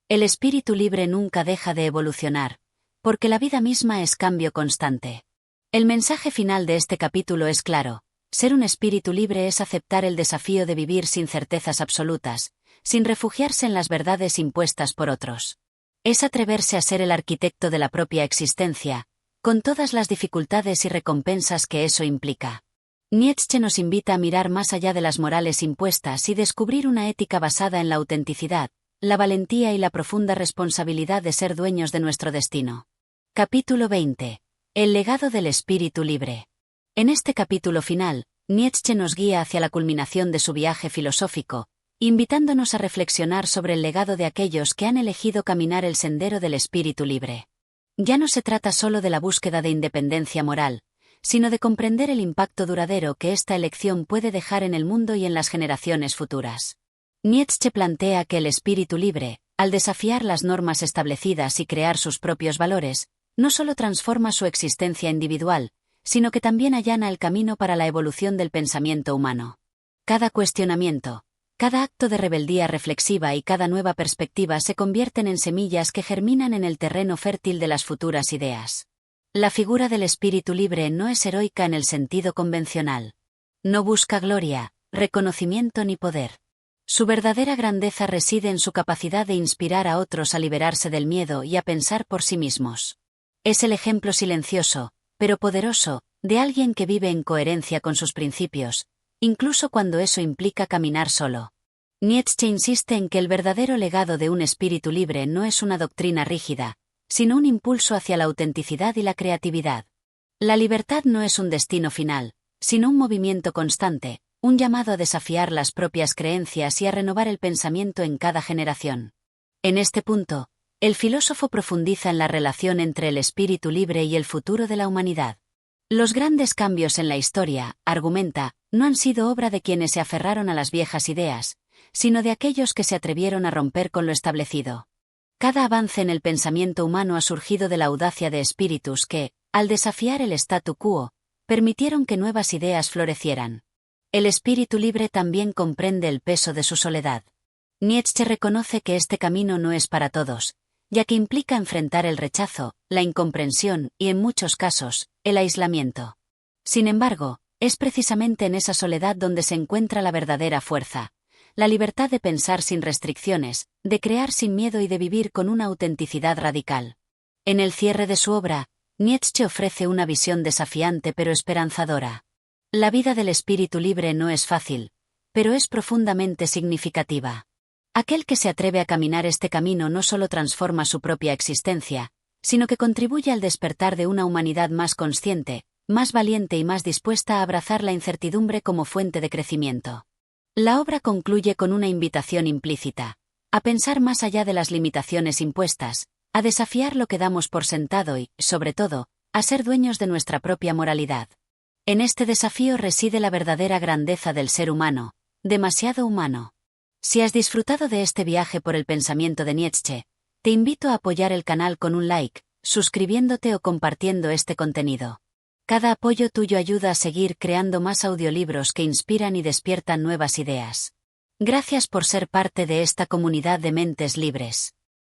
El espíritu libre nunca deja de evolucionar, porque la vida misma es cambio constante. El mensaje final de este capítulo es claro: ser un espíritu libre es aceptar el desafío de vivir sin certezas absolutas, sin refugiarse en las verdades impuestas por otros. Es atreverse a ser el arquitecto de la propia existencia, con todas las dificultades y recompensas que eso implica. Nietzsche nos invita a mirar más allá de las morales impuestas y descubrir una ética basada en la autenticidad, la valentía y la profunda responsabilidad de ser dueños de nuestro destino. Capítulo 20. El legado del espíritu libre. En este capítulo final, Nietzsche nos guía hacia la culminación de su viaje filosófico, invitándonos a reflexionar sobre el legado de aquellos que han elegido caminar el sendero del espíritu libre. Ya no se trata solo de la búsqueda de independencia moral, sino de comprender el impacto duradero que esta elección puede dejar en el mundo y en las generaciones futuras. Nietzsche plantea que el espíritu libre, al desafiar las normas establecidas y crear sus propios valores, no solo transforma su existencia individual, sino que también allana el camino para la evolución del pensamiento humano. Cada cuestionamiento, cada acto de rebeldía reflexiva y cada nueva perspectiva se convierten en semillas que germinan en el terreno fértil de las futuras ideas. La figura del espíritu libre no es heroica en el sentido convencional. No busca gloria, reconocimiento ni poder. Su verdadera grandeza reside en su capacidad de inspirar a otros a liberarse del miedo y a pensar por sí mismos. Es el ejemplo silencioso, pero poderoso, de alguien que vive en coherencia con sus principios, incluso cuando eso implica caminar solo. Nietzsche insiste en que el verdadero legado de un espíritu libre no es una doctrina rígida, sino un impulso hacia la autenticidad y la creatividad. La libertad no es un destino final, sino un movimiento constante, un llamado a desafiar las propias creencias y a renovar el pensamiento en cada generación. En este punto, El filósofo profundiza en la relación entre el espíritu libre y el futuro de la humanidad. Los grandes cambios en la historia, argumenta, no han sido obra de quienes se aferraron a las viejas ideas, sino de aquellos que se atrevieron a romper con lo establecido. Cada avance en el pensamiento humano ha surgido de la audacia de espíritus que, al desafiar el statu quo, permitieron que nuevas ideas florecieran. El espíritu libre también comprende el peso de su soledad. Nietzsche reconoce que este camino no es para todos, ya que implica enfrentar el rechazo, la incomprensión y, en muchos casos, el aislamiento. Sin embargo, es precisamente en esa soledad donde se encuentra la verdadera fuerza, la libertad de pensar sin restricciones, de crear sin miedo y de vivir con una autenticidad radical. En el cierre de su obra, Nietzsche ofrece una visión desafiante pero esperanzadora. La vida del espíritu libre no es fácil, pero es profundamente significativa. Aquel que se atreve a caminar este camino no solo transforma su propia existencia, sino que contribuye al despertar de una humanidad más consciente, más valiente y más dispuesta a abrazar la incertidumbre como fuente de crecimiento. La obra concluye con una invitación implícita, a pensar más allá de las limitaciones impuestas, a desafiar lo que damos por sentado y, sobre todo, a ser dueños de nuestra propia moralidad. En este desafío reside la verdadera grandeza del ser humano, demasiado humano. Si has disfrutado de este viaje por el pensamiento de Nietzsche, te invito a apoyar el canal con un like, suscribiéndote o compartiendo este contenido. Cada apoyo tuyo ayuda a seguir creando más audiolibros que inspiran y despiertan nuevas ideas. Gracias por ser parte de esta comunidad de mentes libres.